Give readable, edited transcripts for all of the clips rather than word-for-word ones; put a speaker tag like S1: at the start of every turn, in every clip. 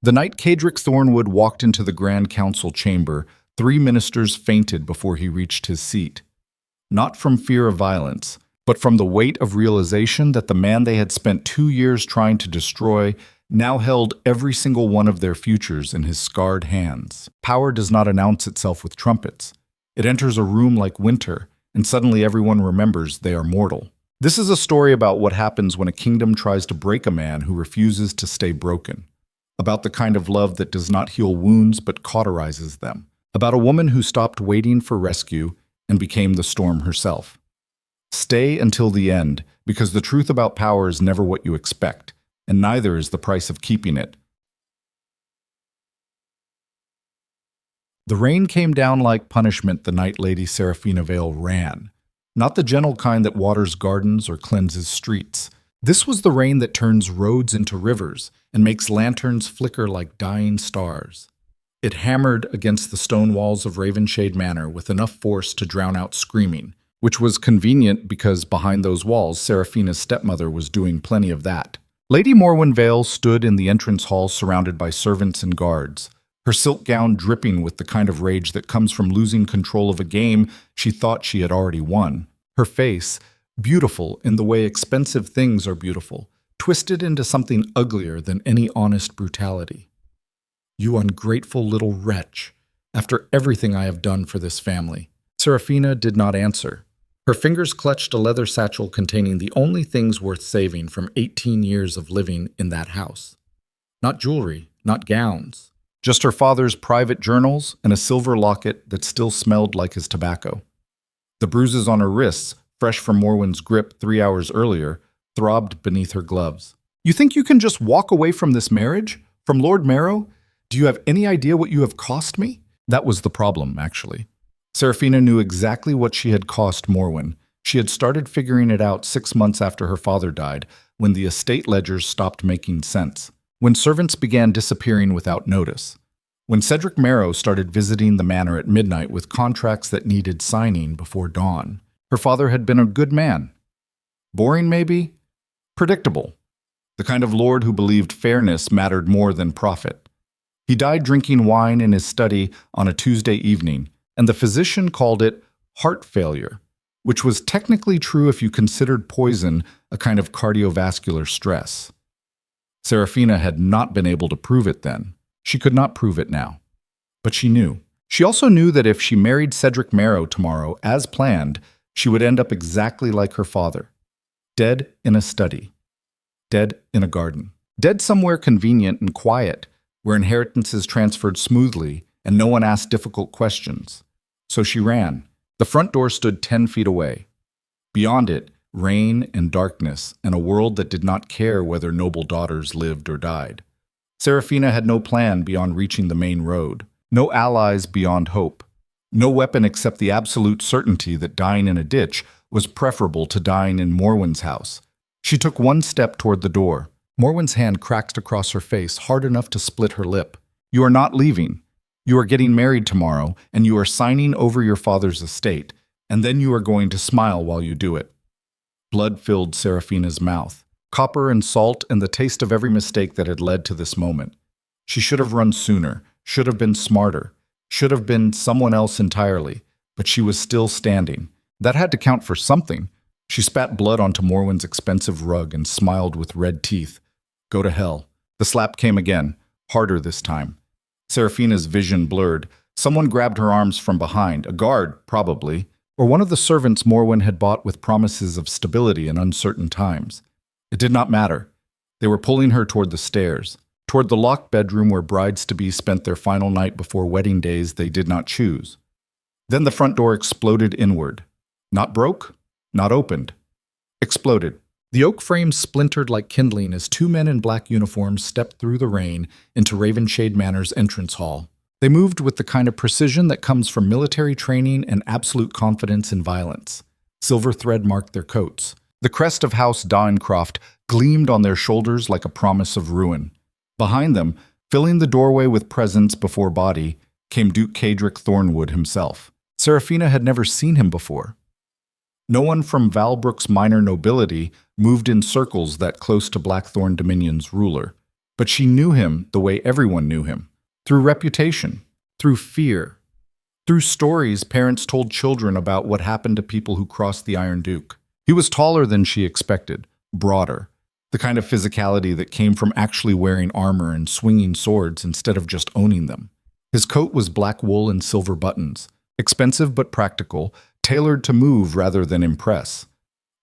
S1: The night Cadric Thornwood walked into the Grand Council chamber, 3 ministers fainted before he reached his seat. Not from fear of violence, but from the weight of realization that the man they had spent 2 years trying to destroy now held every single one of their futures in his scarred hands. Power does not announce itself with trumpets. It enters a room like winter, and suddenly everyone remembers they are mortal. This is a story about what happens when a kingdom tries to break a man who refuses to stay broken. About the kind of love that does not heal wounds but cauterizes them. About a woman who stopped waiting for rescue and became the storm herself. Stay until the end, because the truth about power is never what you expect, and neither is the price of keeping it. The rain came down like punishment the night Lady Seraphina Vale ran. Not the gentle kind that waters gardens or cleanses streets. This was the rain that turns roads into rivers and makes lanterns flicker like dying stars. It hammered against the stone walls of Ravenshade Manor with enough force to drown out screaming, which was convenient because behind those walls, Seraphina's stepmother was doing plenty of that. Lady Morwen Vale stood in the entrance hall surrounded by servants and guards, her silk gown dripping with the kind of rage that comes from losing control of a game she thought she had already won. Her face, beautiful in the way expensive things are beautiful, twisted into something uglier than any honest brutality. You ungrateful little wretch, after everything I have done for this family. Seraphina did not answer. Her fingers clutched a leather satchel containing the only things worth saving from 18 years of living in that house. Not jewelry, not gowns. Just her father's private journals and a silver locket that still smelled like his tobacco. The bruises on her wrists, fresh from Morwen's grip 3 hours earlier, throbbed beneath her gloves. You think you can just walk away from this marriage? From Lord Marrow? Do you have any idea what you have cost me? That was the problem, actually. Seraphina knew exactly what she had cost Morwen. She had started figuring it out 6 months after her father died, when the estate ledgers stopped making sense. When servants began disappearing without notice. When Cedric Marrow started visiting the manor at midnight with contracts that needed signing before dawn. Her father had been a good man. Boring, maybe? Predictable. The kind of lord who believed fairness mattered more than profit. He died drinking wine in his study on a Tuesday evening, and the physician called it heart failure, which was technically true if you considered poison a kind of cardiovascular stress. Seraphina had not been able to prove it then. She could not prove it now. But she knew. She also knew that if she married Cedric Marrow tomorrow, as planned, she would end up exactly like her father. Dead in a study. Dead in a garden. Dead somewhere convenient and quiet, where inheritances transferred smoothly and no one asked difficult questions. So she ran. The front door stood 10 feet away. Beyond it, rain and darkness, and a world that did not care whether noble daughters lived or died. Seraphina had no plan beyond reaching the main road, no allies beyond hope, no weapon except the absolute certainty that dying in a ditch was preferable to dying in Morwen's house. She took 1 step toward the door. Morwen's hand cracked across her face, hard enough to split her lip. You are not leaving. You are getting married tomorrow, and you are signing over your father's estate, and then you are going to smile while you do it. Blood filled Seraphina's mouth, copper and salt and the taste of every mistake that had led to this moment. She should have run sooner, should have been smarter, should have been someone else entirely, but she was still standing. That had to count for something. She spat blood onto Morwen's expensive rug and smiled with red teeth. Go to hell. The slap came again, harder this time. Seraphina's vision blurred. Someone grabbed her arms from behind, a guard, probably, or one of the servants Morwen had bought with promises of stability in uncertain times. It did not matter. They were pulling her toward the stairs, toward the locked bedroom where brides-to-be spent their final night before wedding days they did not choose. Then the front door exploded inward. Not broke, not opened. Exploded. The oak frame splintered like kindling as 2 men in black uniforms stepped through the rain into Ravenshade Manor's entrance hall. They moved with the kind of precision that comes from military training and absolute confidence in violence. Silver thread marked their coats. The crest of House Dawncroft gleamed on their shoulders like a promise of ruin. Behind them, filling the doorway with presence before body, came Duke Cadric Thornwood himself. Seraphina had never seen him before. No one from Valbrook's minor nobility moved in circles that close to Blackthorn Dominion's ruler. But she knew him the way everyone knew him, through reputation, through fear, through stories parents told children about what happened to people who crossed the Iron Duke. He was taller than she expected, broader, the kind of physicality that came from actually wearing armor and swinging swords instead of just owning them. His coat was black wool and silver buttons, expensive but practical, tailored to move rather than impress.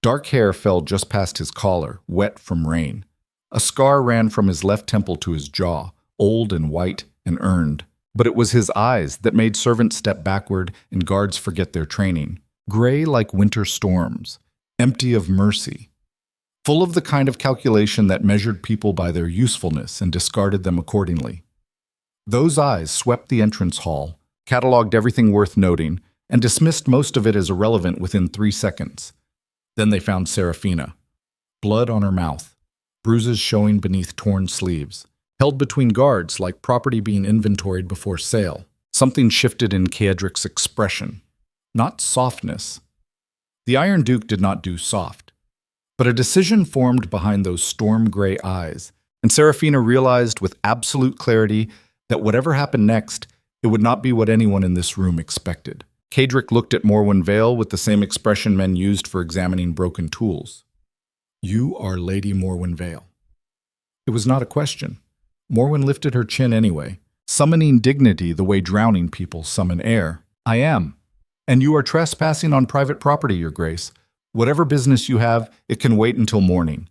S1: Dark hair fell just past his collar, wet from rain. A scar ran from his left temple to his jaw, old and white and earned. But it was his eyes that made servants step backward and guards forget their training. Gray like winter storms, empty of mercy. Full of the kind of calculation that measured people by their usefulness and discarded them accordingly. Those eyes swept the entrance hall, cataloged everything worth noting, and dismissed most of it as irrelevant within 3 seconds. Then they found Serafina. Blood on her mouth, bruises showing beneath torn sleeves, held between guards like property being inventoried before sale. Something shifted in Carriage's expression. Not softness. The Iron Duke did not do soft. But a decision formed behind those storm-gray eyes, and Serafina realized with absolute clarity that whatever happened next, it would not be what anyone in this room expected. Carriage looked at Morwen Vale with the same expression men used for examining broken tools. "You are Lady Morwen Vale." It was not a question. Morwen lifted her chin anyway, summoning dignity the way drowning people summon air. "I am. And you are trespassing on private property, Your Grace. Whatever business you have, it can wait until morning."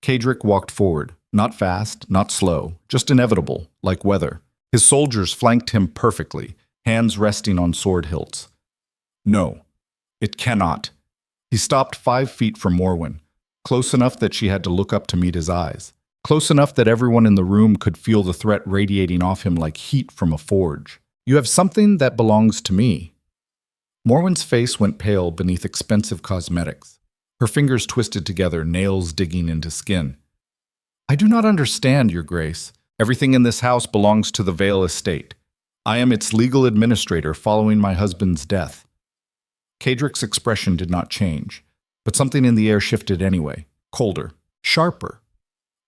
S1: Carriage walked forward, not fast, not slow, just inevitable, like weather. His soldiers flanked him perfectly, hands resting on sword hilts. "No, it cannot." He stopped 5 feet from Morwen, close enough that she had to look up to meet his eyes, close enough that everyone in the room could feel the threat radiating off him like heat from a forge. "You have something that belongs to me." Morwen's face went pale beneath expensive cosmetics. Her fingers twisted together, nails digging into skin. "I do not understand, Your Grace. Everything in this house belongs to the Vale estate. I am its legal administrator following my husband's death." Carriage's expression did not change, but something in the air shifted anyway, colder, sharper.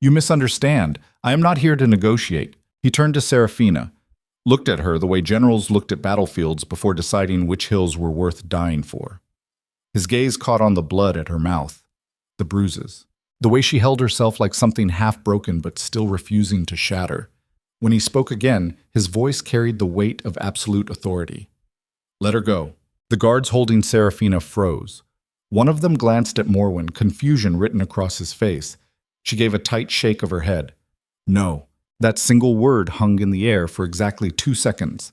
S1: "You misunderstand. I am not here to negotiate." He turned to Serafina, looked at her the way generals looked at battlefields before deciding which hills were worth dying for. His gaze caught on the blood at her mouth, the bruises, the way she held herself like something half-broken but still refusing to shatter. When he spoke again, his voice carried the weight of absolute authority. "Let her go." The guards holding Serafina froze. One of them glanced at Morwen, confusion written across his face. She gave a tight shake of her head. "No." That single word hung in the air for exactly 2 seconds.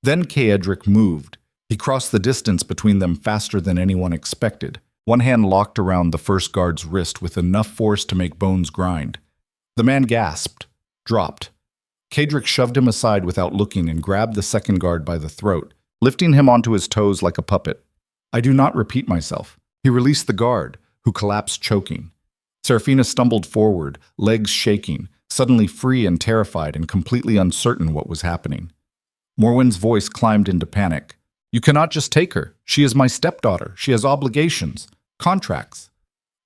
S1: Then Carriage moved. He crossed the distance between them faster than anyone expected. One hand locked around the first guard's wrist with enough force to make bones grind. The man gasped, dropped. Carriage shoved him aside without looking and grabbed the second guard by the throat, lifting him onto his toes like a puppet. I do not repeat myself. He released the guard, who collapsed choking. Serafina stumbled forward, legs shaking, suddenly free and terrified and completely uncertain what was happening. Morwen's voice climbed into panic. "You cannot just take her. She is my stepdaughter. She has obligations, contracts.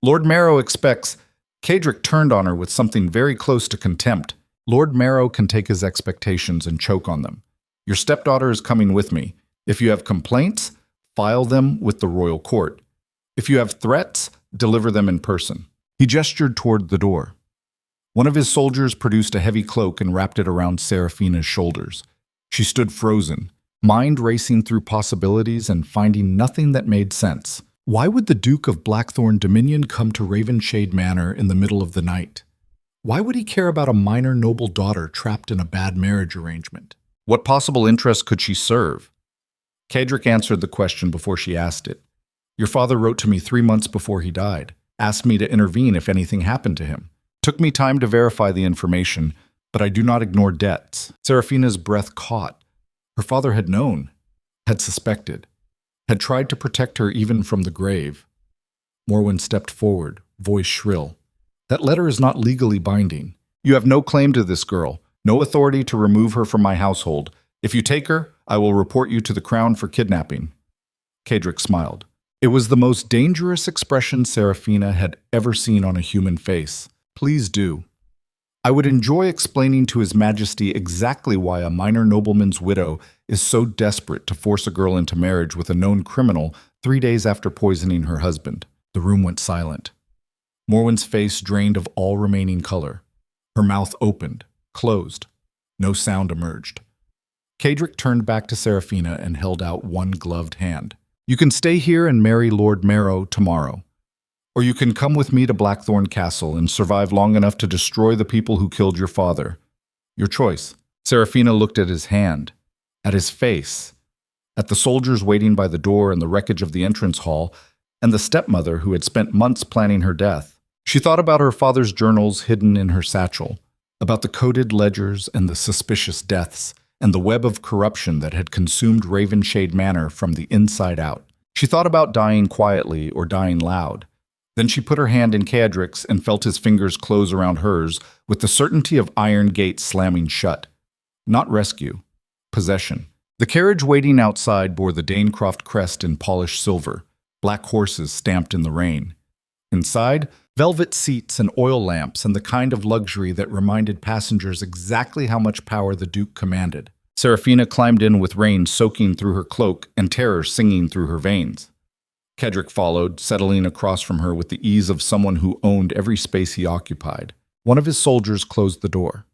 S1: Lord Marrow expects—" Carriage turned on her with something very close to contempt. "Lord Marrow can take his expectations and choke on them. Your stepdaughter is coming with me. If you have complaints, file them with the royal court. If you have threats, deliver them in person." He gestured toward the door. One of his soldiers produced a heavy cloak and wrapped it around Serafina's shoulders. She stood frozen, mind racing through possibilities and finding nothing that made sense. Why would the Duke of Blackthorn Dominion come to Ravenshade Manor in the middle of the night? Why would he care about a minor noble daughter trapped in a bad marriage arrangement? What possible interest could she serve? Carriage answered the question before she asked it. "Your father wrote to me 3 months before he died, asked me to intervene if anything happened to him. Took me time to verify the information, but I do not ignore debts." Serafina's breath caught. Her father had known, had suspected, had tried to protect her even from the grave. Morwen stepped forward, voice shrill. "That letter is not legally binding. You have no claim to this girl, no authority to remove her from my household. If you take her, I will report you to the crown for kidnapping." Carriage smiled. It was the most dangerous expression Serafina had ever seen on a human face. "Please do." I would enjoy explaining to His Majesty exactly why a minor nobleman's widow is so desperate to force a girl into marriage with a known criminal 3 days after poisoning her husband. The room went silent. Morwen's face drained of all remaining color. Her mouth opened, closed. No sound emerged. Cadric turned back to Seraphina and held out one gloved hand. You can stay here and marry Lord Marrow tomorrow. Or you can come with me to Blackthorn Castle and survive long enough to destroy the people who killed your father. Your choice. Seraphina looked at his hand, at his face, at the soldiers waiting by the door and the wreckage of the entrance hall, and the stepmother who had spent months planning her death. She thought about her father's journals hidden in her satchel, about the coded ledgers and the suspicious deaths, and the web of corruption that had consumed Ravenshade Manor from the inside out. She thought about dying quietly or dying loud. Then she put her hand in Cadric's and felt his fingers close around hers with the certainty of iron gates slamming shut. Not rescue. Possession. The carriage waiting outside bore the Danecroft crest in polished silver, black horses stamped in the rain. Inside, velvet seats and oil lamps and the kind of luxury that reminded passengers exactly how much power the Duke commanded. Seraphina climbed in with rain soaking through her cloak and terror singing through her veins. Cadric followed, settling across from her with the ease of someone who owned every space he occupied. One of his soldiers closed the door.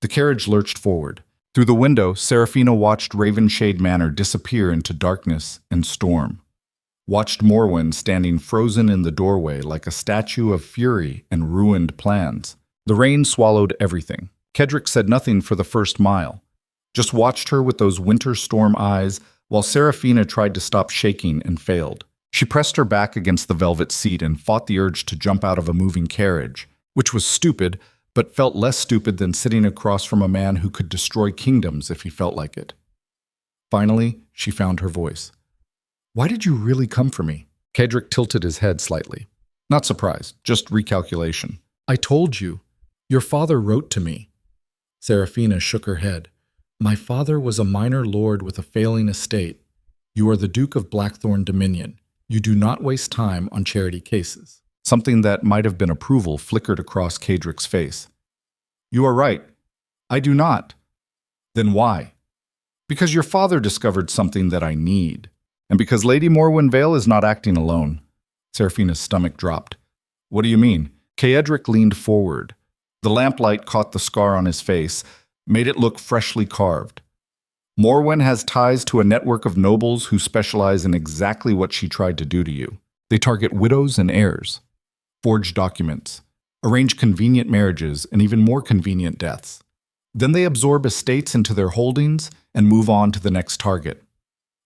S1: The carriage lurched forward. Through the window, Seraphina watched Ravenshade Manor disappear into darkness and storm. Watched Morwen standing frozen in the doorway like a statue of fury and ruined plans. The rain swallowed everything. Cadric said nothing for the first mile. Just watched her with those winter storm eyes while Seraphina tried to stop shaking and failed. She pressed her back against the velvet seat and fought the urge to jump out of a moving carriage, which was stupid, but felt less stupid than sitting across from a man who could destroy kingdoms if he felt like it. Finally, she found her voice. Why did you really come for me? Cadric tilted his head slightly. Not surprised, just recalculation. I told you. Your father wrote to me. Seraphina shook her head. My father was a minor lord with a failing estate. You are the Duke of Blackthorn Dominion. You do not waste time on charity cases. Something that might have been approval flickered across Cadric's face. You are right. I do not. Then why? Because your father discovered something that I need. And because Lady Morwen Vale is not acting alone. Seraphina's stomach dropped. What do you mean? Cadric leaned forward. The lamplight caught the scar on his face, made it look freshly carved. Morwen has ties to a network of nobles who specialize in exactly what she tried to do to you. They target widows and heirs, forge documents, arrange convenient marriages and even more convenient deaths. Then they absorb estates into their holdings and move on to the next target.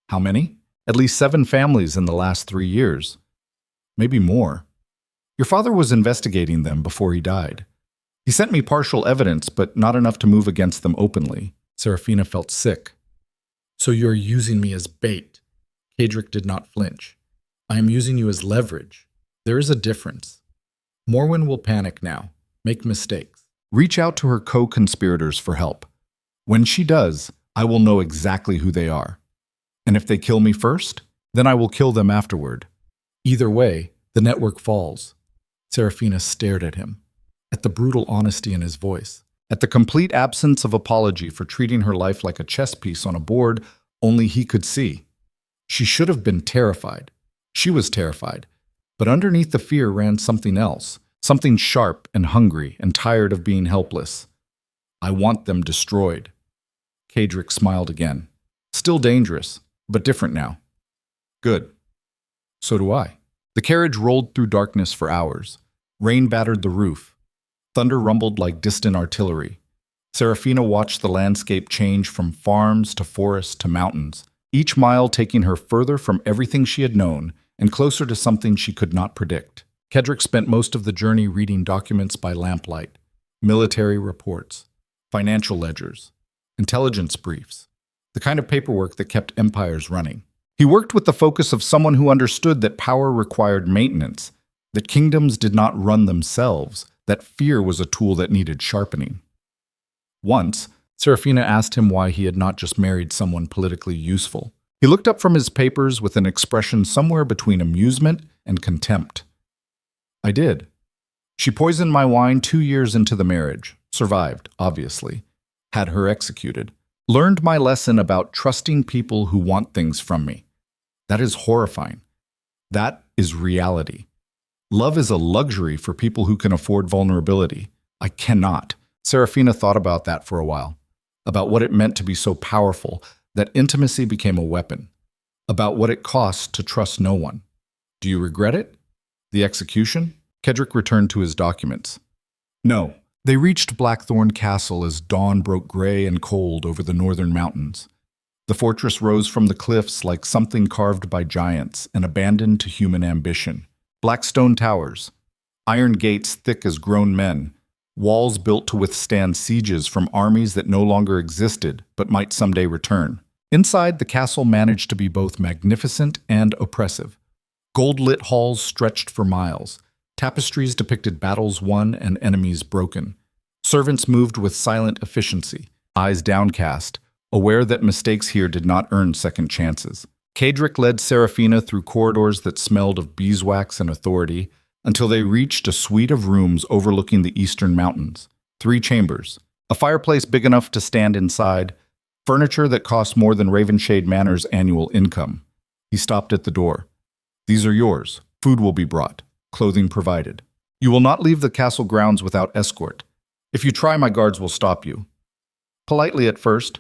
S1: How many? At least 7 families in the last 3 years. Maybe more. Your father was investigating them before he died. He sent me partial evidence, but not enough to move against them openly. Seraphina felt sick. So you're using me as bait. Cadric did not flinch. I am using you as leverage. There is a difference. Morwen will panic now, make mistakes. Reach out to her co-conspirators for help. When she does, I will know exactly who they are. And if they kill me first, then I will kill them afterward. Either way, the network falls. Seraphina stared at him, at the brutal honesty in his voice, at the complete absence of apology for treating her life like a chess piece on a board only he could see. She should have been terrified. She was terrified. But underneath the fear ran something else, something sharp and hungry and tired of being helpless. I want them destroyed. Cadric smiled again. Still dangerous, but different now. Good. So do I. The carriage rolled through darkness for hours. Rain battered the roof. Thunder rumbled like distant artillery. Seraphina watched the landscape change from farms to forests to mountains, each mile taking her further from everything she had known and closer to something she could not predict. Cadric spent most of the journey reading documents by lamplight, military reports, financial ledgers, intelligence briefs, the kind of paperwork that kept empires running. He worked with the focus of someone who understood that power required maintenance, that kingdoms did not run themselves, that fear was a tool that needed sharpening. Once, Seraphina asked him why he had not just married someone politically useful. He looked up from his papers with an expression somewhere between amusement and contempt. I did. She poisoned my wine 2 years into the marriage. Survived, obviously. Had her executed. Learned my lesson about trusting people who want things from me. That is horrifying. That is reality. Love is a luxury for people who can afford vulnerability. I cannot. Serafina thought about that for a while, about what it meant to be so powerful that intimacy became a weapon, about what it costs to trust no one. Do you regret it? The execution? Kedrick returned to his documents. No. They reached Blackthorn Castle as dawn broke gray and cold over the northern mountains. The fortress rose from the cliffs like something carved by giants and abandoned to human ambition. Black stone towers, iron gates thick as grown men, walls built to withstand sieges from armies that no longer existed but might someday return. Inside, the castle managed to be both magnificent and oppressive. Gold-lit halls stretched for miles. Tapestries depicted battles won and enemies broken. Servants moved with silent efficiency, eyes downcast, aware that mistakes here did not earn second chances. Kedrick led Serafina through corridors that smelled of beeswax and authority until they reached a suite of rooms overlooking the eastern mountains. 3 chambers, a fireplace big enough to stand inside, furniture that cost more than Ravenshade Manor's annual income. He stopped at the door. These are yours. Food will be brought. Clothing provided. You will not leave the castle grounds without escort. If you try, my guards will stop you. Politely at first,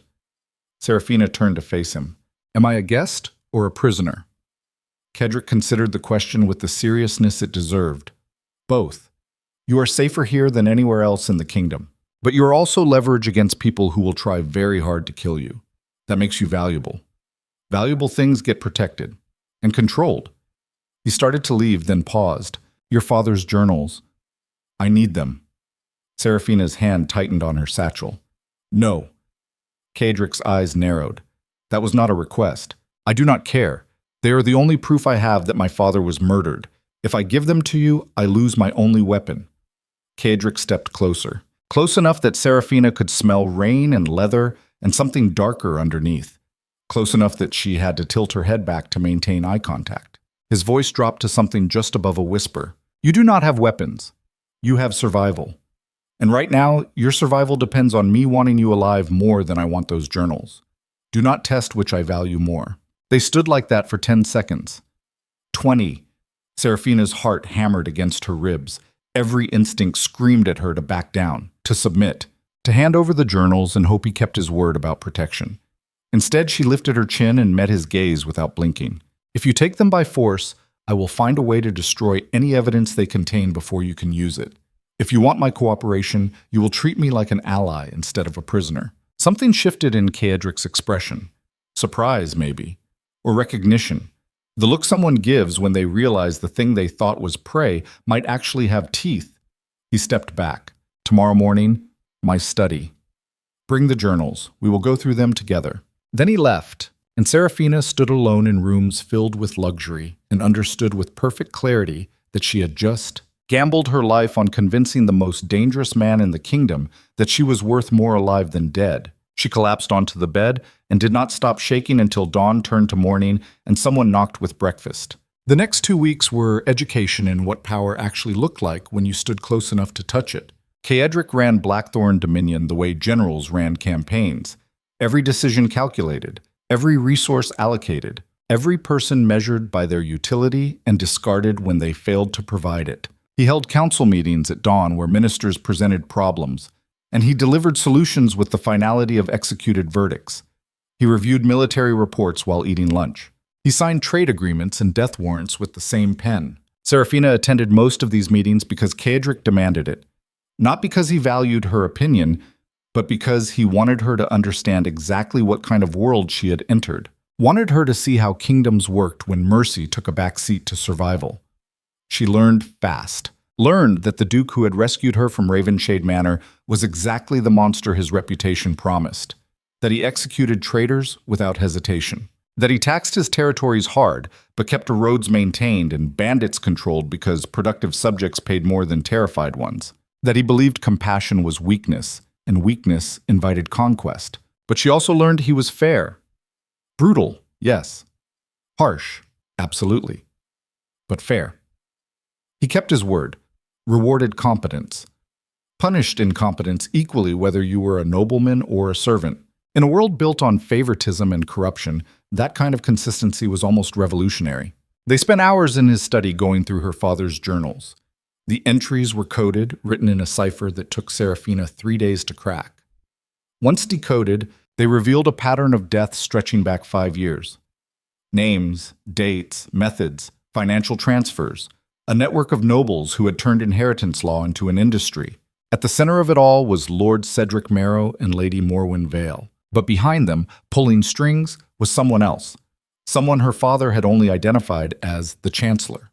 S1: Serafina turned to face him. Am I a guest or a prisoner? Kedrick considered the question with the seriousness it deserved. Both. You are safer here than anywhere else in the kingdom, but you are also leverage against people who will try very hard to kill you. That makes you valuable. Valuable things get protected and controlled. He started to leave, then paused. Your father's journals. I need them. Serafina's hand tightened on her satchel. No. Kedrick's eyes narrowed. That was not a request. I do not care. They are the only proof I have that my father was murdered. If I give them to you, I lose my only weapon. Kedrick stepped closer. Close enough that Serafina could smell rain and leather and something darker underneath. Close enough that she had to tilt her head back to maintain eye contact. His voice dropped to something just above a whisper. You do not have weapons. You have survival. And right now, your survival depends on me wanting you alive more than I want those journals. Do not test which I value more. They stood like that for 10 seconds. 20. Serafina's heart hammered against her ribs. Every instinct screamed at her to back down, to submit, to hand over the journals and hope he kept his word about protection. Instead, she lifted her chin and met his gaze without blinking. If you take them by force, I will find a way to destroy any evidence they contain before you can use it. If you want my cooperation, you will treat me like an ally instead of a prisoner. Something shifted in Kedrick's expression. Surprise, maybe. Or recognition. The look someone gives when they realize the thing they thought was prey might actually have teeth. He stepped back. Tomorrow morning, my study. Bring the journals. We will go through them together. Then he left, and Serafina stood alone in rooms filled with luxury and understood with perfect clarity that she had just gambled her life on convincing the most dangerous man in the kingdom that she was worth more alive than dead. She collapsed onto the bed and did not stop shaking until dawn turned to morning and someone knocked with breakfast. The next 2 weeks were education in what power actually looked like when you stood close enough to touch it. Kedrick ran Blackthorn Dominion the way generals ran campaigns. Every decision calculated, every resource allocated, every person measured by their utility and discarded when they failed to provide it. He held council meetings at dawn where ministers presented problems, and he delivered solutions with the finality of executed verdicts. He reviewed military reports while eating lunch. He signed trade agreements and death warrants with the same pen. Serafina attended most of these meetings because Kedrick demanded it. Not because he valued her opinion, but because he wanted her to understand exactly what kind of world she had entered. Wanted her to see how kingdoms worked when mercy took a back seat to survival. She learned fast. Learned that the Duke who had rescued her from Ravenshade Manor was exactly the monster his reputation promised. That he executed traitors without hesitation. That he taxed his territories hard, but kept the roads maintained and bandits controlled because productive subjects paid more than terrified ones. That he believed compassion was weakness, and weakness invited conquest. But she also learned he was fair. Brutal, yes. Harsh, absolutely. But fair. He kept his word, rewarded competence. punished incompetence equally whether you were a nobleman or a servant. In a world built on favoritism and corruption, that kind of consistency was almost revolutionary. They spent hours in his study going through her father's journals. The entries were coded, written in a cipher that took Serafina 3 days to crack. Once decoded, they revealed a pattern of death stretching back 5 years. Names, dates, methods, financial transfers, a network of nobles who had turned inheritance law into an industry. At the center of it all was Lord Cedric Marrow and Lady Morwen Vale. But behind them, pulling strings, was someone else. Someone her father had only identified as the Chancellor.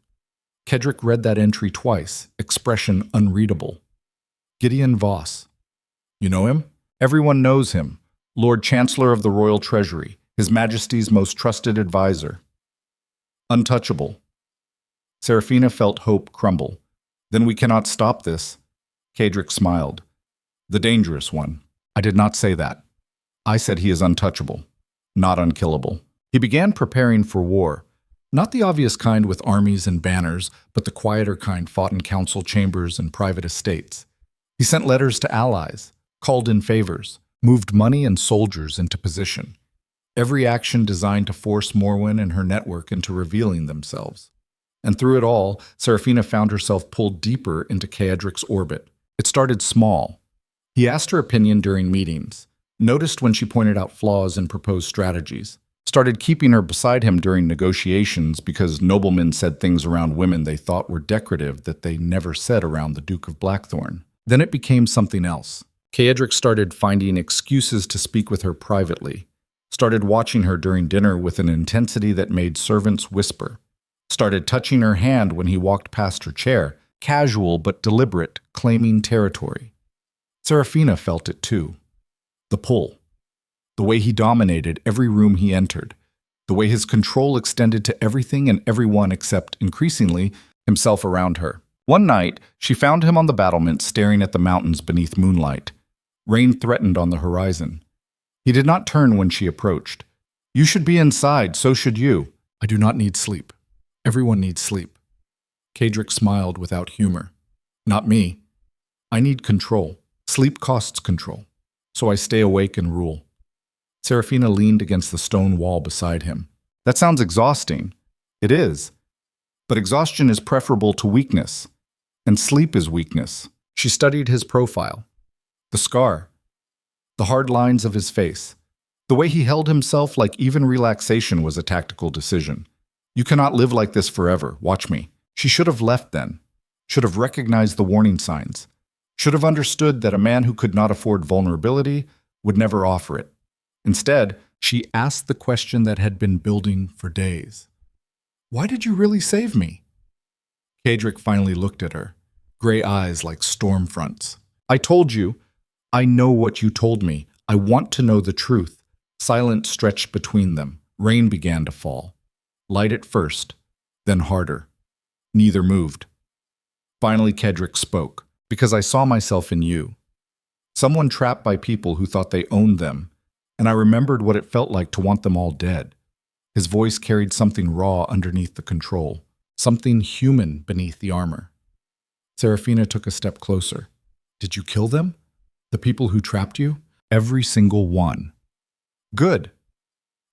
S1: Cedric read that entry twice, expression unreadable. Gideon Voss. You know him? Everyone knows him. Lord Chancellor of the Royal Treasury, His Majesty's most trusted advisor. Untouchable. Serafina felt hope crumble. Then we cannot stop this. Cedric smiled. The dangerous one. I did not say that. I said he is untouchable, not unkillable. He began preparing for war, not the obvious kind with armies and banners, but the quieter kind fought in council chambers and private estates. He sent letters to allies, called in favors, moved money and soldiers into position. Every action designed to force Morwen and her network into revealing themselves. And through it all, Serafina found herself pulled deeper into Cedric's orbit. It started small. He asked her opinion during meetings, noticed when she pointed out flaws in proposed strategies, started keeping her beside him during negotiations because noblemen said things around women they thought were decorative that they never said around the Duke of Blackthorn. Then it became something else. Cedric started finding excuses to speak with her privately, started watching her during dinner with an intensity that made servants whisper, started touching her hand when he walked past her chair, casual but deliberate, claiming territory. Serafina felt it too. The pull. The way he dominated every room he entered. The way his control extended to everything and everyone except, increasingly, himself around her. One night, she found him on the battlement staring at the mountains beneath moonlight. Rain threatened on the horizon. He did not turn when she approached. You should be inside, so should you. I do not need sleep. Everyone needs sleep. Cedric smiled without humor. Not me. I need control. Sleep costs control. So I stay awake and rule. Serafina leaned against the stone wall beside him. That sounds exhausting. It is. But exhaustion is preferable to weakness. And sleep is weakness. She studied his profile. The scar. The hard lines of his face. The way he held himself like even relaxation was a tactical decision. You cannot live like this forever. Watch me. She should have left then. Should have recognized the warning signs. Should have understood that a man who could not afford vulnerability would never offer it. Instead, she asked the question that had been building for days. Why did you really save me? Cedric finally looked at her, gray eyes like storm fronts. I told you. I know what you told me. I want to know the truth. Silence stretched between them. Rain began to fall. Light at first, then harder. Neither moved. Finally, Cedric spoke. Because I saw myself in you. Someone trapped by people who thought they owned them, and I remembered what it felt like to want them all dead. His voice carried something raw underneath the control, something human beneath the armor. Serafina took a step closer. Did you kill them? The people who trapped you? Every single one. Good.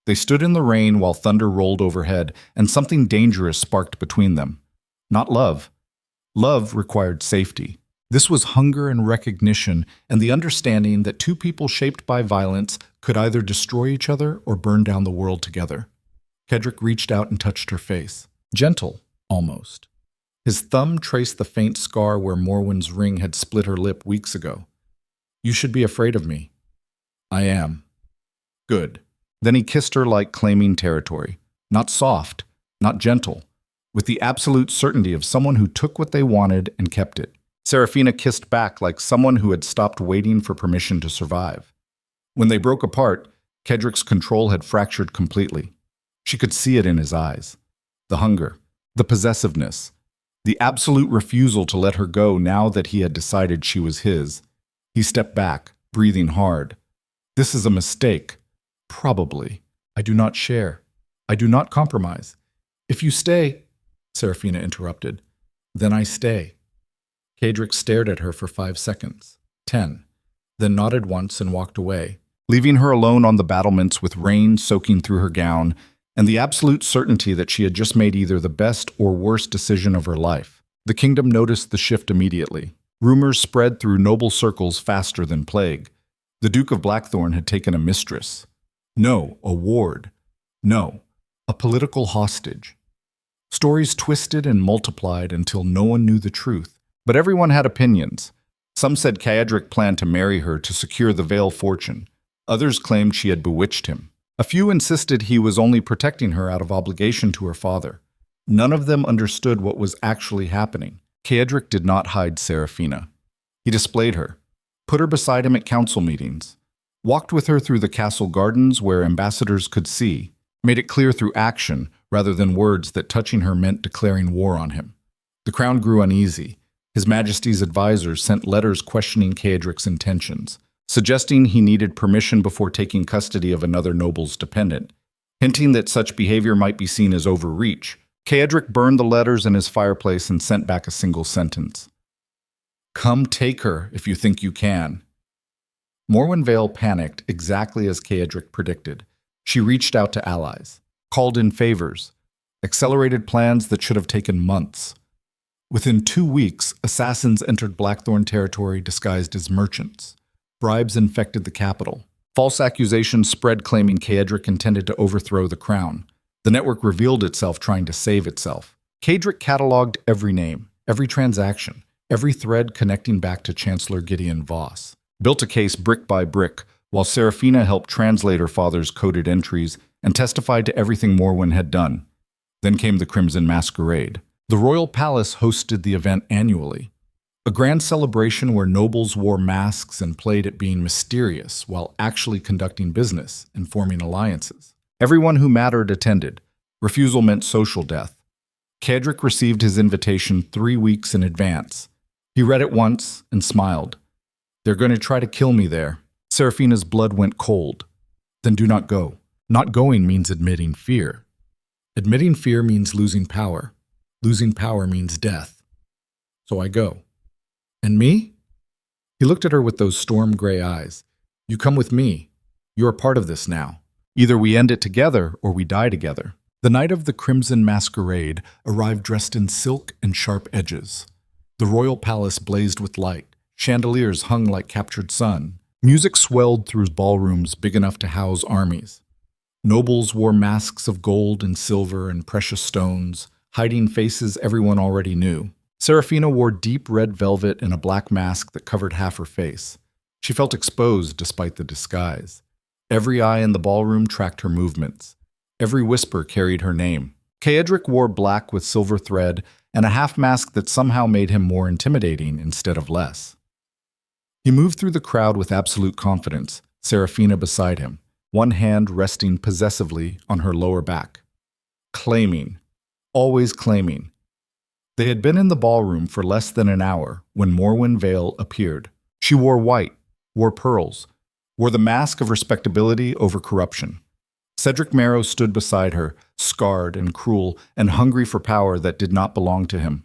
S1: They stood in the rain while thunder rolled overhead, and something dangerous sparked between them. Not love. Love required safety. This was hunger and recognition and the understanding that two people shaped by violence could either destroy each other or burn down the world together. Cedric reached out and touched her face. Gentle, almost. His thumb traced the faint scar where Morwen's ring had split her lip weeks ago. You should be afraid of me. I am. Good. Then he kissed her like claiming territory. Not soft, not gentle, with the absolute certainty of someone who took what they wanted and kept it. Serafina kissed back like someone who had stopped waiting for permission to survive. When they broke apart, Cedric's control had fractured completely. She could see it in his eyes. The hunger, the possessiveness, the absolute refusal to let her go now that he had decided she was his. He stepped back, breathing hard. This is a mistake. Probably. I do not share. I do not compromise. If you stay, Serafina interrupted, then I stay. Cadric stared at her for 5 seconds, 10, then nodded once and walked away, leaving her alone on the battlements with rain soaking through her gown and the absolute certainty that she had just made either the best or worst decision of her life. The kingdom noticed the shift immediately. Rumors spread through noble circles faster than plague. The Duke of Blackthorn had taken a mistress. No, a ward. No, a political hostage. Stories twisted and multiplied until no one knew the truth. But everyone had opinions. Some said Cadric planned to marry her to secure the Vale fortune. Others claimed she had bewitched him. A few insisted he was only protecting her out of obligation to her father. None of them understood what was actually happening. Cadric did not hide Seraphina. He displayed her, put her beside him at council meetings, walked with her through the castle gardens where ambassadors could see, made it clear through action rather than words that touching her meant declaring war on him. The crown grew uneasy. His Majesty's advisors sent letters questioning Cadric's intentions, suggesting he needed permission before taking custody of another noble's dependent, hinting that such behavior might be seen as overreach. Cadric burned the letters in his fireplace and sent back a single sentence. "Come take her if you think you can." Morwen Vale panicked exactly as Cadric predicted. She reached out to allies, called in favors, accelerated plans that should have taken months. Within 2 weeks, assassins entered Blackthorn territory disguised as merchants. Bribes infected the capital. False accusations spread claiming Cadric intended to overthrow the crown. The network revealed itself trying to save itself. Cadric cataloged every name, every transaction, every thread connecting back to Chancellor Gideon Voss. Built a case brick by brick, while Seraphina helped translate her father's coded entries and testified to everything Morwen had done. Then came the Crimson Masquerade. The royal palace hosted the event annually. A grand celebration where nobles wore masks and played at being mysterious while actually conducting business and forming alliances. Everyone who mattered attended. Refusal meant social death. Cadric received his invitation 3 weeks in advance. He read it once and smiled. "They're going to try to kill me there." Seraphina's blood went cold. "Then do not go." Not going means admitting fear. Admitting fear means losing power. Losing power means death. So I go. "And me?" He looked at her with those storm-gray eyes. "You come with me. You are part of this now. Either we end it together or we die together." The night of the Crimson Masquerade arrived dressed in silk and sharp edges. The royal palace blazed with light. Chandeliers hung like captured sun. Music swelled through ballrooms big enough to house armies. Nobles wore masks of gold and silver and precious stones, hiding faces everyone already knew. Seraphina wore deep red velvet and a black mask that covered half her face. She felt exposed despite the disguise. Every eye in the ballroom tracked her movements. Every whisper carried her name. Cadric wore black with silver thread and a half mask that somehow made him more intimidating instead of less. He moved through the crowd with absolute confidence, Seraphina beside him, one hand resting possessively on her lower back. Claiming. Always claiming. They had been in the ballroom for less than an hour when Morwen Vale appeared. She wore white, wore pearls, wore the mask of respectability over corruption. Cedric Marrow stood beside her, scarred and cruel and hungry for power that did not belong to him.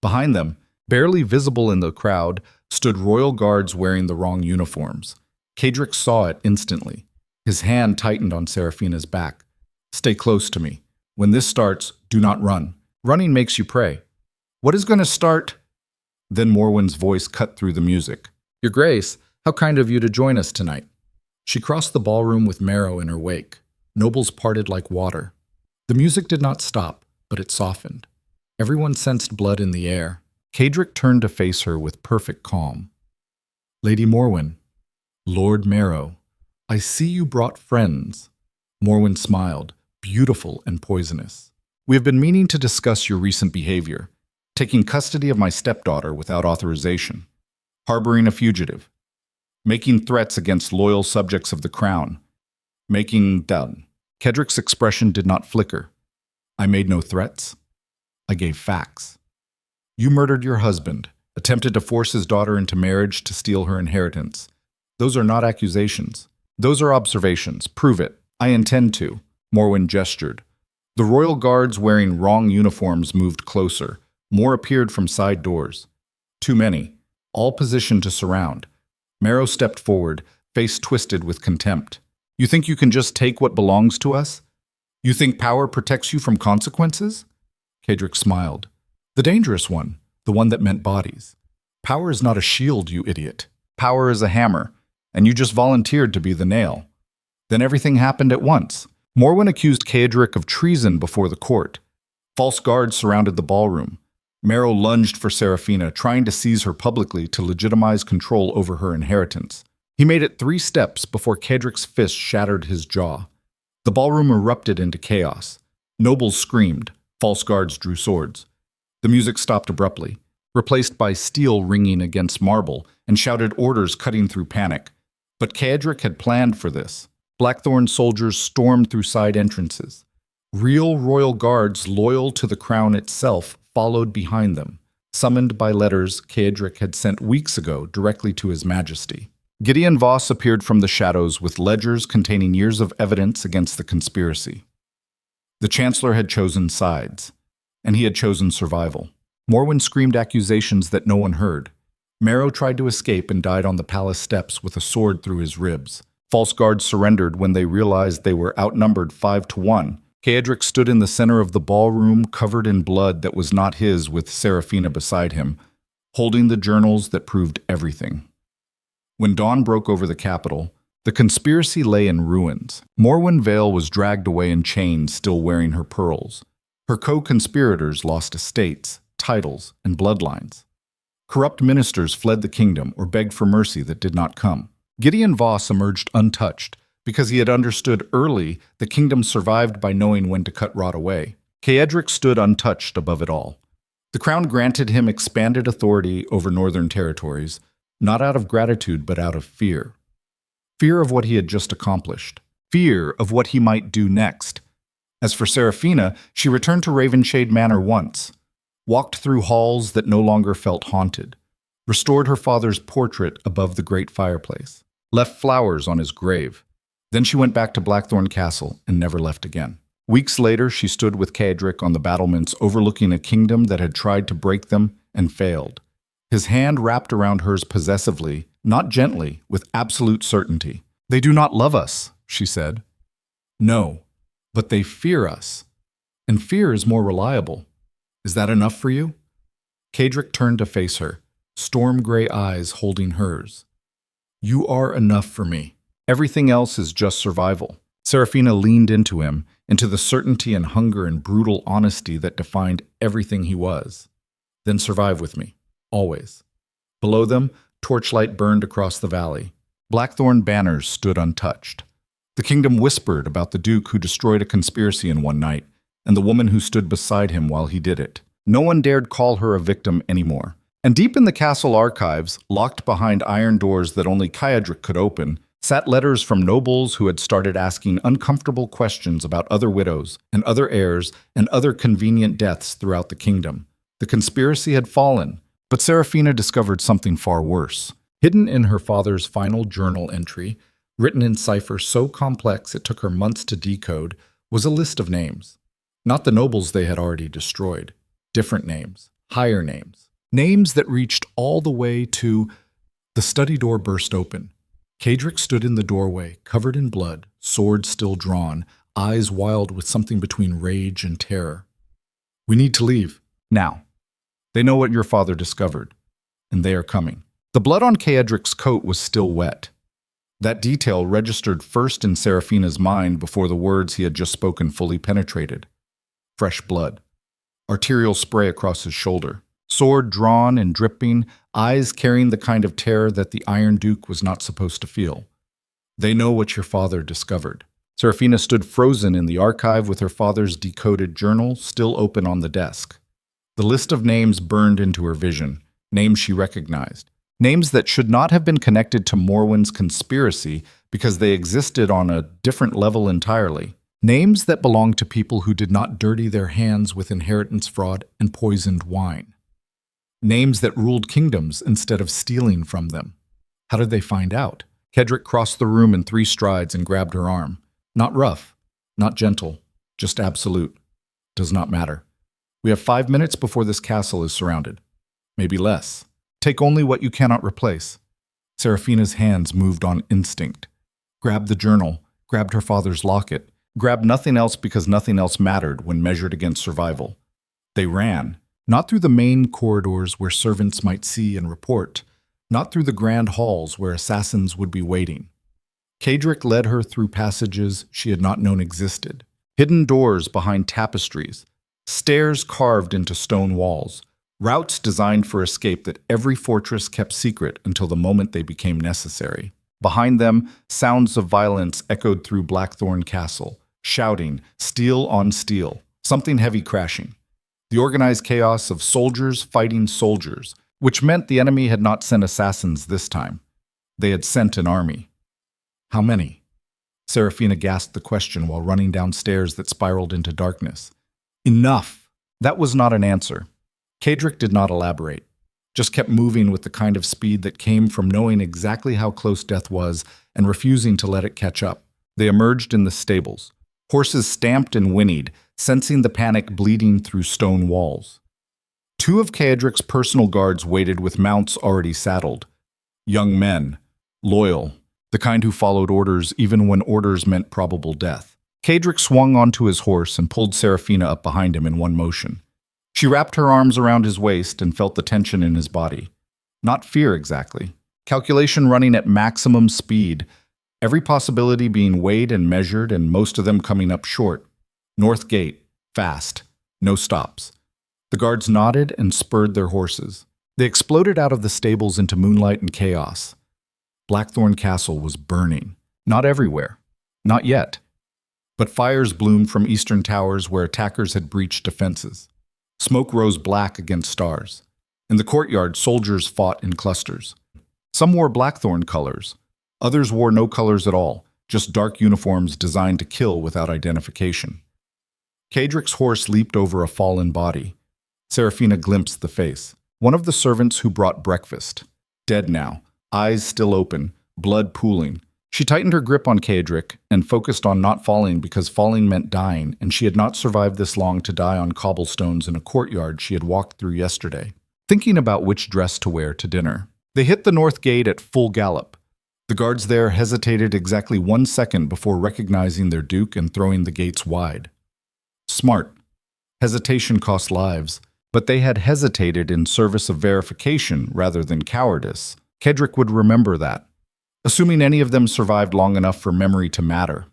S1: Behind them, barely visible in the crowd, stood royal guards wearing the wrong uniforms. Cadric saw it instantly. His hand tightened on Seraphina's back. "Stay close to me. When this starts, do not run. Running makes you pray." "What is going to start?" Then Morwen's voice cut through the music. "Your Grace, how kind of you to join us tonight." She crossed the ballroom with Marrow in her wake. Nobles parted like water. The music did not stop, but it softened. Everyone sensed blood in the air. Cadric turned to face her with perfect calm. "Lady Morwen." "Lord Marrow, I see you brought friends." Morwen smiled, beautiful and poisonous. "We have been meaning to discuss your recent behavior. Taking custody of my stepdaughter without authorization. Harboring a fugitive. Making threats against loyal subjects of the crown. Making done." Cadric's expression did not flicker. "I made no threats. I gave facts. You murdered your husband, attempted to force his daughter into marriage to steal her inheritance. Those are not accusations. Those are observations. Prove it." "I intend to." Morwen gestured. The royal guards wearing wrong uniforms moved closer. More appeared from side doors. Too many, all positioned to surround. Marrow stepped forward, face twisted with contempt. You think you can just take what belongs to us? You think power protects you from consequences? Kadric smiled. The dangerous one, the one that meant bodies. Power is not a shield, you idiot. Power is a hammer, and you just volunteered to be the nail. Then everything happened at once. Morwen accused Kadric of treason before the court. False guards surrounded the ballroom. Marrow lunged for Seraphina, trying to seize her publicly to legitimize control over her inheritance. He made it 3 steps before Kadric's fist shattered his jaw. The ballroom erupted into chaos. Nobles screamed. False guards drew swords. The music stopped abruptly, replaced by steel ringing against marble, and shouted orders cutting through panic. But Kadric had planned for this. Blackthorn soldiers stormed through side entrances. Real royal guards loyal to the crown itself followed behind them, summoned by letters Kadric had sent weeks ago directly to His Majesty. Gideon Voss appeared from the shadows with ledgers containing years of evidence against the conspiracy. The Chancellor had chosen sides, and he had chosen survival. Morwen screamed accusations that no one heard. Marrow tried to escape and died on the palace steps with a sword through his ribs. False guards surrendered when they realized they were outnumbered 5-1. Kadric stood in the center of the ballroom, covered in blood that was not his, with Seraphina beside him, holding the journals that proved everything. When dawn broke over the capital, the conspiracy lay in ruins. Morwen Vale was dragged away in chains, still wearing her pearls. Her co-conspirators lost estates, titles, and bloodlines. Corrupt ministers fled the kingdom or begged for mercy that did not come. Gideon Voss emerged untouched because he had understood early the kingdom survived by knowing when to cut rot away. Kadric stood untouched above it all. The crown granted him expanded authority over northern territories, not out of gratitude but out of fear. Fear of what he had just accomplished. Fear of what he might do next. As for Seraphina, she returned to Ravenshade Manor once, walked through halls that no longer felt haunted, restored her father's portrait above the great fireplace, left flowers on his grave. Then she went back to Blackthorn Castle and never left again. Weeks later, she stood with Kadric on the battlements overlooking a kingdom that had tried to break them and failed. His hand wrapped around hers possessively, not gently, with absolute certainty. "They do not love us," she said. "No, but they fear us. And fear is more reliable. Is that enough for you?" Kadric turned to face her, storm-gray eyes holding hers. "You are enough for me. Everything else is just survival." Seraphina leaned into him, into the certainty and hunger and brutal honesty that defined everything he was. "Then survive with me, always." Below them, torchlight burned across the valley. Blackthorn banners stood untouched. The kingdom whispered about the duke who destroyed a conspiracy in one night, and the woman who stood beside him while he did it. No one dared call her a victim anymore. And deep in the castle archives, locked behind iron doors that only Kadric could open, sat letters from nobles who had started asking uncomfortable questions about other widows and other heirs and other convenient deaths throughout the kingdom. The conspiracy had fallen, but Seraphina discovered something far worse. Hidden in her father's final journal entry, written in cipher so complex it took her months to decode, was a list of names. Not the nobles they had already destroyed. Different names, higher names. Names that reached all the way to... The study door burst open. Kadric stood in the doorway, covered in blood, sword still drawn, eyes wild with something between rage and terror. "We need to leave. Now. They know what your father discovered, and they are coming." The blood on Kadric's coat was still wet. That detail registered first in Seraphina's mind before the words he had just spoken fully penetrated. Fresh blood. Arterial spray across his shoulder. Sword drawn and dripping, eyes carrying the kind of terror that the Iron Duke was not supposed to feel. "They know what your father discovered." Seraphina stood frozen in the archive with her father's decoded journal still open on the desk. The list of names burned into her vision, names she recognized. Names that should not have been connected to Morwen's conspiracy because they existed on a different level entirely. Names that belonged to people who did not dirty their hands with inheritance fraud and poisoned wine. Names that ruled kingdoms instead of stealing from them. How did they find out? Kadric crossed the room in 3 strides and grabbed her arm. Not rough, not gentle, just absolute. Does not matter. We have 5 minutes before this castle is surrounded. Maybe less. Take only what you cannot replace. Seraphina's hands moved on instinct. Grabbed the journal, grabbed her father's locket, grabbed nothing else because nothing else mattered when measured against survival. They ran, not through the main corridors where servants might see and report, not through the grand halls where assassins would be waiting. Cadric led her through passages she had not known existed, hidden doors behind tapestries, stairs carved into stone walls, routes designed for escape that every fortress kept secret until the moment they became necessary. Behind them, sounds of violence echoed through Blackthorn Castle, shouting, steel on steel, something heavy crashing. The organized chaos of soldiers fighting soldiers, which meant the enemy had not sent assassins this time. They had sent an army. How many? Seraphina gasped the question while running downstairs that spiraled into darkness. Enough! That was not an answer. Cadric did not elaborate, just kept moving with the kind of speed that came from knowing exactly how close death was and refusing to let it catch up. They emerged in the stables. Horses stamped and whinnied, sensing the panic bleeding through stone walls. Two of Cadric's personal guards waited with mounts already saddled. Young men, loyal, the kind who followed orders even when orders meant probable death. Cadric swung onto his horse and pulled Seraphina up behind him in one motion. She wrapped her arms around his waist and felt the tension in his body. Not fear exactly. Calculation running at maximum speed, every possibility being weighed and measured and most of them coming up short. North Gate, fast, no stops. The guards nodded and spurred their horses. They exploded out of the stables into moonlight and chaos. Blackthorn Castle was burning. Not everywhere. Not yet. But fires bloomed from eastern towers where attackers had breached defenses. Smoke rose black against stars. In the courtyard, soldiers fought in clusters. Some wore blackthorn colors. Others wore no colors at all, just dark uniforms designed to kill without identification. Cadric's horse leaped over a fallen body. Seraphina glimpsed the face. One of the servants who brought breakfast. Dead now, eyes still open, blood pooling. She tightened her grip on Cadric and focused on not falling because falling meant dying, and she had not survived this long to die on cobblestones in a courtyard she had walked through yesterday, thinking about which dress to wear to dinner. They hit the north gate at full gallop. The guards there hesitated exactly 1 second before recognizing their duke and throwing the gates wide. Smart. Hesitation cost lives, but they had hesitated in service of verification rather than cowardice. Cadric would remember that, assuming any of them survived long enough for memory to matter.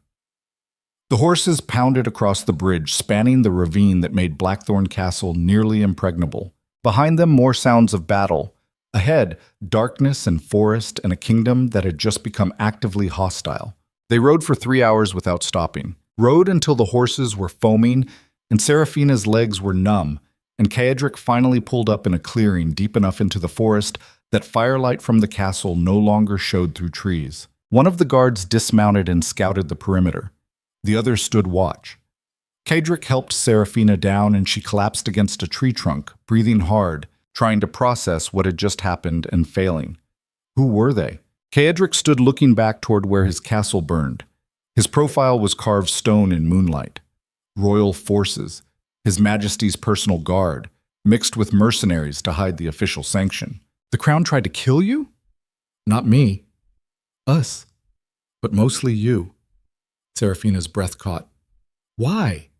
S1: The horses pounded across the bridge, spanning the ravine that made Blackthorn Castle nearly impregnable. Behind them, more sounds of battle. Ahead, darkness and forest and a kingdom that had just become actively hostile. They rode for 3 hours without stopping. Rode until the horses were foaming and Seraphina's legs were numb, and Cadric finally pulled up in a clearing deep enough into the forest that firelight from the castle no longer showed through trees. One of the guards dismounted and scouted the perimeter. The other stood watch. Cadric helped Seraphina down and she collapsed against a tree trunk, breathing hard, trying to process what had just happened and failing. Who were they? Cadric stood looking back toward where his castle burned. His profile was carved stone in moonlight. Royal forces, His Majesty's personal guard, mixed with mercenaries to hide the official sanction. The crown tried to kill you? Not me. Us. But mostly you. Seraphina's breath caught. Why?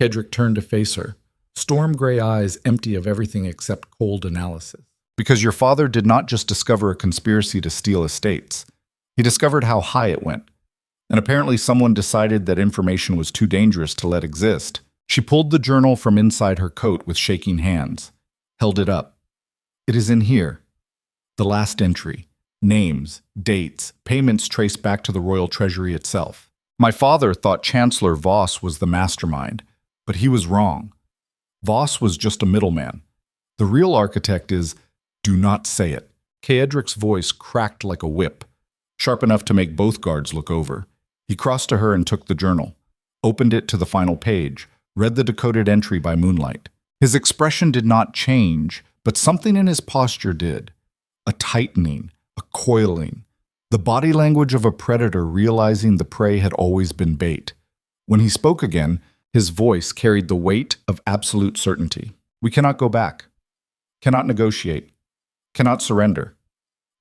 S1: Cadric turned to face her, storm-gray eyes empty of everything except cold analysis. Because your father did not just discover a conspiracy to steal estates. He discovered how high it went. And apparently someone decided that information was too dangerous to let exist. She pulled the journal from inside her coat with shaking hands, held it up. It is in here. The last entry. Names, dates, payments traced back to the royal treasury itself. My father thought Chancellor Voss was the mastermind, but he was wrong. Voss was just a middleman. The real architect is, do not say it. Cadric's voice cracked like a whip, sharp enough to make both guards look over. He crossed to her and took the journal, opened it to the final page, read the decoded entry by moonlight. His expression did not change, but something in his posture did. A tightening, a coiling. The body language of a predator realizing the prey had always been bait. When he spoke again, his voice carried the weight of absolute certainty. We cannot go back. Cannot negotiate. cannot surrender.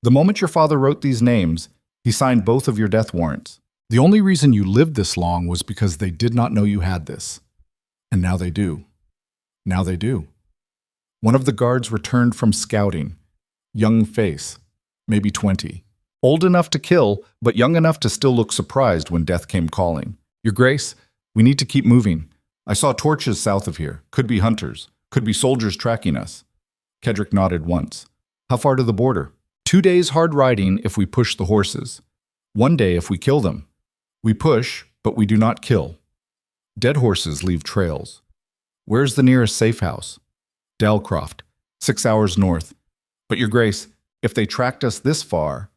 S1: The moment your father wrote these names, he signed both of your death warrants. The only reason you lived this long was because they did not know you had this. And now they do. Now they do. One of the guards returned from scouting. Young face, maybe 20. Old enough to kill, but young enough to still look surprised when death came calling. Your Grace, we need to keep moving. I saw torches south of here. Could be hunters. Could be soldiers tracking us. Kedrick nodded once. How far to the border? 2 days hard riding if we push the horses. 1 day if we kill them. We push, but we do not kill. Dead horses leave trails. Where's the nearest safe house? Dalcroft, 6 hours north. But Your Grace, if they tracked us this far...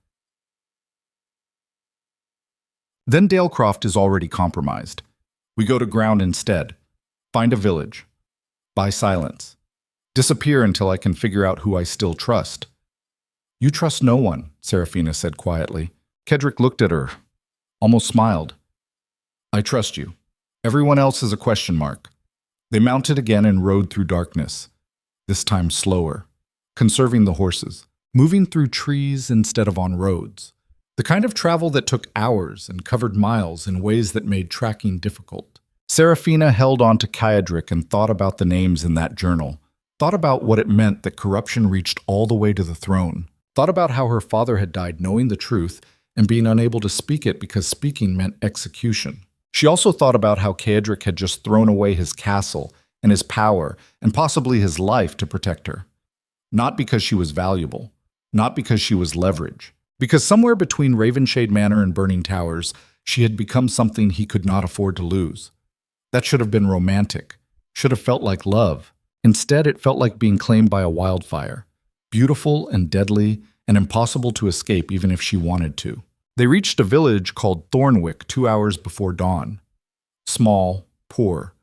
S1: Then Dalcroft is already compromised. We go to ground instead. Find a village. Buy silence. Disappear until I can figure out who I still trust. You trust no one, Seraphina said quietly. Kedrick looked at her, almost smiled. I trust you. Everyone else is a question mark. They mounted again and rode through darkness, this time slower, conserving the horses, moving through trees instead of on roads. The kind of travel that took hours and covered miles in ways that made tracking difficult. Seraphina held on to Carriage and thought about the names in that journal, thought about what it meant that corruption reached all the way to the throne, thought about how her father had died knowing the truth and being unable to speak it because speaking meant execution. She also thought about how Carriage had just thrown away his castle and his power and possibly his life to protect her. Not because she was valuable, not because she was leverage, because somewhere between Ravenshade Manor and Burning Towers, she had become something he could not afford to lose. That should have been romantic, should have felt like love. Instead, it felt like being claimed by a wildfire, beautiful and deadly and impossible to escape even if she wanted to. They reached a village called Thornwick 2 hours before dawn. Small, poor,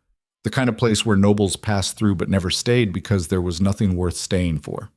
S1: the kind of place where nobles passed through but never stayed because there was nothing worth staying for.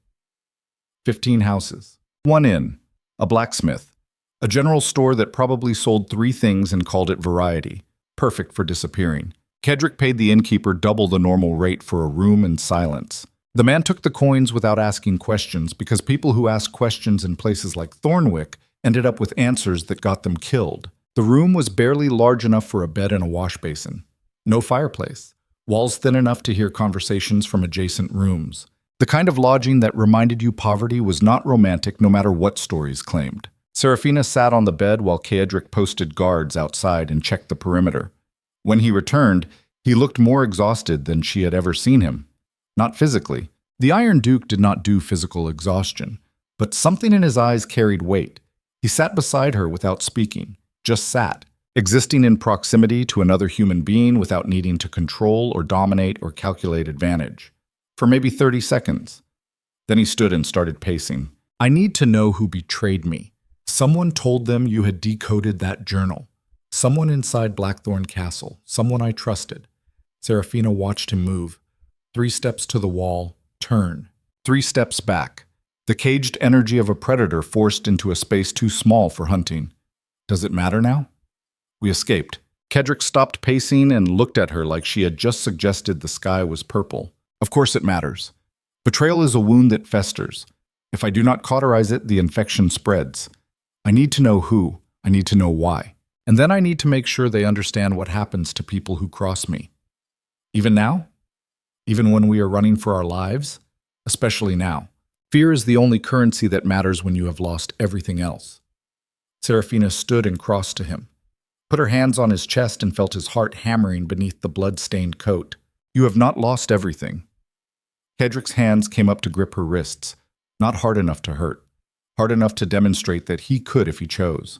S1: 15 houses, 1 inn, a blacksmith, a general store that probably sold 3 things and called it variety, perfect for disappearing. Kedrick paid the innkeeper double the normal rate for a room and silence. The man took the coins without asking questions because people who asked questions in places like Thornwick ended up with answers that got them killed. The room was barely large enough for a bed and a wash basin. No fireplace. Walls thin enough to hear conversations from adjacent rooms. The kind of lodging that reminded you poverty was not romantic no matter what stories claimed. Seraphina sat on the bed while Carriage posted guards outside and checked the perimeter. When he returned, he looked more exhausted than she had ever seen him. Not physically. The Iron Duke did not do physical exhaustion, but something in his eyes carried weight. He sat beside her without speaking, just sat, existing in proximity to another human being without needing to control or dominate or calculate advantage. For maybe 30 seconds. Then he stood and started pacing. I need to know who betrayed me. Someone told them you had decoded that journal. Someone inside Blackthorn Castle. Someone I trusted. Seraphina watched him move. 3 steps to the wall, turn. 3 steps back. The caged energy of a predator forced into a space too small for hunting. Does it matter now? We escaped. Kedrick stopped pacing and looked at her like she had just suggested the sky was purple. Of course it matters. Betrayal is a wound that festers. If I do not cauterize it, the infection spreads. I need to know who. I need to know why. And then I need to make sure they understand what happens to people who cross me. Even now? Even when we are running for our lives? Especially now. Fear is the only currency that matters when you have lost everything else. Seraphina stood and crossed to him, put her hands on his chest and felt his heart hammering beneath the blood-stained coat. You have not lost everything. Kedrick's hands came up to grip her wrists, not hard enough to hurt, hard enough to demonstrate that he could if he chose.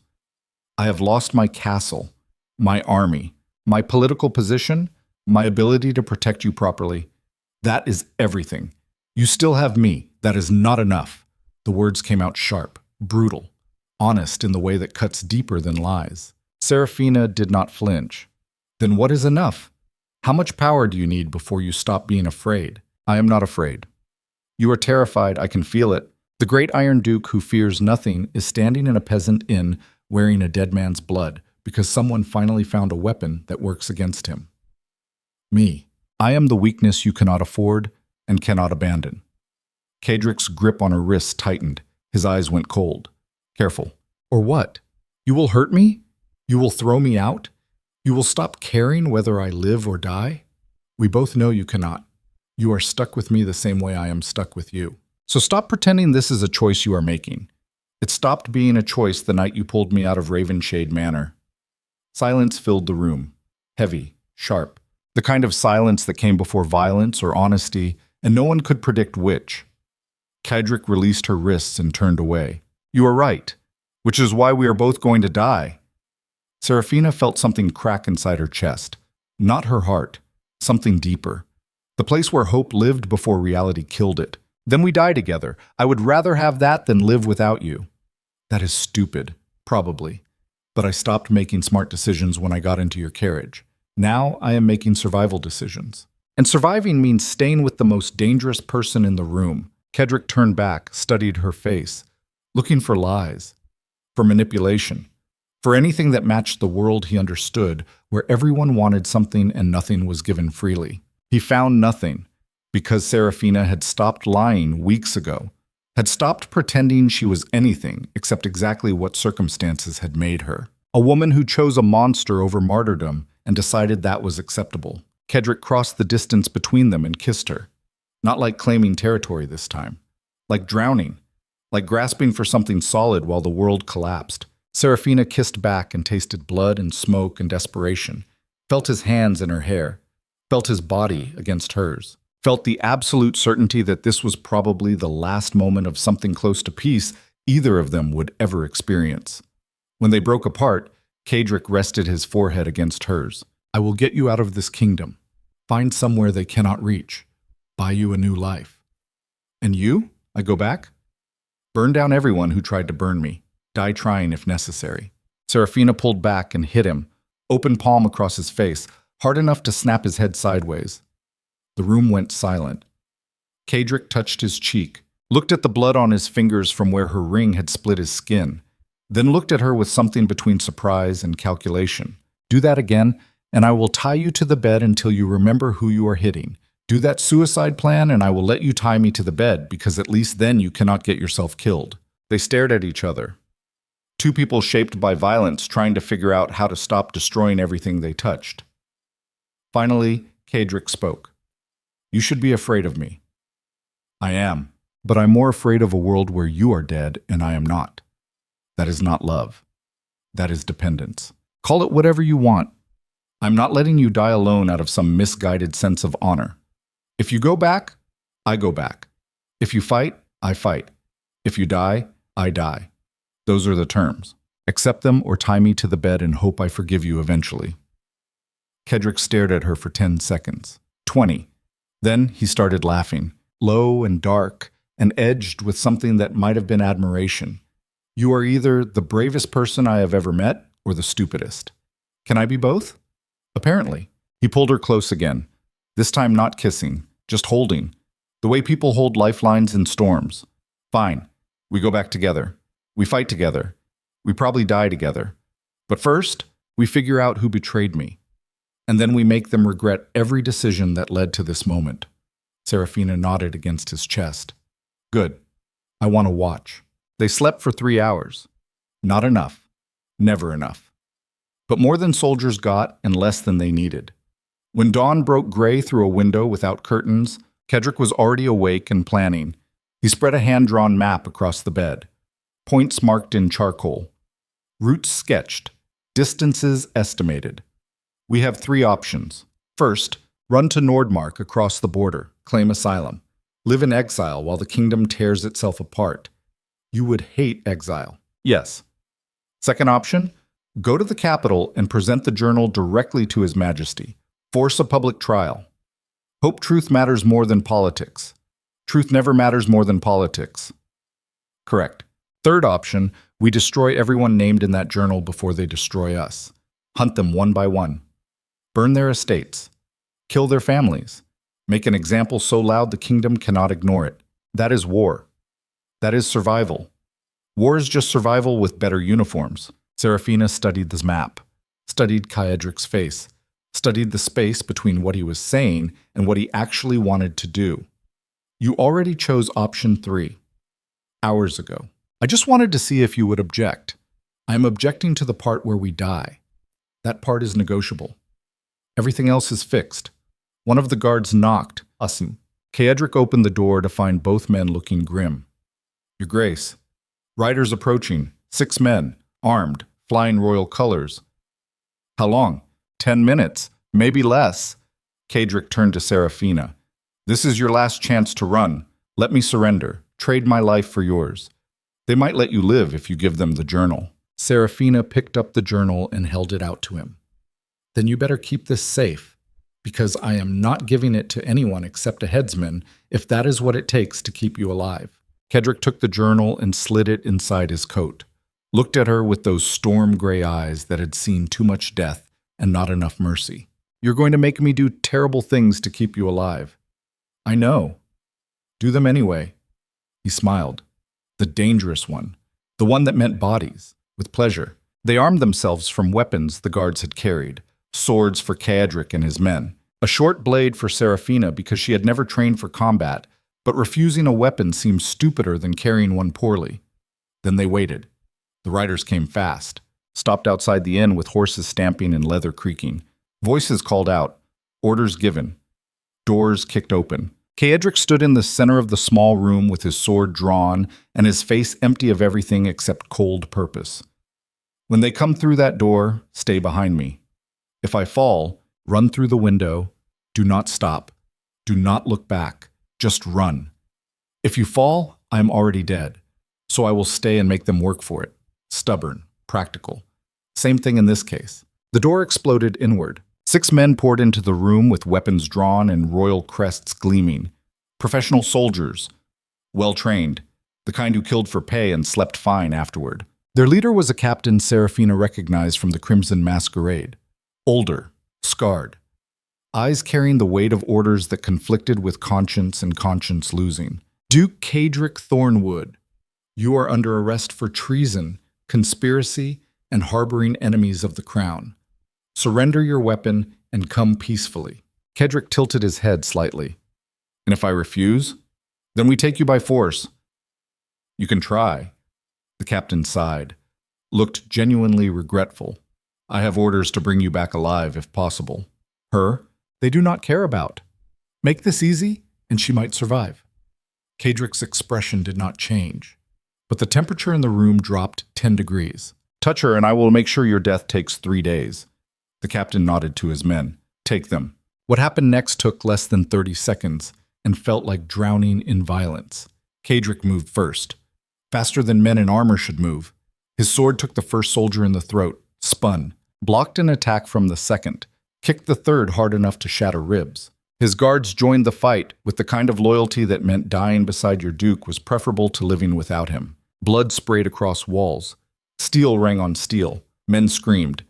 S1: I have lost my castle, my army, my political position, my ability to protect you properly. That is everything. You still have me. That is not enough. The words came out sharp, brutal, honest in the way that cuts deeper than lies. Seraphina did not flinch. Then what is enough? How much power do you need before you stop being afraid? I am not afraid. You are terrified, I can feel it. The great Iron Duke who fears nothing is standing in a peasant inn wearing a dead man's blood because someone finally found a weapon that works against him. Me. I am the weakness you cannot afford and cannot abandon. Kadrick's grip on her wrists tightened. His eyes went cold. Careful. Or what? You will hurt me? You will throw me out? You will stop caring whether I live or die? We both know you cannot. You are stuck with me the same way I am stuck with you. So stop pretending this is a choice you are making. It stopped being a choice the night you pulled me out of Ravenshade Manor. Silence filled the room. Heavy, sharp. The kind of silence that came before violence or honesty, and no one could predict which. Kadrick released her wrists and turned away. You are right, which is why we are both going to die. Serafina felt something crack inside her chest. Not her heart. Something deeper. The place where hope lived before reality killed it. Then we die together. I would rather have that than live without you. That is stupid, probably. But I stopped making smart decisions when I got into your carriage. Now I am making survival decisions. And surviving means staying with the most dangerous person in the room. Kadrick turned back, studied her face, looking for lies, for manipulation, for anything that matched the world he understood, where everyone wanted something and nothing was given freely. He found nothing, because Serafina had stopped lying weeks ago, had stopped pretending she was anything except exactly what circumstances had made her. A woman who chose a monster over martyrdom and decided that was acceptable. Kadrick crossed the distance between them and kissed her. Not like claiming territory this time. Like drowning. Like grasping for something solid while the world collapsed. Serafina kissed back and tasted blood and smoke and desperation. Felt his hands in her hair. Felt his body against hers. Felt the absolute certainty that this was probably the last moment of something close to peace either of them would ever experience. When they broke apart, Kadrick rested his forehead against hers. I will get you out of this kingdom. Find somewhere they cannot reach. Buy you a new life. And you? I go back? Burn down everyone who tried to burn me. Die trying if necessary. Serafina pulled back and hit him, open palm across his face, hard enough to snap his head sideways. The room went silent. Kadrick touched his cheek, looked at the blood on his fingers from where her ring had split his skin, then looked at her with something between surprise and calculation. Do that again, and I will tie you to the bed until you remember who you are hitting. Do that suicide plan, and I will let you tie me to the bed, because at least then you cannot get yourself killed. They stared at each other. Two people shaped by violence trying to figure out how to stop destroying everything they touched. Finally, Kadrick spoke. You should be afraid of me. I am, but I'm more afraid of a world where you are dead and I am not. That is not love. That is dependence. Call it whatever you want. I'm not letting you die alone out of some misguided sense of honor. If you go back, I go back. If you fight, I fight. If you die, I die. Those are the terms. Accept them or tie me to the bed and hope I forgive you eventually. Kadrick stared at her for 10 seconds. 20. Then he started laughing, low and dark, and edged with something that might have been admiration. You are either the bravest person I have ever met or the stupidest. Can I be both? Apparently. He pulled her close again, this time not kissing, just holding, the way people hold lifelines in storms. Fine. We go back together. We fight together. We probably die together. But first, we figure out who betrayed me. And then we make them regret every decision that led to this moment. Serafina nodded against his chest. Good. I want to watch. They slept for 3 hours. Not enough. Never enough. But more than soldiers got and less than they needed. When dawn broke gray through a window without curtains, Kadrick was already awake and planning. He spread a hand-drawn map across the bed. Points marked in charcoal. Routes sketched. Distances estimated. We have 3 options. First, run to Nordmark across the border, claim asylum. Live in exile while the kingdom tears itself apart. You would hate exile. Yes. Second option, go to the capital and present the journal directly to His Majesty. Force a public trial. Hope truth matters more than politics. Truth never matters more than politics. Correct. Third option, we destroy everyone named in that journal before they destroy us. Hunt them one by one. Burn their estates. Kill their families. Make an example so loud the kingdom cannot ignore it. That is war. That is survival. War is just survival with better uniforms. Serafina studied this map, studied Kadrick's face, studied the space between what he was saying and what he actually wanted to do. You already chose option 3 hours ago. I just wanted to see if you would object. I am objecting to the part where we die. That part is negotiable. Everything else is fixed. One of the guards knocked. Awesome. Kaedric opened the door to find both men looking grim. Your Grace. Riders approaching. 6 men, armed, flying royal colors. How long? 10 minutes. Maybe less. Kaedric turned to Seraphina. This is your last chance to run. Let me surrender. Trade my life for yours. They might let you live if you give them the journal. Seraphina picked up the journal and held it out to him. Then you better keep this safe, because I am not giving it to anyone except a headsman if that is what it takes to keep you alive. Kaedric took the journal and slid it inside his coat, looked at her with those storm-gray eyes that had seen too much death and not enough mercy. You're going to make me do terrible things to keep you alive. I know. Do them anyway. He smiled. The dangerous one. The one that meant bodies. With pleasure. They armed themselves from weapons the guards had carried. Swords for Kaedric and his men. A short blade for Seraphina because she had never trained for combat, but refusing a weapon seemed stupider than carrying one poorly. Then they waited. The riders came fast. Stopped outside the inn with horses stamping and leather creaking. Voices called out. Orders given. Doors kicked open. Kaedric stood in the center of the small room with his sword drawn and his face empty of everything except cold purpose. When they come through that door, stay behind me. If I fall, run through the window. Do not stop. Do not look back. Just run. If you fall, I am already dead. So I will stay and make them work for it. Stubborn. Practical. Same thing in this case. The door exploded inward. 6 men poured into the room with weapons drawn and royal crests gleaming. Professional soldiers. Well-trained. The kind who killed for pay and slept fine afterward. Their leader was a captain Seraphina recognized from the Crimson Masquerade. Older. Scarred. Eyes carrying the weight of orders that conflicted with conscience and conscience losing. Duke Kaedric Thornwood, you are under arrest for treason, conspiracy, and harboring enemies of the crown. Surrender your weapon and come peacefully. Kaedric tilted his head slightly. And if I refuse, then we take you by force. You can try. The captain sighed, looked genuinely regretful. I have orders to bring you back alive if possible. Her, they do not care about. Make this easy, and she might survive. Kaedric's expression did not change, but the temperature in the room dropped 10 degrees. Touch her, and I will make sure your death takes 3 days. The captain nodded to his men. Take them. What happened next took less than 30 seconds and felt like drowning in violence. Kaedric moved first. Faster than men in armor should move. His sword took the first soldier in the throat, spun, blocked an attack from the second, kicked the third hard enough to shatter ribs. His guards joined the fight with the kind of loyalty that meant dying beside your duke was preferable to living without him. Blood sprayed across walls. Steel rang on steel. Men screamed.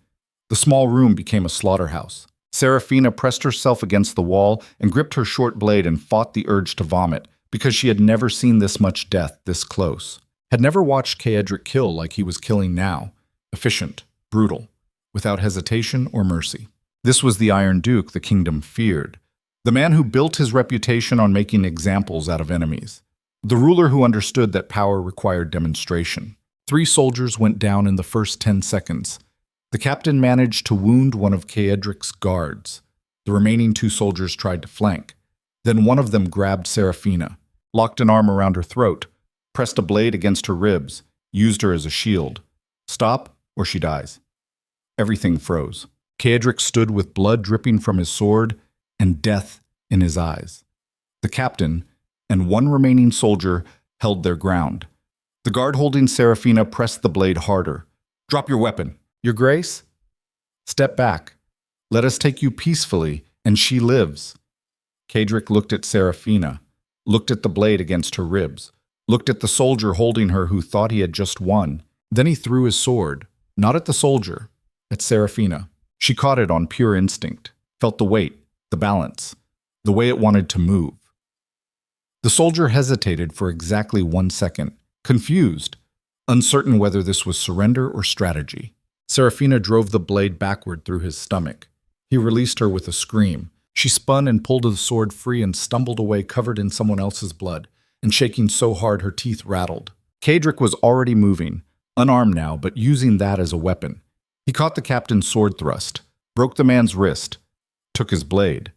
S1: The small room became a slaughterhouse. Seraphina pressed herself against the wall and gripped her short blade and fought the urge to vomit because she had never seen this much death this close. Had never watched Kaedric kill like he was killing now. Efficient, brutal, without hesitation or mercy. This was the Iron Duke the kingdom feared. The man who built his reputation on making examples out of enemies. The ruler who understood that power required demonstration. 3 soldiers went down in the first 10 seconds. The captain managed to wound one of Kaedric's guards. The remaining 2 soldiers tried to flank. Then one of them grabbed Seraphina, locked an arm around her throat, pressed a blade against her ribs, used her as a shield. Stop, or she dies. Everything froze. Kaedric stood with blood dripping from his sword and death in his eyes. The captain and 1 remaining soldier held their ground. The guard holding Seraphina pressed the blade harder. Drop your weapon. Your Grace? Step back. Let us take you peacefully, and she lives. Kaedric looked at Seraphina, looked at the blade against her ribs, looked at the soldier holding her who thought he had just won. Then he threw his sword, not at the soldier, at Seraphina. She caught it on pure instinct, felt the weight, the balance, the way it wanted to move. The soldier hesitated for exactly 1 second, confused, uncertain whether this was surrender or strategy. Seraphina drove the blade backward through his stomach. He released her with a scream. She spun and pulled the sword free and stumbled away covered in someone else's blood, and shaking so hard her teeth rattled. Cadric was already moving, unarmed now, but using that as a weapon. He caught the captain's sword thrust, broke the man's wrist, took his blade,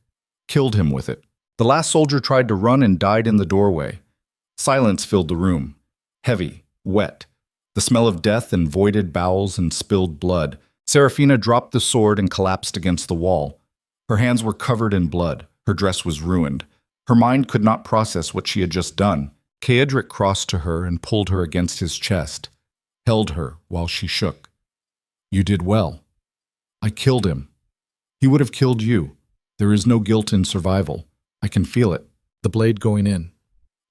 S1: killed him with it. The last soldier tried to run and died in the doorway. Silence filled the room, heavy, wet, the smell of death and voided bowels and spilled blood. Seraphina dropped the sword and collapsed against the wall. Her hands were covered in blood. Her dress was ruined. Her mind could not process what she had just done. Cadric crossed to her and pulled her against his chest, held her while she shook. "You did well. I killed him. He would have killed you. There is no guilt in survival. I can feel it. The blade going in.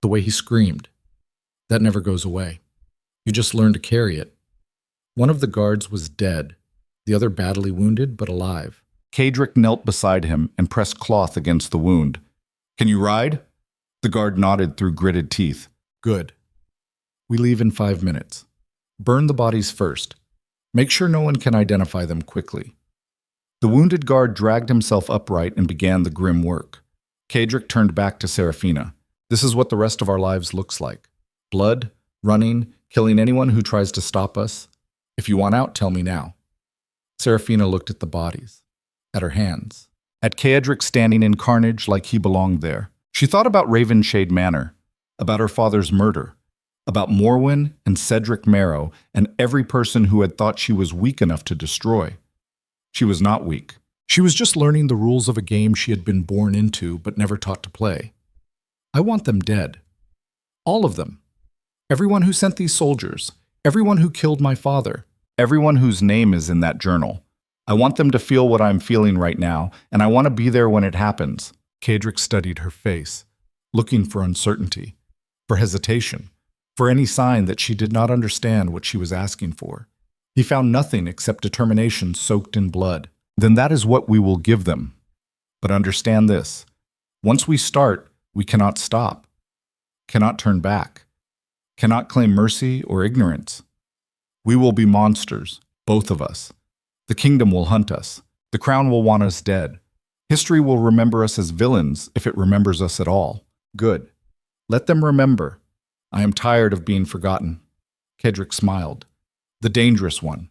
S1: The way he screamed. That never goes away. You just learn to carry it." One of the guards was dead, the other badly wounded but alive. Cadric knelt beside him and pressed cloth against the wound. "Can you ride?" The guard nodded through gritted teeth. "Good. We leave in 5 minutes. Burn the bodies first. Make sure no one can identify them quickly." The wounded guard dragged himself upright and began the grim work. Cadric turned back to Seraphina. "This is what the rest of our lives looks like. Blood, running, killing anyone who tries to stop us. If you want out, tell me now." Seraphina looked at the bodies, at her hands, at Cadric standing in carnage like he belonged there. She thought about Ravenshade Manor, about her father's murder, about Morwen and Cedric Marrow and every person who had thought she was weak enough to destroy. She was not weak. She was just learning the rules of a game she had been born into but never taught to play. "I want them dead. All of them. Everyone who sent these soldiers, everyone who killed my father, everyone whose name is in that journal. I want them to feel what I'm feeling right now, and I want to be there when it happens." Cadric studied her face, looking for uncertainty, for hesitation, for any sign that she did not understand what she was asking for. He found nothing except determination soaked in blood. "Then that is what we will give them. But understand this. Once we start, we cannot stop, cannot turn back, cannot claim mercy or ignorance. We will be monsters, both of us. The kingdom will hunt us. The crown will want us dead. History will remember us as villains if it remembers us at all. Good. Let them remember. I am tired of being forgotten." Cadric smiled. "The dangerous one.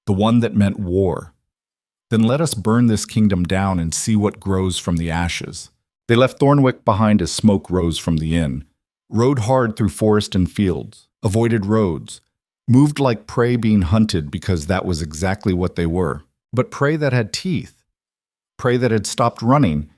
S1: The one that meant war. Then let us burn this kingdom down and see what grows from the ashes." They left Thornwick behind as smoke rose from the inn, rode hard through forest and fields, avoided roads, moved like prey being hunted because that was exactly what they were. But prey that had teeth, prey that had stopped running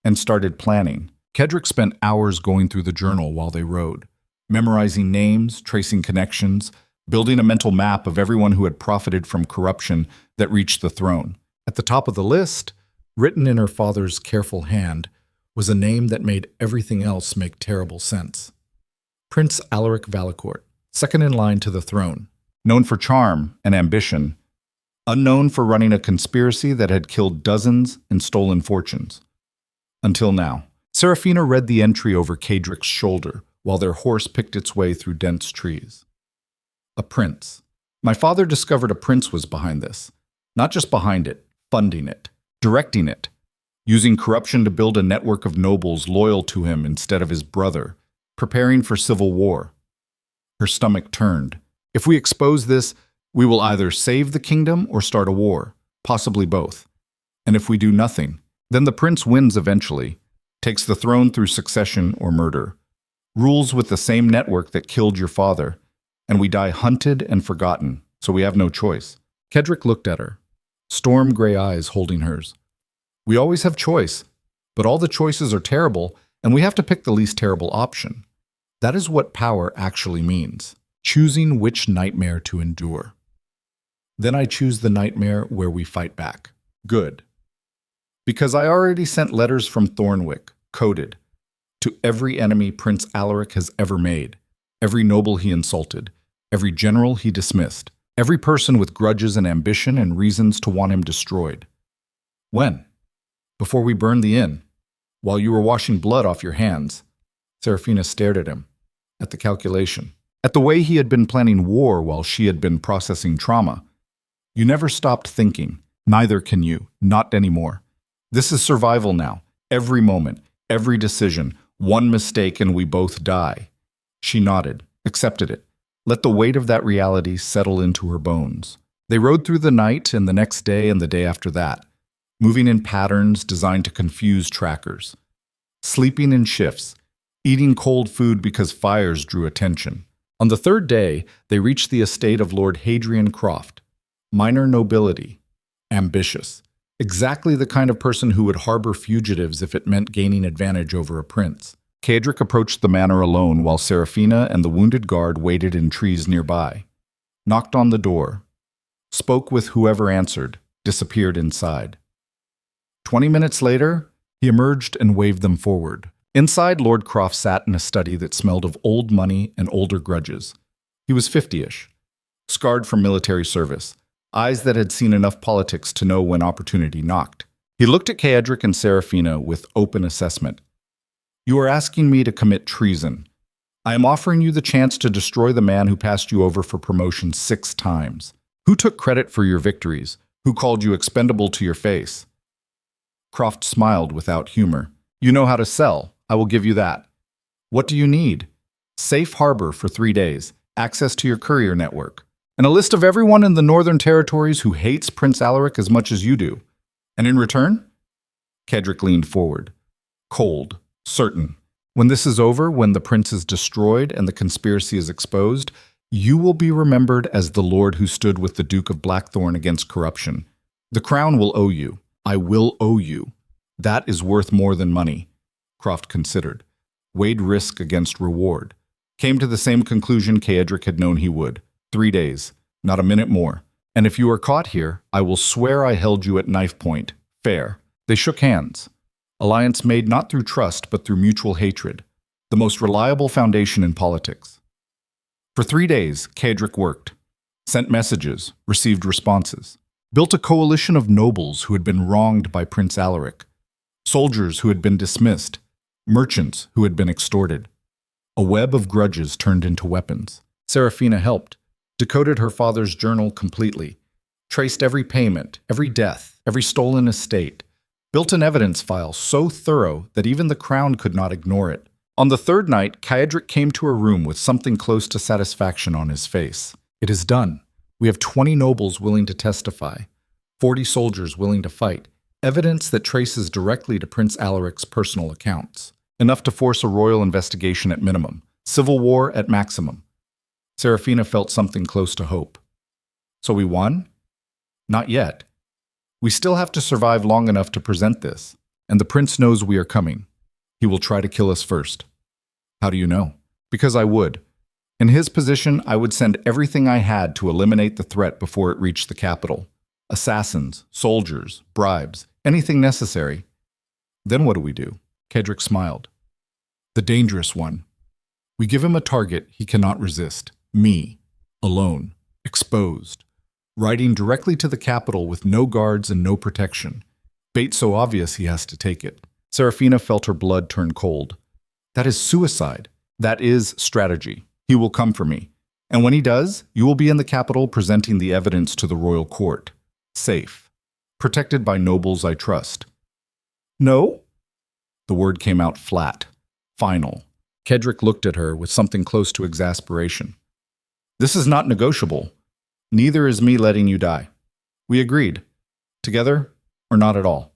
S1: and started planning. Cadric spent hours going through the journal while they rode, memorizing names, tracing connections, building a mental map of everyone who had profited from corruption that reached the throne. At the top of the list, written in her father's careful hand, was a name that made everything else make terrible sense. Prince Alaric Valacourt, second in line to the throne, known for charm and ambition, unknown for running a conspiracy that had killed dozens and stolen fortunes. Until now. Seraphina read the entry over Cadric's shoulder while their horse picked its way through dense trees. A prince. My father discovered a prince was behind this. Not just behind it, funding it, directing it, using corruption to build a network of nobles loyal to him instead of his brother, preparing for civil war. Her stomach turned. If we expose this, we will either save the kingdom or start a war, possibly both. And if we do nothing, then the prince wins eventually, takes the throne through succession or murder, rules with the same network that killed your father, and we die hunted and forgotten, so we have no choice. Cadric looked at her, storm gray eyes holding hers. We always have choice, but all the choices are terrible, and we have to pick the least terrible option. That is what power actually means, choosing which nightmare to endure. Then I choose the nightmare where we fight back. Good. Because I already sent letters from Thornwick, coded, to every enemy Prince Alaric has ever made, every noble he insulted, every general he dismissed, every person with grudges and ambition and reasons to want him destroyed. When? Before we burned the inn, while you were washing blood off your hands. Seraphina stared at him, at the calculation, at the way he had been planning war while she had been processing trauma. You never stopped thinking. Neither can you, not anymore. This is survival now. Every moment, every decision, one mistake and we both die. She nodded, accepted it. Let the weight of that reality settle into her bones. They rode through the night and the next day and the day after that, moving in patterns designed to confuse trackers. Sleeping in shifts, eating cold food because fires drew attention. On the third day, they reached the estate of Lord Hadrian Croft. Minor nobility, ambitious. Exactly the kind of person who would harbor fugitives if it meant gaining advantage over a prince. Cedric approached the manor alone while Seraphina and the wounded guard waited in trees nearby. Knocked on the door. Spoke with whoever answered, disappeared inside. 20 minutes later, he emerged and waved them forward. Inside, Lord Croft sat in a study that smelled of old money and older grudges. He was 50-ish, scarred from military service, eyes that had seen enough politics to know when opportunity knocked. He looked at Cedric and Seraphina with open assessment. You are asking me to commit treason. I am offering you the chance to destroy the man who passed you over for promotion 6 times. Who took credit for your victories? Who called you expendable to your face? Croft smiled without humor. You know how to sell. I will give you that. What do you need? Safe harbor for 3 days, access to your courier network, and a list of everyone in the Northern Territories who hates Prince Alaric as much as you do. And in return? Cedric leaned forward. Cold, certain. When this is over, when the prince is destroyed and the conspiracy is exposed, you will be remembered as the lord who stood with the Duke of Blackthorn against corruption. The crown will owe you. I will owe you. That is worth more than money. Croft considered. Weighed risk against reward. Came to the same conclusion Cedric had known he would. 3 days, not a minute more. And if you are caught here, I will swear I held you at knife point. Fair. They shook hands. Alliance made not through trust, but through mutual hatred. The most reliable foundation in politics. For 3 days, Cedric worked. Sent messages, received responses. Built a coalition of nobles who had been wronged by Prince Alaric. Soldiers who had been dismissed. Merchants who had been extorted. A web of grudges turned into weapons. Seraphina helped. Decoded her father's journal completely. Traced every payment, every death, every stolen estate. Built an evidence file so thorough that even the crown could not ignore it. On the third night, Cedric came to her room with something close to satisfaction on his face. It is done. We have 20 nobles willing to testify. 40 soldiers willing to fight. Evidence that traces directly to Prince Alaric's personal accounts. Enough to force a royal investigation at minimum. Civil war at maximum. Seraphina felt something close to hope. So we won? Not yet. We still have to survive long enough to present this, and the prince knows we are coming. He will try to kill us first. How do you know? Because I would. In his position, I would send everything I had to eliminate the threat before it reached the capital. Assassins, soldiers, bribes, anything necessary. Then what do? Cedric smiled. The dangerous one. We give him a target he cannot resist. Me. Alone. Exposed. Riding directly to the capital with no guards and no protection. Bait so obvious he has to take it. Seraphina felt her blood turn cold. That is suicide. That is strategy. He will come for me. And when he does, you will be in the capital presenting the evidence to the royal court. Safe. Protected by nobles I trust. No? The word came out flat. Final. Cedric looked at her with something close to exasperation. This is not negotiable. Neither is me letting you die. We agreed. Together or not at all.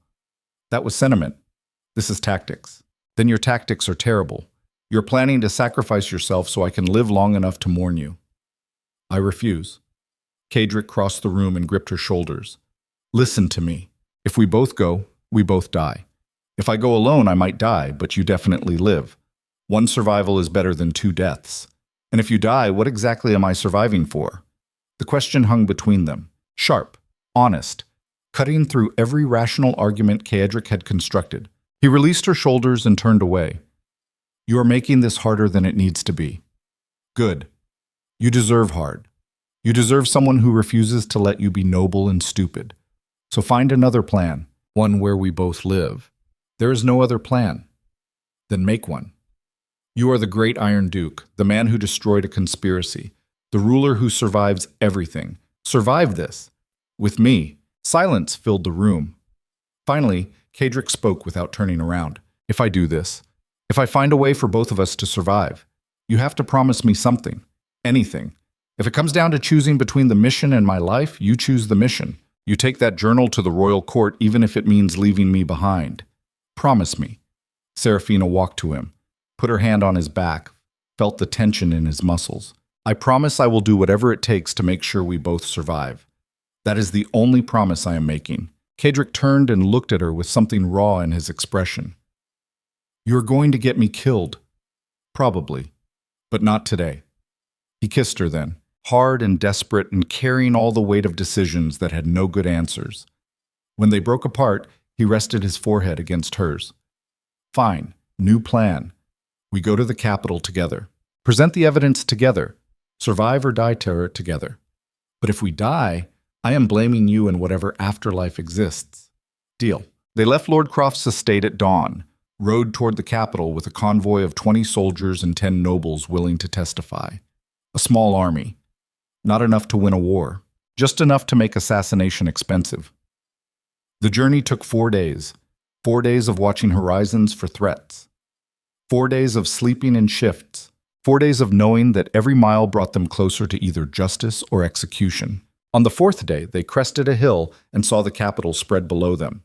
S1: That was sentiment. This is tactics. Then your tactics are terrible. You're planning to sacrifice yourself so I can live long enough to mourn you. I refuse. Cedric crossed the room and gripped her shoulders. Listen to me. If we both go, we both die. If I go alone, I might die, but you definitely live. 1 survival is better than 2 deaths. And if you die, what exactly am I surviving for? The question hung between them. Sharp, honest, cutting through every rational argument Cedric had constructed. He released her shoulders and turned away. You are making this harder than it needs to be. Good. You deserve hard. You deserve someone who refuses to let you be noble and stupid. So find another plan, one where we both live. There is no other plan. Then make one. You are the great Iron Duke, the man who destroyed a conspiracy, the ruler who survives everything. Survive this. With me. Silence filled the room. Finally, Cadric spoke without turning around. If I do this, if I find a way for both of us to survive, you have to promise me something. Anything. If it comes down to choosing between the mission and my life, you choose the mission. You take that journal to the royal court even if it means leaving me behind. Promise me. Serafina walked to him, put her hand on his back, felt the tension in his muscles. I promise I will do whatever it takes to make sure we both survive. That is the only promise I am making. Cadric turned and looked at her with something raw in his expression. You're going to get me killed. Probably. But not today. He kissed her then, hard and desperate and carrying all the weight of decisions that had no good answers. When they broke apart, he rested his forehead against hers. Fine. New plan. We go to the capital together. Present the evidence together. Survive or die together. But if we die, I am blaming you in whatever afterlife exists. Deal. They left Lord Croft's estate at dawn, rode toward the capital with a convoy of 20 soldiers and 10 nobles willing to testify. A small army. Not enough to win a war. Just enough to make assassination expensive. The journey took 4 days. 4 days of watching horizons for threats. 4 days of sleeping in shifts. 4 days of knowing that every mile brought them closer to either justice or execution. On the 4th day, they crested a hill and saw the capital spread below them.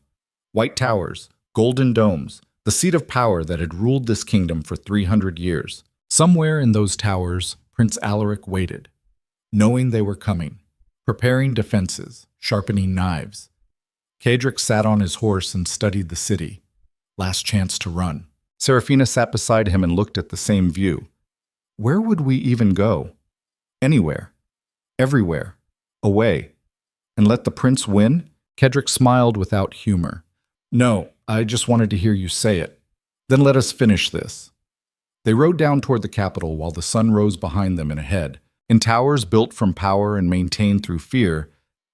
S1: White towers, golden domes, the seat of power that had ruled this kingdom for 300 years. Somewhere in those towers, Prince Alaric waited, knowing they were coming, preparing defenses, sharpening knives. Cadric sat on his horse and studied the city. Last chance to run. Serafina sat beside him and looked at the same view. Where would we even go? Anywhere. Everywhere. Away. And let the prince win? Cadric smiled without humor. No, I just wanted to hear you say it. Then let us finish this. They rode down toward the capital while the sun rose behind them and ahead. In towers built from power and maintained through fear,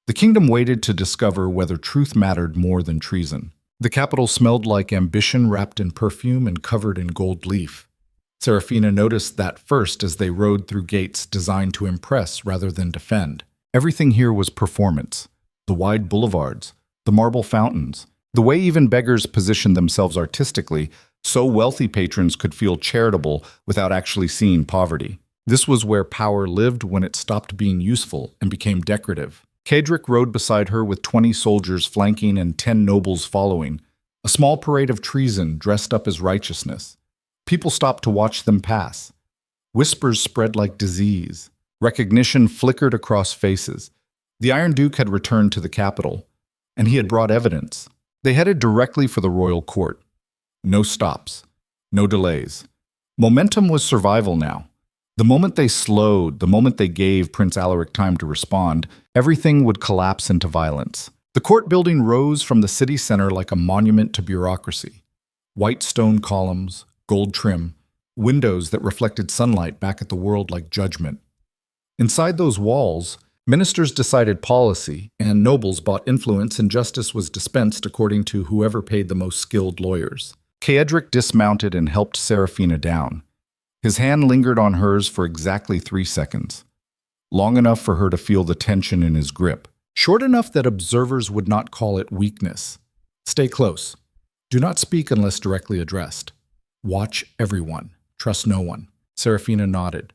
S1: the kingdom waited to discover whether truth mattered more than treason. The capital smelled like ambition wrapped in perfume and covered in gold leaf. Serafina noticed that first as they rode through gates designed to impress rather than defend. Everything here was performance. The wide boulevards, the marble fountains, the way even beggars positioned themselves artistically so wealthy patrons could feel charitable without actually seeing poverty. This was where power lived when it stopped being useful and became decorative. Cadric rode beside her with 20 soldiers flanking and 10 nobles following, a small parade of treason dressed up as righteousness. People stopped to watch them pass. Whispers spread like disease. Recognition flickered across faces. The Iron Duke had returned to the capital, and he had brought evidence. They headed directly for the royal court. No stops. No delays. Momentum was survival now. The moment they slowed, the moment they gave Prince Alaric time to respond, everything would collapse into violence. The court building rose from the city center like a monument to bureaucracy. White stone columns, gold trim, windows that reflected sunlight back at the world like judgment. Inside those walls, ministers decided policy, and nobles bought influence, and justice was dispensed according to whoever paid the most skilled lawyers. Cadric dismounted and helped Serafina down. His hand lingered on hers for exactly 3 seconds, long enough for her to feel the tension in his grip, short enough that observers would not call it weakness. Stay close. Do not speak unless directly addressed. Watch everyone. Trust no one. Serafina nodded.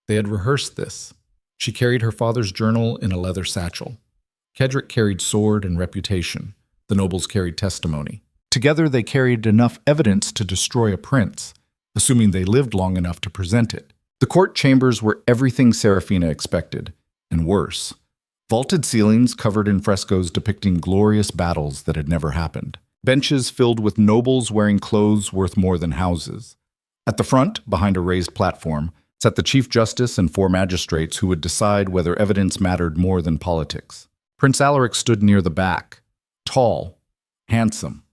S1: They had rehearsed this. She carried her father's journal in a leather satchel. Cadric carried sword and reputation. The nobles carried testimony. Together they carried enough evidence to destroy a prince, assuming they lived long enough to present it. The court chambers were everything Serafina expected, and worse. Vaulted ceilings covered in frescoes depicting glorious battles that had never happened. Benches filled with nobles wearing clothes worth more than houses. At the front, behind a raised platform, sat the Chief Justice and 4 magistrates who would decide whether evidence mattered more than politics. Prince Alaric stood near the back, tall, handsome,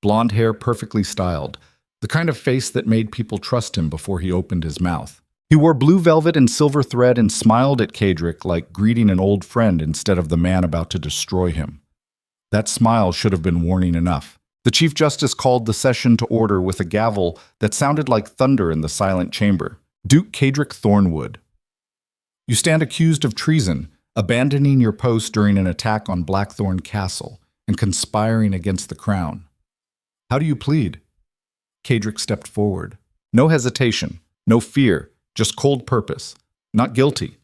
S1: blonde hair perfectly styled, the kind of face that made people trust him before he opened his mouth. He wore blue velvet and silver thread and smiled at Cadric like greeting an old friend instead of the man about to destroy him. That smile should have been warning enough. The Chief Justice called the session to order with a gavel that sounded like thunder in the silent chamber. Duke Cadric Thornwood. You stand accused of treason, abandoning your post during an attack on Blackthorn Castle, and conspiring against the crown. How do you plead? Cadric stepped forward. No hesitation, no fear, just cold purpose. Not guilty.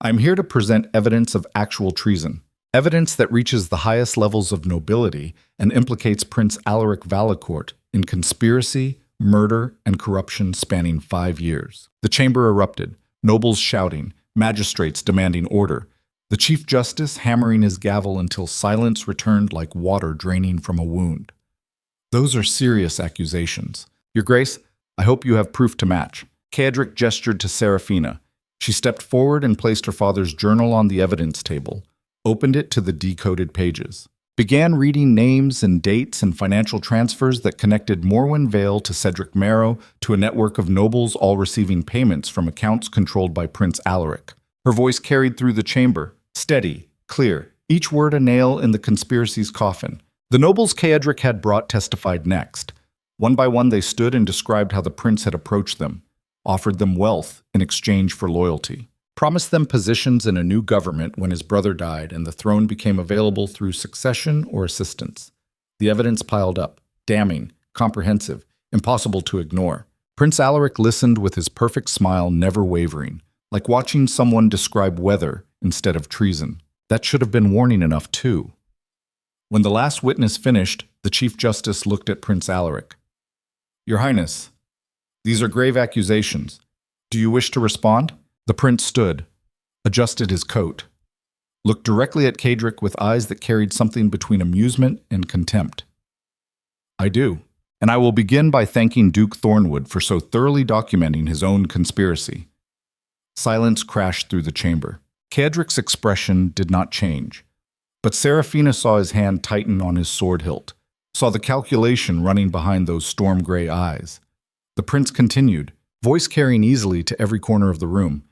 S1: I am here to present evidence of actual treason. Evidence that reaches the highest levels of nobility and implicates Prince Alaric Valacourt in conspiracy, murder, and corruption spanning 5 years. The chamber erupted, nobles shouting, magistrates demanding order, the Chief Justice hammering his gavel until silence returned like water draining from a wound. Those are serious accusations. Your Grace, I hope you have proof to match. Cadric gestured to Serafina. She stepped forward and placed her father's journal on the evidence table, opened it to the decoded pages, began reading names and dates and financial transfers that connected Morwen Vale to Cedric Marrow to a network of nobles all receiving payments from accounts controlled by Prince Alaric. Her voice carried through the chamber, steady, clear, each word a nail in the conspiracy's coffin. The nobles Cadric had brought testified next. One by one they stood and described how the prince had approached them, offered them wealth in exchange for loyalty, promised them positions in a new government when his brother died and the throne became available through succession or assistance. The evidence piled up, damning, comprehensive, impossible to ignore. Prince Alaric listened with his perfect smile never wavering, like watching someone describe weather instead of treason. That should have been warning enough, too. When the last witness finished, the Chief Justice looked at Prince Alaric. Your Highness, these are grave accusations. Do you wish to respond? The prince stood, adjusted his coat, looked directly at Cadric with eyes that carried something between amusement and contempt. I do, and I will begin by thanking Duke Thornwood for so thoroughly documenting his own conspiracy. Silence crashed through the chamber. Cadric's expression did not change, but Serafina saw his hand tighten on his sword hilt, saw the calculation running behind those storm-gray eyes. The prince continued, voice carrying easily to every corner of the room.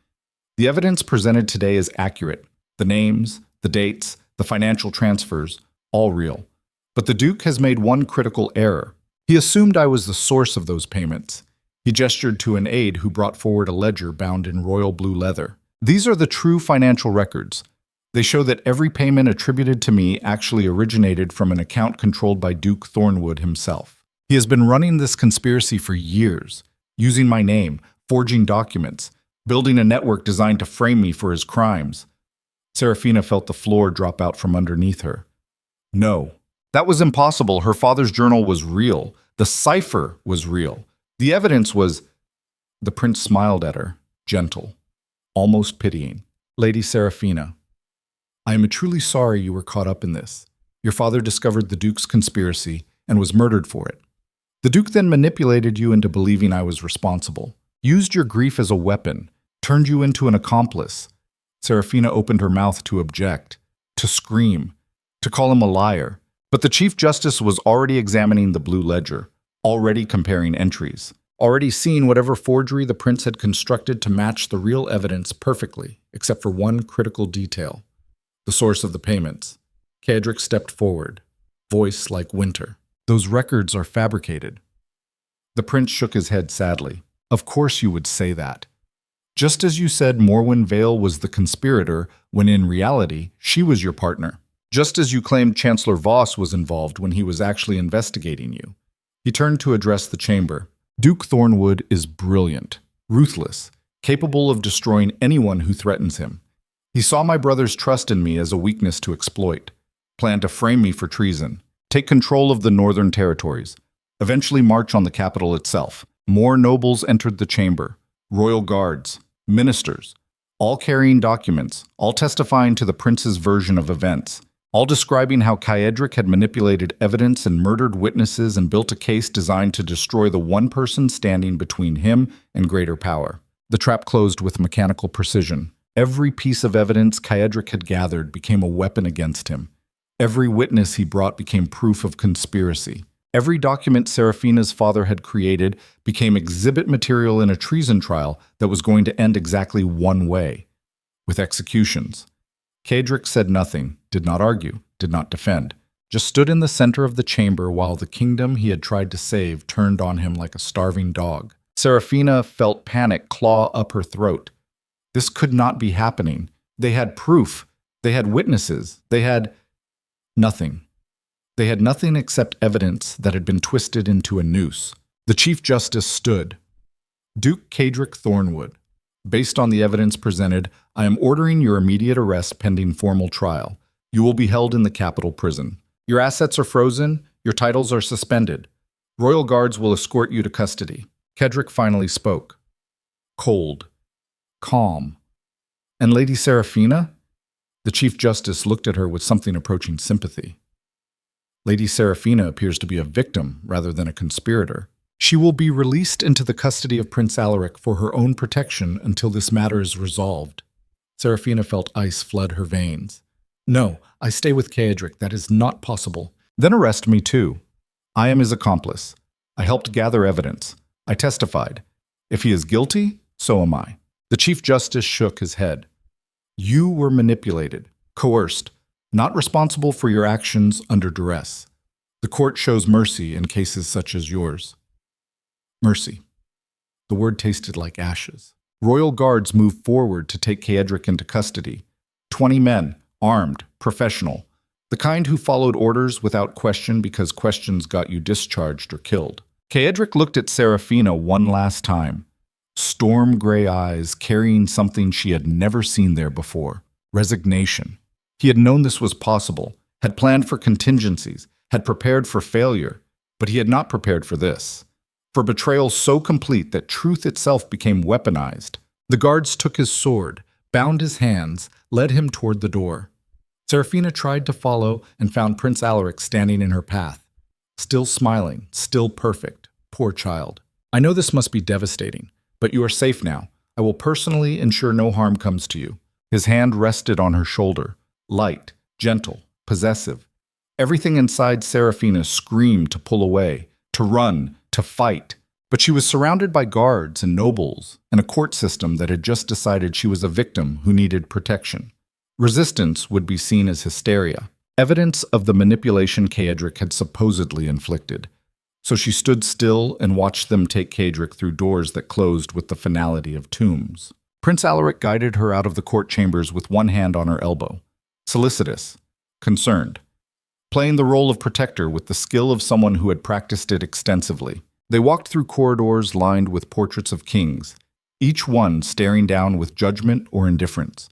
S1: The evidence presented today is accurate. The names, the dates, the financial transfers, all real. But the Duke has made one critical error. He assumed I was the source of those payments. He gestured to an aide who brought forward a ledger bound in royal blue leather. These are the true financial records. They show that every payment attributed to me actually originated from an account controlled by Duke Thornwood himself. He has been running this conspiracy for years, using my name, forging documents, building a network designed to frame me for his crimes. Serafina felt the floor drop out from underneath her. No, that was impossible. Her father's journal was real. The cipher was real. The evidence was... The prince smiled at her, gentle, almost pitying. Lady Serafina, I am truly sorry you were caught up in this. Your father discovered the Duke's conspiracy and was murdered for it. The Duke then manipulated you into believing I was responsible, used your grief as a weapon, turned you into an accomplice. Serafina opened her mouth to object, to scream, to call him a liar. But the Chief Justice was already examining the blue ledger, already comparing entries, already seeing whatever forgery the prince had constructed to match the real evidence perfectly, except for one critical detail. The source of the payments. Cadric stepped forward, voice like winter. Those records are fabricated. The prince shook his head sadly. Of course you would say that. Just as you said Morwen Vale was the conspirator, when in reality, she was your partner. Just as you claimed Chancellor Voss was involved when he was actually investigating you. He turned to address the chamber. Duke Thornwood is brilliant, ruthless, capable of destroying anyone who threatens him. He saw my brother's trust in me as a weakness to exploit, planned to frame me for treason, take control of the northern territories, eventually march on the capital itself. More nobles entered the chamber, royal guards, ministers, all carrying documents, all testifying to the prince's version of events, all describing how Cadric had manipulated evidence and murdered witnesses and built a case designed to destroy the one person standing between him and greater power. The trap closed with mechanical precision. Every piece of evidence Cadric had gathered became a weapon against him. Every witness he brought became proof of conspiracy. Every document Serafina's father had created became exhibit material in a treason trial that was going to end exactly one way, with executions. Cadric said nothing, did not argue, did not defend, just stood in the center of the chamber while the kingdom he had tried to save turned on him like a starving dog. Serafina felt panic claw up her throat. This could not be happening. They had proof. They had witnesses. They had nothing. They had nothing except evidence that had been twisted into a noose. The Chief Justice stood. Duke Cadric Thornwood, based on the evidence presented, I am ordering your immediate arrest pending formal trial. You will be held in the Capitol Prison. Your assets are frozen, your titles are suspended. Royal Guards will escort you to custody. Cadric finally spoke. Cold. Calm. And Lady Seraphina? The Chief Justice looked at her with something approaching sympathy. Lady Seraphina appears to be a victim rather than a conspirator. She will be released into the custody of Prince Alaric for her own protection until this matter is resolved. Seraphina felt ice flood her veins. No, I stay with Cadric. That is not possible. Then arrest me too. I am his accomplice. I helped gather evidence. I testified. If he is guilty, so am I. The Chief Justice shook his head. You were manipulated, coerced, not responsible for your actions under duress. The court shows mercy in cases such as yours. Mercy. The word tasted like ashes. Royal Guards moved forward to take Cadric into custody. 20 men, armed, professional. The kind who followed orders without question because questions got you discharged or killed. Cadric looked at Seraphina one last time. Storm gray eyes carrying something she had never seen there before. Resignation. He had known this was possible, had planned for contingencies, had prepared for failure, but he had not prepared for this. For betrayal so complete that truth itself became weaponized. The guards took his sword, bound his hands, led him toward the door. Seraphina tried to follow and found Prince Alaric standing in her path. Still smiling, still perfect. Poor child. I know this must be devastating, but you are safe now. I will personally ensure no harm comes to you. His hand rested on her shoulder, light, gentle, possessive. Everything inside Seraphina screamed to pull away, to run, to fight. But she was surrounded by guards and nobles and a court system that had just decided she was a victim who needed protection. Resistance would be seen as hysteria, evidence of the manipulation Cadric had supposedly inflicted. So she stood still and watched them take Cadric through doors that closed with the finality of tombs. Prince Alaric guided her out of the court chambers with one hand on her elbow, solicitous, concerned, playing the role of protector with the skill of someone who had practiced it extensively. They walked through corridors lined with portraits of kings, each one staring down with judgment or indifference.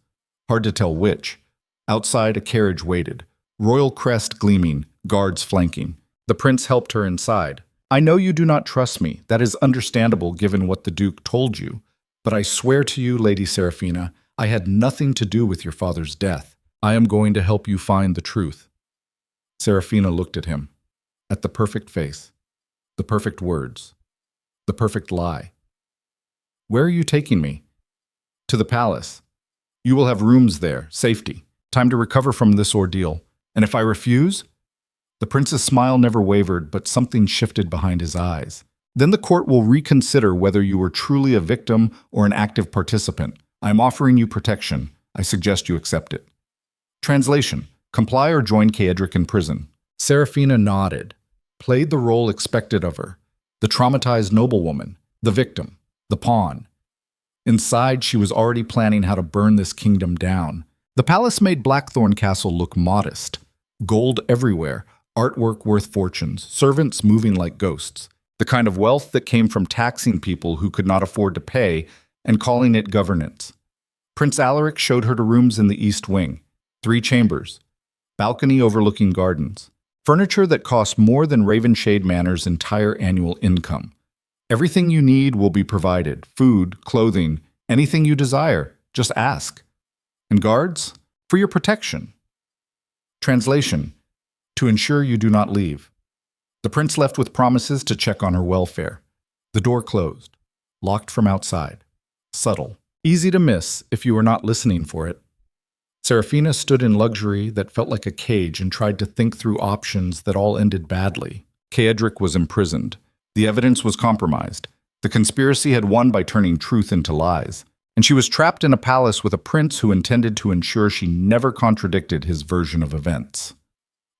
S1: Hard to tell which. Outside, a carriage waited, royal crest gleaming, guards flanking. The prince helped her inside. I know you do not trust me. That is understandable given what the Duke told you. But I swear to you, Lady Seraphina, I had nothing to do with your father's death. I am going to help you find the truth. Seraphina looked at him, at the perfect face, the perfect words, the perfect lie. Where are you taking me? To the palace. You will have rooms there, safety, time to recover from this ordeal. And if I refuse? The prince's smile never wavered, but something shifted behind his eyes. Then the court will reconsider whether you were truly a victim or an active participant. I am offering you protection. I suggest you accept it. Translation: comply or join Cadric in prison. Seraphina nodded, played the role expected of her. The traumatized noblewoman, the victim, the pawn. Inside, she was already planning how to burn this kingdom down. The palace made Blackthorn Castle look modest. Gold everywhere, artwork worth fortunes, servants moving like ghosts. The kind of wealth that came from taxing people who could not afford to pay and calling it governance. Prince Alaric showed her to rooms in the East Wing, 3 chambers, balcony overlooking gardens, furniture that cost more than Ravenshade Manor's entire annual income. Everything you need will be provided, food, clothing, anything you desire, just ask. And guards? For your protection. Translation: to ensure you do not leave. The prince left with promises to check on her welfare. The door closed, locked from outside. Subtle. Easy to miss if you were not listening for it. Seraphina stood in luxury that felt like a cage and tried to think through options that all ended badly. Cadric was imprisoned. The evidence was compromised. The conspiracy had won by turning truth into lies. And she was trapped in a palace with a prince who intended to ensure she never contradicted his version of events.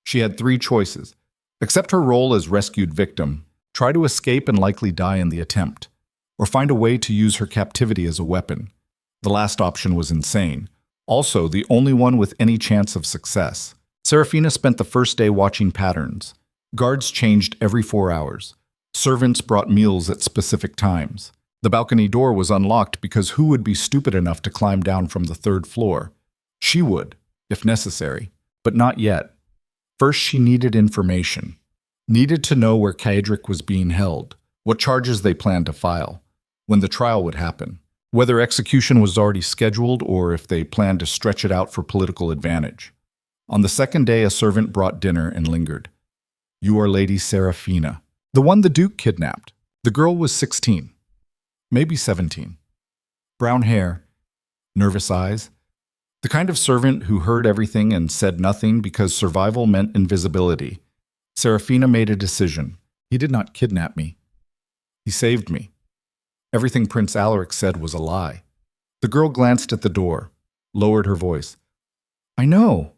S1: She had 3 choices. Accept her role as rescued victim, try to escape and likely die in the attempt, or find a way to use her captivity as a weapon. The last option was insane. Also, the only one with any chance of success. Serafina spent the first day watching patterns. Guards changed every 4 hours. Servants brought meals at specific times. The balcony door was unlocked because who would be stupid enough to climb down from the 3rd floor? She would, if necessary, but not yet. First, she needed information. Needed to know where Carriage was being held, what charges they planned to file, when the trial would happen, whether execution was already scheduled or if they planned to stretch it out for political advantage. On the 2nd day, a servant brought dinner and lingered. "You are Lady Serafina, the one the Duke kidnapped." The girl was 16, maybe 17. Brown hair, nervous eyes. The kind of servant who heard everything and said nothing because survival meant invisibility. Serafina made a decision. He did not kidnap me. He saved me. Everything Prince Alaric said was a lie. The girl glanced at the door, lowered her voice. "I know."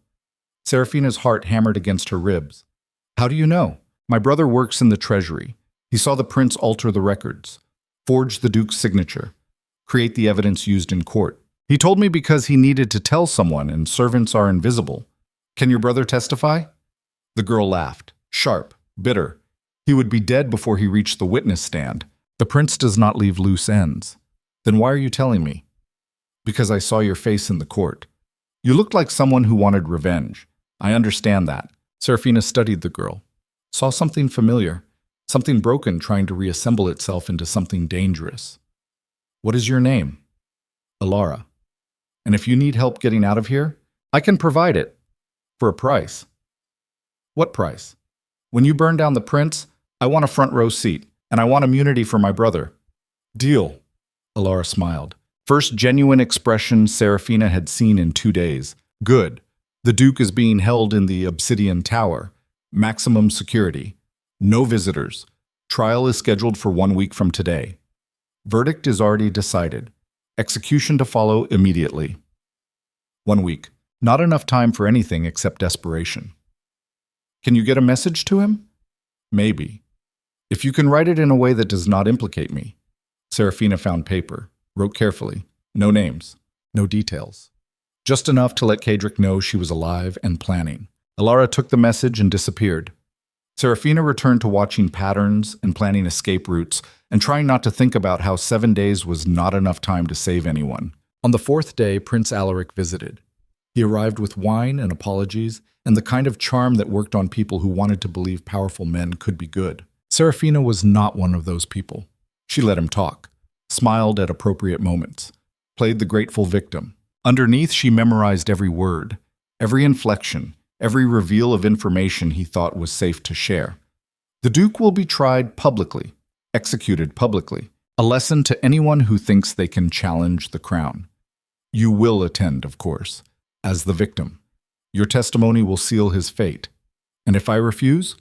S1: Serafina's heart hammered against her ribs. "How do you know?" "My brother works in the treasury. He saw the prince alter the records, forge the Duke's signature, create the evidence used in court. He told me because he needed to tell someone, and servants are invisible. Can your brother testify?" The girl laughed, sharp, bitter. He would be dead before he reached the witness stand. "The prince does not leave loose ends." "Then why are you telling me?" "Because I saw your face in the court. You looked like someone who wanted revenge. I understand that." Serafina studied the girl. Saw something familiar, something broken trying to reassemble itself into something dangerous. "What is your name?" "Alara. And if you need help getting out of here, I can provide it. For a price." "What price?" "When you burn down the prince, I want a front row seat, and I want immunity for my brother." "Deal." Alara smiled. First genuine expression Serafina had seen in 2 days. "Good. The Duke is being held in the Obsidian Tower. Maximum security. No visitors. Trial is scheduled for 1 week from today. Verdict is already decided. Execution to follow immediately." 1 week. Not enough time for anything except desperation. "Can you get a message to him?" "Maybe. If you can write it in a way that does not implicate me." Serafina found paper, wrote carefully. No names, no details. Just enough to let Carriage know she was alive and planning. Alara took the message and disappeared. Serafina returned to watching patterns and planning escape routes and trying not to think about how 7 days was not enough time to save anyone. On the 4th day, Prince Alaric visited. He arrived with wine and apologies and the kind of charm that worked on people who wanted to believe powerful men could be good. Serafina was not one of those people. She let him talk, smiled at appropriate moments, played the grateful victim. Underneath, she memorized every word, every inflection, every reveal of information he thought was safe to share. The Duke will be tried publicly, executed publicly, a lesson to anyone who thinks they can challenge the crown. You will attend, of course, as the victim. Your testimony will seal his fate. And if I refuse?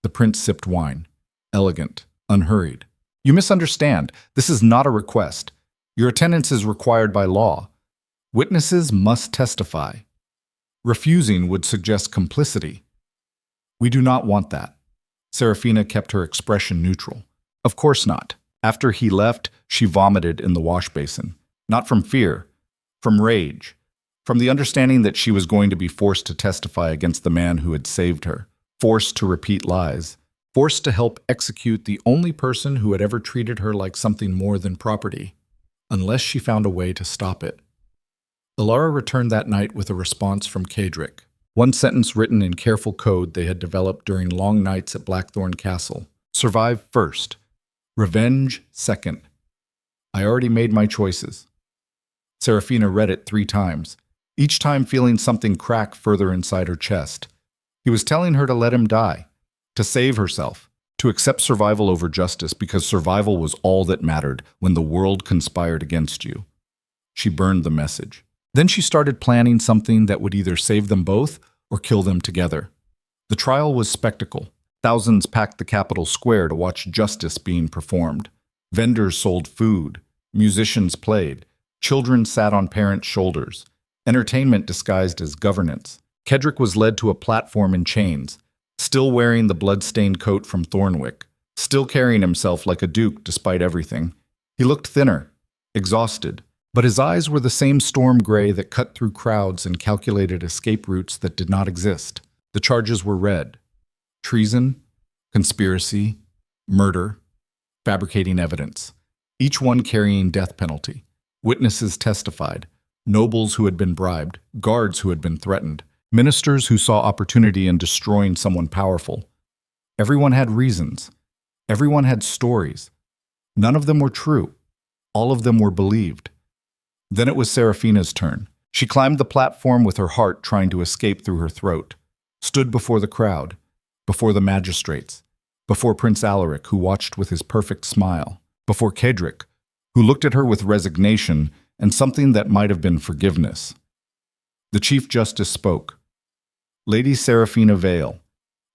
S1: The prince sipped wine, elegant, unhurried. You misunderstand. This is not a request. Your attendance is required by law. Witnesses must testify. Refusing would suggest complicity. We do not want that. Serafina kept her expression neutral. Of course not. After he left, she vomited in the wash basin. Not from fear, from rage, from the understanding that she was going to be forced to testify against the man who had saved her, forced to repeat lies, forced to help execute the only person who had ever treated her like something more than property, unless she found a way to stop it. Alara returned that night with a response from Carriage. One sentence written in careful code they had developed during long nights at Blackthorn Castle. Survive first. Revenge second. I already made my choices. Serafina read it 3 times, each time feeling something crack further inside her chest. He was telling her to let him die, to save herself, to accept survival over justice because survival was all that mattered when the world conspired against you. She burned the message. Then she started planning something that would either save them both or kill them together. The trial was spectacle. Thousands packed the Capitol Square to watch justice being performed. Vendors sold food. Musicians played. Children sat on parents' shoulders. Entertainment disguised as governance. Carriage was led to a platform in chains, still wearing the blood-stained coat from Thornwick, still carrying himself like a duke despite everything. He looked thinner, exhausted, but his eyes were the same storm gray that cut through crowds and calculated escape routes that did not exist. The charges were read: treason, conspiracy, murder, fabricating evidence, each one carrying death penalty. Witnesses testified, nobles who had been bribed, guards who had been threatened, ministers who saw opportunity in destroying someone powerful. Everyone had reasons. Everyone had stories. None of them were true. All of them were believed. Then it was Serafina's turn. She climbed the platform with her heart trying to escape through her throat, stood before the crowd, before the magistrates, before Prince Alaric, who watched with his perfect smile, before Cedric, who looked at her with resignation and something that might have been forgiveness. The Chief Justice spoke. "Lady Serafina Vale,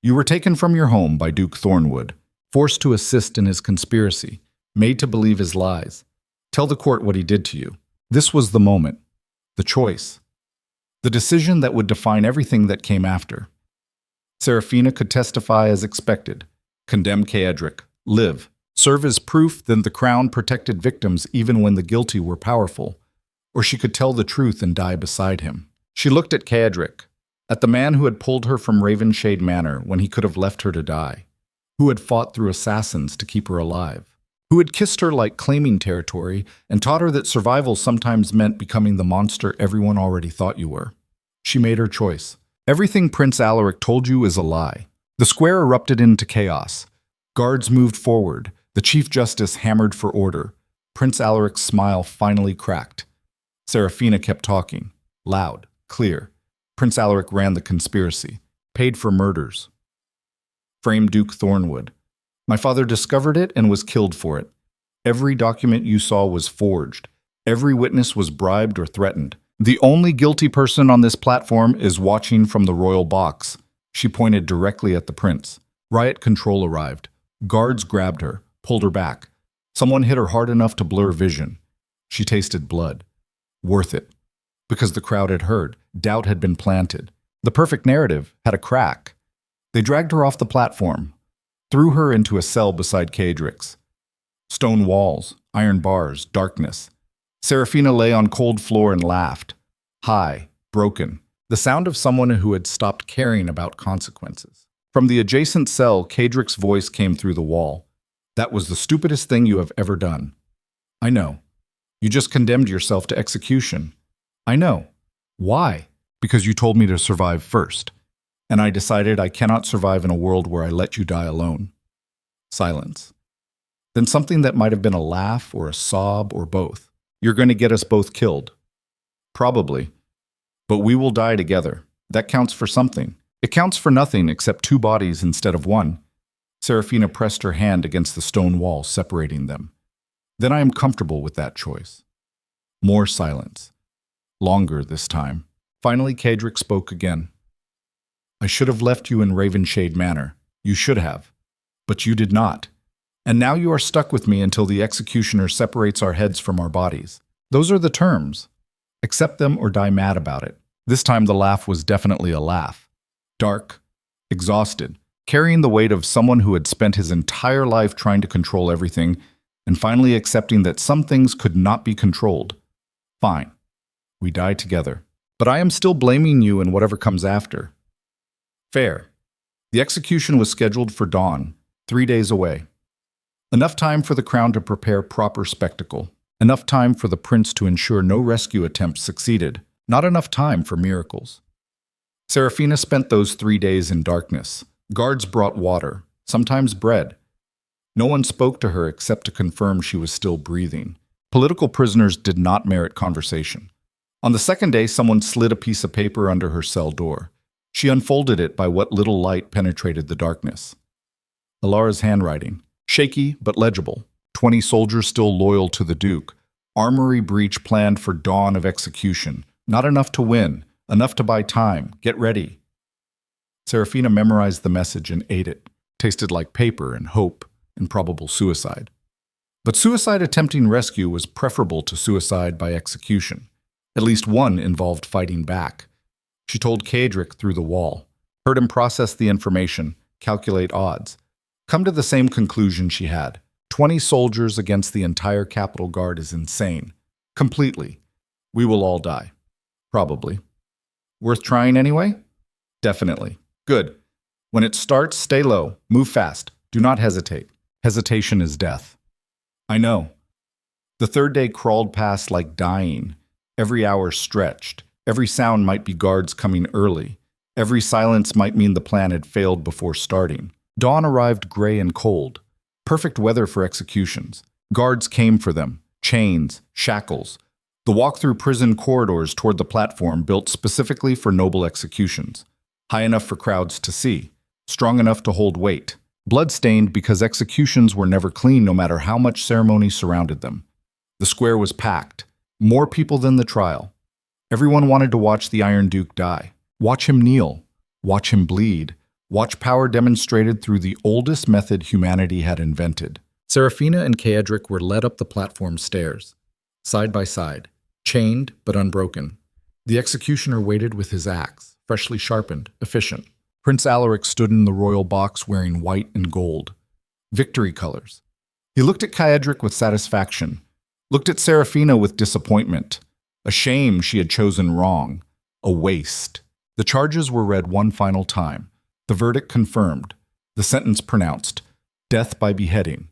S1: you were taken from your home by Duke Thornwood, forced to assist in his conspiracy, made to believe his lies. Tell the court what he did to you." This was the moment, the choice, the decision that would define everything that came after. Serafina could testify as expected, condemn Cedric, live, serve as proof that the crown protected victims even when the guilty were powerful, or she could tell the truth and die beside him. She looked at Cedric, at the man who had pulled her from Ravenshade Manor when he could have left her to die, who had fought through assassins to keep her alive, who had kissed her like claiming territory and taught her that survival sometimes meant becoming the monster everyone already thought you were. She made her choice. Everything Prince Alaric told you is a lie. The square erupted into chaos. Guards moved forward. The Chief Justice hammered for order. Prince Alaric's smile finally cracked. Serafina kept talking, loud, clear. Prince Alaric ran the conspiracy, paid for murders, framed Duke Thornwood. My father discovered it and was killed for it. Every document you saw was forged. Every witness was bribed or threatened. The only guilty person on this platform is watching from the royal box. She pointed directly at the prince. Riot control arrived. Guards grabbed her, pulled her back. Someone hit her hard enough to blur vision. She tasted blood. Worth it. Because the crowd had heard. Doubt had been planted. The perfect narrative had a crack. They dragged her off the platform, threw her into a cell beside Cedric's. Stone walls, iron bars, darkness. Serafina lay on cold floor and laughed. High, broken. The sound of someone who had stopped caring about consequences. From the adjacent cell, Cedric's voice came through the wall. That was the stupidest thing you have ever done. I know. You just condemned yourself to execution. I know. Why? Because you told me to survive first. And I decided I cannot survive in a world where I let you die alone. Silence. Then something that might have been a laugh or a sob or both. You're going to get us both killed. Probably. But we will die together. That counts for something. It counts for nothing except 2 bodies instead of 1. Serafina pressed her hand against the stone wall, separating them. Then I am comfortable with that choice. More silence. Longer this time. Finally, Cedric spoke again. I should have left you in Ravenshade Manor. You should have. But you did not. And now you are stuck with me until the executioner separates our heads from our bodies. Those are the terms. Accept them or die mad about it. This time the laugh was definitely a laugh. Dark, exhausted, carrying the weight of someone who had spent his entire life trying to control everything and finally accepting that some things could not be controlled. Fine. We die together. But I am still blaming you in whatever comes after. Fair. The execution was scheduled for dawn, 3 days away. Enough time for the crown to prepare proper spectacle. Enough time for the prince to ensure no rescue attempts succeeded. Not enough time for miracles. Serafina spent those 3 days in darkness. Guards brought water, sometimes bread. No one spoke to her except to confirm she was still breathing. Political prisoners did not merit conversation. On the second day, someone slid a piece of paper under her cell door. She unfolded it by what little light penetrated the darkness. Alara's handwriting, shaky but legible. 20 soldiers still loyal to the Duke. Armory breach planned for dawn of execution. Not enough to win, enough to buy time. Get ready. Serafina memorized the message and ate it. Tasted like paper and hope and probable suicide. But suicide attempting rescue was preferable to suicide by execution. At least one involved fighting back. She told Cedric through the wall, heard him process the information, calculate odds, come to the same conclusion she had. 20 soldiers against the entire Capitol Guard is insane. Completely. We will all die. Probably. Worth trying anyway? Definitely. Good. When it starts, stay low. Move fast. Do not hesitate. Hesitation is death. I know. The third day crawled past like dying. Every hour stretched. Every sound might be guards coming early. Every silence might mean the plan had failed before starting. Dawn arrived gray and cold. Perfect weather for executions. Guards came for them. Chains, shackles. The walk through prison corridors toward the platform built specifically for noble executions. High enough for crowds to see. Strong enough to hold weight. Blood-stained because executions were never clean no matter how much ceremony surrounded them. The square was packed. More people than the trial. Everyone wanted to watch the Iron Duke die. Watch him kneel. Watch him bleed. Watch power demonstrated through the oldest method humanity had invented. Seraphina and Carriage were led up the platform stairs, side by side, chained but unbroken. The executioner waited with his axe, freshly sharpened, efficient. Prince Alaric stood in the royal box wearing white and gold. Victory colors. He looked at Carriage with satisfaction, looked at Seraphina with disappointment. A shame she had chosen wrong. A waste. The charges were read one final time. The verdict confirmed. The sentence pronounced. Death by beheading.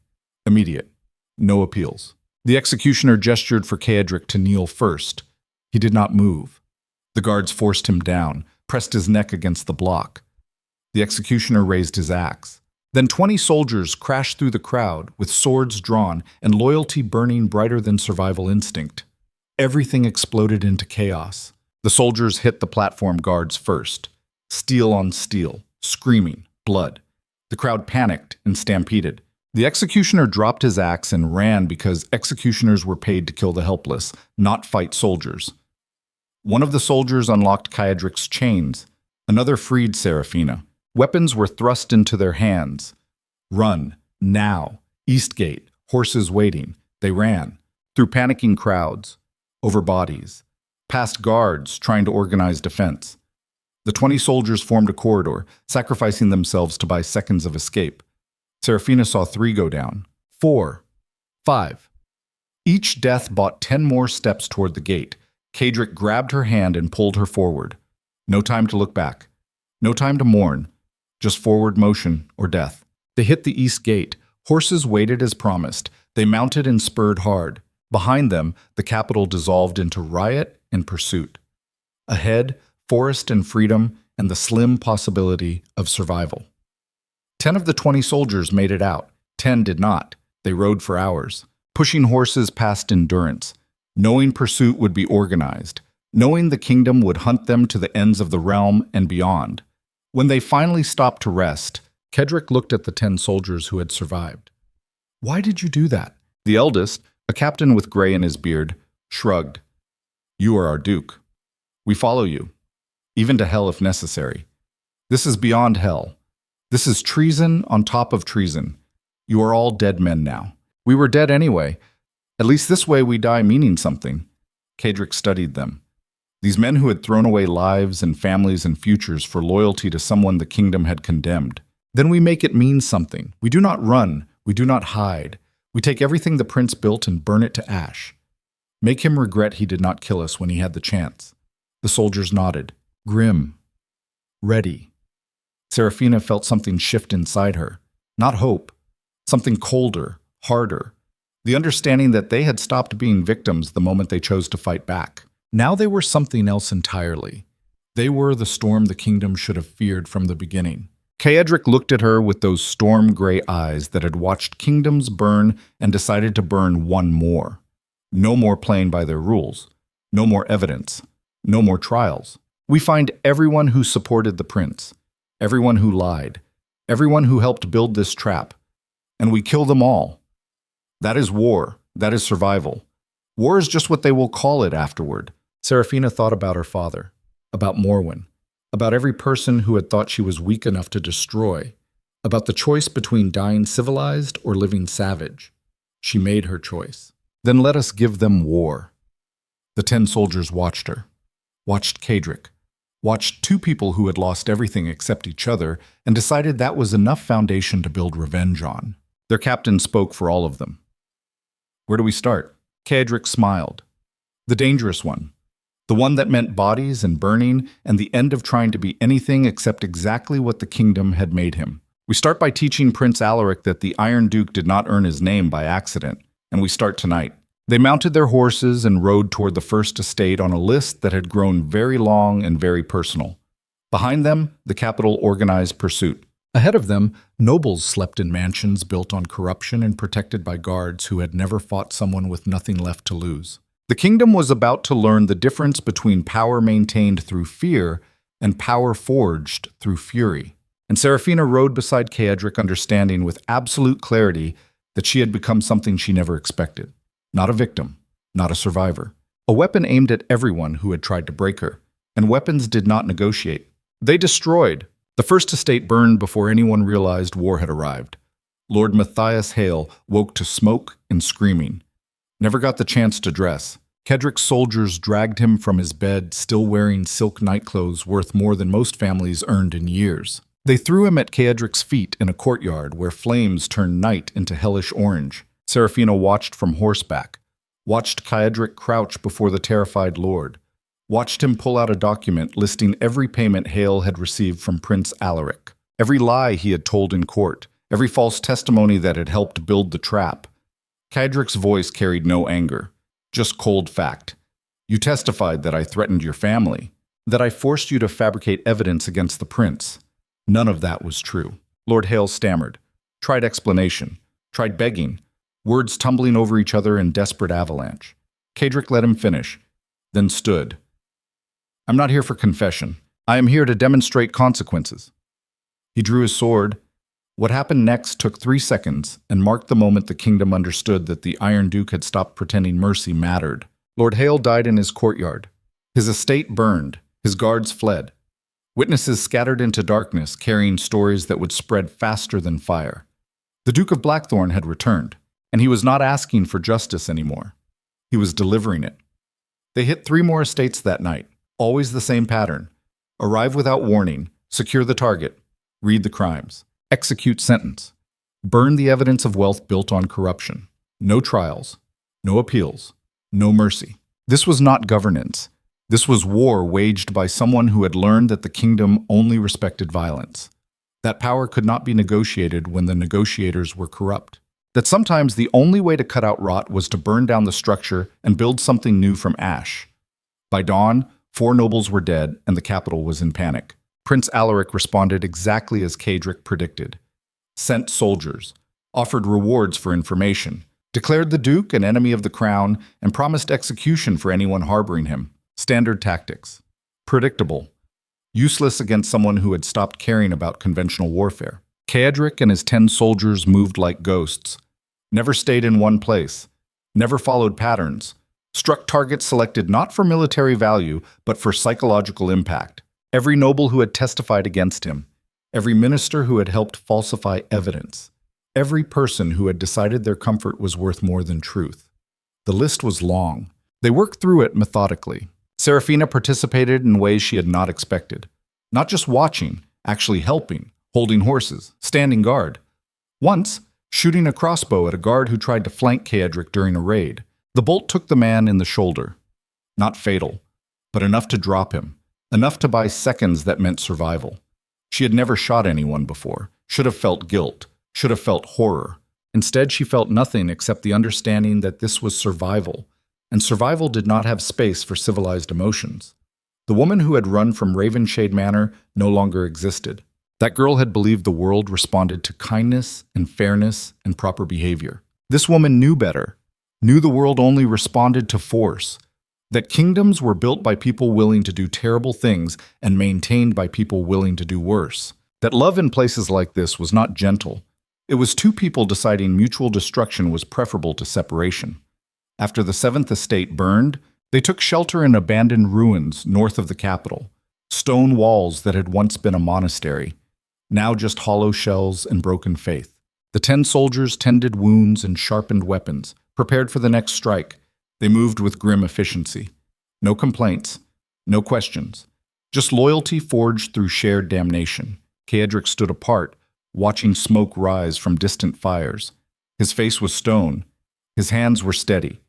S1: Immediate. No appeals. The executioner gestured for Carriage to kneel first. He did not move. The guards forced him down, pressed his neck against the block. The executioner raised his axe. Then 20 soldiers crashed through the crowd, with swords drawn and loyalty burning brighter than survival instinct. Everything exploded into chaos. The soldiers hit the platform guards first. Steel on steel, screaming, blood. The crowd panicked and stampeded. The executioner dropped his axe and ran because executioners were paid to kill the helpless, not fight soldiers. One of the soldiers unlocked Carriage's chains. Another freed Seraphina. Weapons were thrust into their hands. Run, now. Eastgate, horses waiting. They ran. Through panicking crowds. Over bodies. Past guards trying to organize defense. The 20 soldiers formed a corridor, sacrificing themselves to buy seconds of escape. Seraphina saw 3 go down. 4. 5. Each death bought 10 more steps toward the gate. Carriage grabbed her hand and pulled her forward. No time to look back. No time to mourn. Just forward motion or death. They hit the east gate. Horses waited as promised. They mounted and spurred hard. Behind them, the capital dissolved into riot and pursuit. Ahead, forest and freedom and the slim possibility of survival. 10 of the 20 soldiers made it out. 10 did not. They rode for hours, pushing horses past endurance, knowing pursuit would be organized, knowing the kingdom would hunt them to the ends of the realm and beyond. When they finally stopped to rest, Carriage looked at the 10 soldiers who had survived. "Why did you do that?" The eldest, a captain with gray in his beard, shrugged. "You are our duke. We follow you, even to hell if necessary. This is beyond hell. This is treason on top of treason. You are all dead men now. We were dead anyway. At least this way we die meaning something." Carriage studied them. These men who had thrown away lives and families and futures for loyalty to someone the kingdom had condemned. Then we make it mean something. We do not run. We do not hide. We take everything the prince built and burn it to ash. Make him regret he did not kill us when he had the chance. The soldiers nodded. Grim. Ready. Seraphina felt something shift inside her. Not hope. Something colder, harder. The understanding that they had stopped being victims the moment they chose to fight back. Now they were something else entirely. They were the storm the kingdom should have feared from the beginning. Carriage looked at her with those storm-gray eyes that had watched kingdoms burn and decided to burn one more. No more playing by their rules. No more evidence. No more trials. We find everyone who supported the prince. Everyone who lied. Everyone who helped build this trap. And we kill them all. That is war. That is survival. War is just what they will call it afterward. Seraphina thought about her father, about Morwen, about every person who had thought she was weak enough to destroy, about the choice between dying civilized or living savage. She made her choice. Then let us give them war. The 10 soldiers watched her, watched Carriage, watched 2 people who had lost everything except each other and decided that was enough foundation to build revenge on. Their captain spoke for all of them. Where do we start? Carriage smiled. The dangerous one. The one that meant bodies and burning and the end of trying to be anything except exactly what the kingdom had made him. We start by teaching Prince Alaric that the Iron Duke did not earn his name by accident, and we start tonight. They mounted their horses and rode toward the first estate on a list that had grown very long and very personal. Behind them, the capital organized pursuit. Ahead of them, nobles slept in mansions built on corruption and protected by guards who had never fought someone with nothing left to lose. The kingdom was about to learn the difference between power maintained through fear and power forged through fury. And Seraphina rode beside Carriage, understanding with absolute clarity that she had become something she never expected. Not a victim, not a survivor. A weapon aimed at everyone who had tried to break her. And weapons did not negotiate. They destroyed. The first estate burned before anyone realized war had arrived. Lord Matthias Hale woke to smoke and screaming. Never got the chance to dress. Kedrick's soldiers dragged him from his bed, still wearing silk nightclothes worth more than most families earned in years. They threw him at Kedrick's feet in a courtyard where flames turned night into hellish orange. Seraphina watched from horseback, watched Kedrick crouch before the terrified lord, watched him pull out a document listing every payment Hale had received from Prince Alaric, every lie he had told in court, every false testimony that had helped build the trap. Kedrick's voice carried no anger, just cold fact. You testified that I threatened your family, that I forced you to fabricate evidence against the prince. None of that was true. Lord Hale stammered, tried explanation, tried begging, words tumbling over each other in desperate avalanche. Kedrick let him finish, then stood. I'm not here for confession. I am here to demonstrate consequences. He drew his sword. What happened next took 3 seconds and marked the moment the kingdom understood that the Iron Duke had stopped pretending mercy mattered. Lord Hale died in his courtyard. His estate burned. His guards fled. Witnesses scattered into darkness, carrying stories that would spread faster than fire. The Duke of Blackthorn had returned, and he was not asking for justice anymore. He was delivering it. They hit 3 more estates that night. Always the same pattern. Arrive without warning, secure the target, read the crimes, execute sentence, burn the evidence of wealth built on corruption. No trials, no appeals, no mercy. This was not governance. This was war waged by someone who had learned that the kingdom only respected violence. That power could not be negotiated when the negotiators were corrupt. That sometimes the only way to cut out rot was to burn down the structure and build something new from ash. By dawn, 4 nobles were dead, and the capital was in panic. Prince Alaric responded exactly as Kedrick predicted. Sent soldiers, offered rewards for information, declared the Duke an enemy of the crown, and promised execution for anyone harboring him. Standard tactics. Predictable. Useless against someone who had stopped caring about conventional warfare. Kedrick and his 10 soldiers moved like ghosts. Never stayed in one place. Never followed patterns. Struck targets selected not for military value, but for psychological impact. Every noble who had testified against him. Every minister who had helped falsify evidence. Every person who had decided their comfort was worth more than truth. The list was long. They worked through it methodically. Seraphina participated in ways she had not expected. Not just watching, actually helping, holding horses, standing guard. Once, shooting a crossbow at a guard who tried to flank Kedrick during a raid. The bolt took the man in the shoulder. Not fatal, but enough to drop him. Enough to buy seconds that meant survival. She had never shot anyone before. Should have felt guilt. Should have felt horror. Instead, she felt nothing except the understanding that this was survival. And survival did not have space for civilized emotions. The woman who had run from Ravenshade Manor no longer existed. That girl had believed the world responded to kindness and fairness and proper behavior. This woman knew better. Knew the world only responded to force, that kingdoms were built by people willing to do terrible things and maintained by people willing to do worse, that love in places like this was not gentle. It was 2 people deciding mutual destruction was preferable to separation. After the 7th estate burned, they took shelter in abandoned ruins north of the capital, stone walls that had once been a monastery, now just hollow shells and broken faith. The 10 soldiers tended wounds and sharpened weapons, prepared for the next strike. They moved with grim efficiency. No complaints, no questions. Just loyalty forged through shared damnation. Kedrick stood apart, watching smoke rise from distant fires. His face was stone. His hands were steady.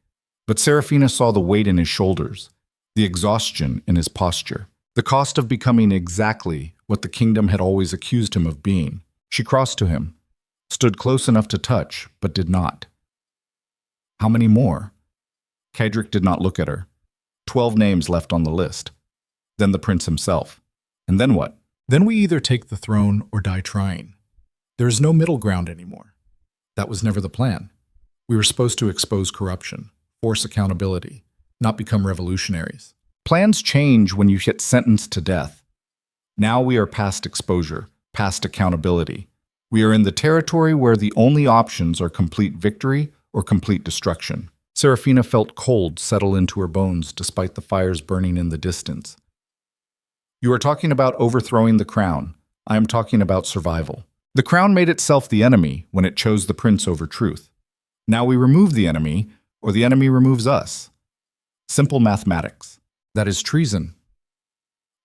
S1: But Seraphina saw the weight in his shoulders. the exhaustion in his posture, the cost of becoming exactly what the kingdom had always accused him of being. She crossed to him, stood close enough to touch, but did not. How many more? Cedric did not look at her. 12 names left on the list. Then the prince himself. And then what? Then we either take the throne or die trying. There is no middle ground anymore. That was never the plan. We were supposed to expose corruption, force accountability, not become revolutionaries. Plans change when you get sentenced to death. Now we are past exposure, past accountability. We are in the territory where the only options are complete victory or complete destruction. Serafina felt cold settle into her bones despite the fires burning in the distance. You are talking about overthrowing the crown. I am talking about survival. The crown made itself the enemy when it chose the prince over truth. Now we remove the enemy, or the enemy removes us. Simple mathematics. That is treason.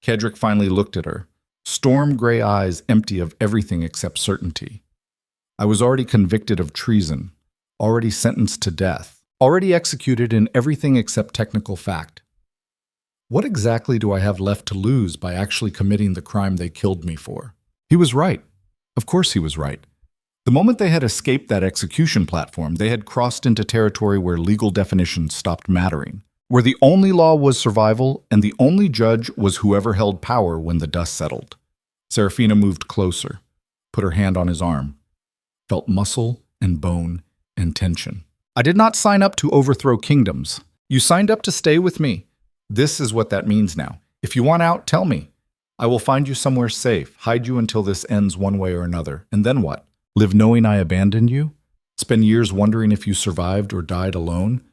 S1: Cedric finally looked at her, storm gray eyes empty of everything except certainty. I was already convicted of treason, already sentenced to death, already executed in everything except technical fact. What exactly do I have left to lose by actually committing the crime they killed me for? He was right. Of course he was right. The moment they had escaped that execution platform, they had crossed into territory where legal definitions stopped mattering, where the only law was survival and the only judge was whoever held power when the dust settled. Serafina moved closer, put her hand on his arm, felt muscle and bone and tension. I did not sign up to overthrow kingdoms. You signed up to stay with me. This is what that means now. If you want out, tell me. I will find you somewhere safe, hide you until this ends one way or another. And then what? Live knowing I abandoned you? Spend years wondering if you survived or died alone?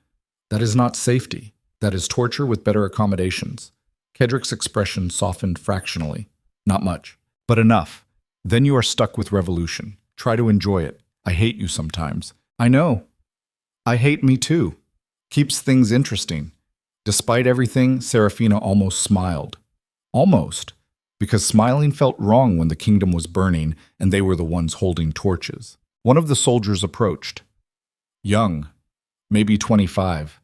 S1: That is not safety. That is torture with better accommodations. Cedric's expression softened fractionally. Not much, but enough. Then you are stuck with revolution. Try to enjoy it. I hate you sometimes. I know. I hate me too. Keeps things interesting. Despite everything, Serafina almost smiled. Almost. Because smiling felt wrong when the kingdom was burning and they were the ones holding torches. One of the soldiers approached. Young, maybe 25,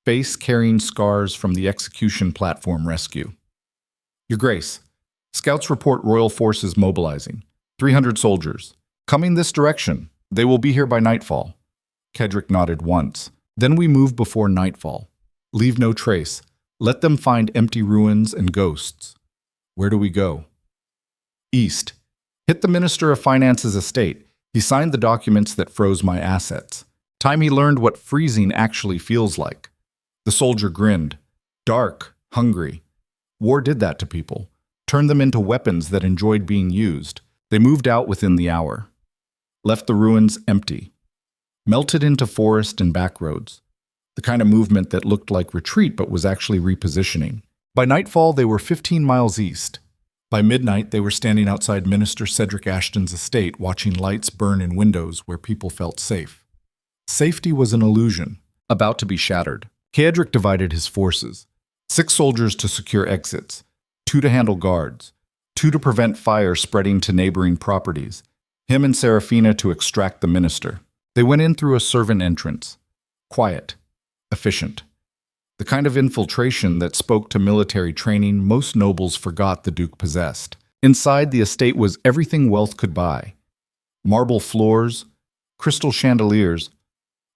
S1: face carrying scars from the execution platform rescue. Your Grace, scouts report royal forces mobilizing. 300 soldiers. Coming this direction. They will be here by nightfall. Cedric nodded once. Then we move before nightfall. Leave no trace. Let them find empty ruins and ghosts. Where do we go? East. Hit the Minister of Finance's estate. He signed the documents that froze my assets. Time he learned what freezing actually feels like. The soldier grinned. Dark, hungry. War did that to people. Turned them into weapons that enjoyed being used. They moved out within the hour. Left the ruins empty. Melted into forest and back roads. The kind of movement that looked like retreat but was actually repositioning. By nightfall, they were 15 miles east. By midnight, they were standing outside Minister Cedric Ashton's estate, watching lights burn in windows where people felt safe. Safety was an illusion, about to be shattered. Cedric divided his forces. 6 soldiers to secure exits, 2 to handle guards, 2 to prevent fire spreading to neighboring properties, him and Serafina to extract the minister. They went in through a servant entrance. Quiet. Efficient. The kind of infiltration that spoke to military training most nobles forgot the Duke possessed. Inside, the estate was everything wealth could buy. Marble floors, crystal chandeliers,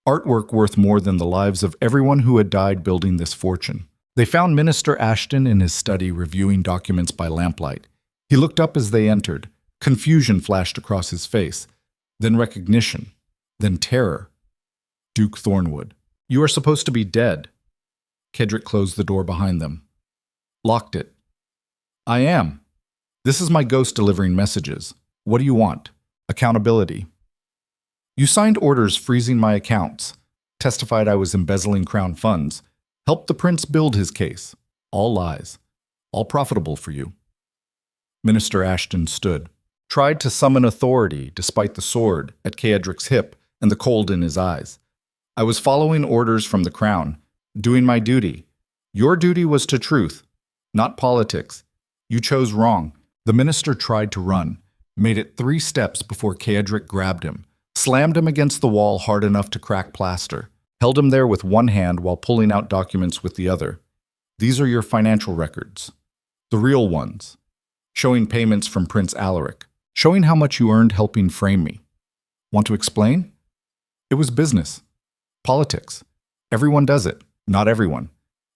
S1: artwork worth more than the lives of everyone who had died building this fortune. They found Minister Ashton in his study reviewing documents by lamplight. He looked up as they entered. Confusion flashed across his face, then recognition, then terror. Duke Thornwood. You are supposed to be dead. Cedric closed the door behind them. Locked it. I am. This is my ghost delivering messages. What do you want? Accountability. You signed orders freezing my accounts, testified I was embezzling crown funds, helped the prince build his case. All lies. All profitable for you. Minister Ashton stood, tried to summon authority despite the sword at Cedric's hip and the cold in his eyes. I was following orders from the crown, doing my duty. Your duty was to truth, not politics. You chose wrong. The minister tried to run, made it 3 steps before Cedric grabbed him, slammed him against the wall hard enough to crack plaster, held him there with one hand while pulling out documents with the other. These are your financial records. The real ones. Showing payments from Prince Alaric. Showing how much you earned helping frame me. Want to explain? It was business. Politics. Everyone does it. Not everyone.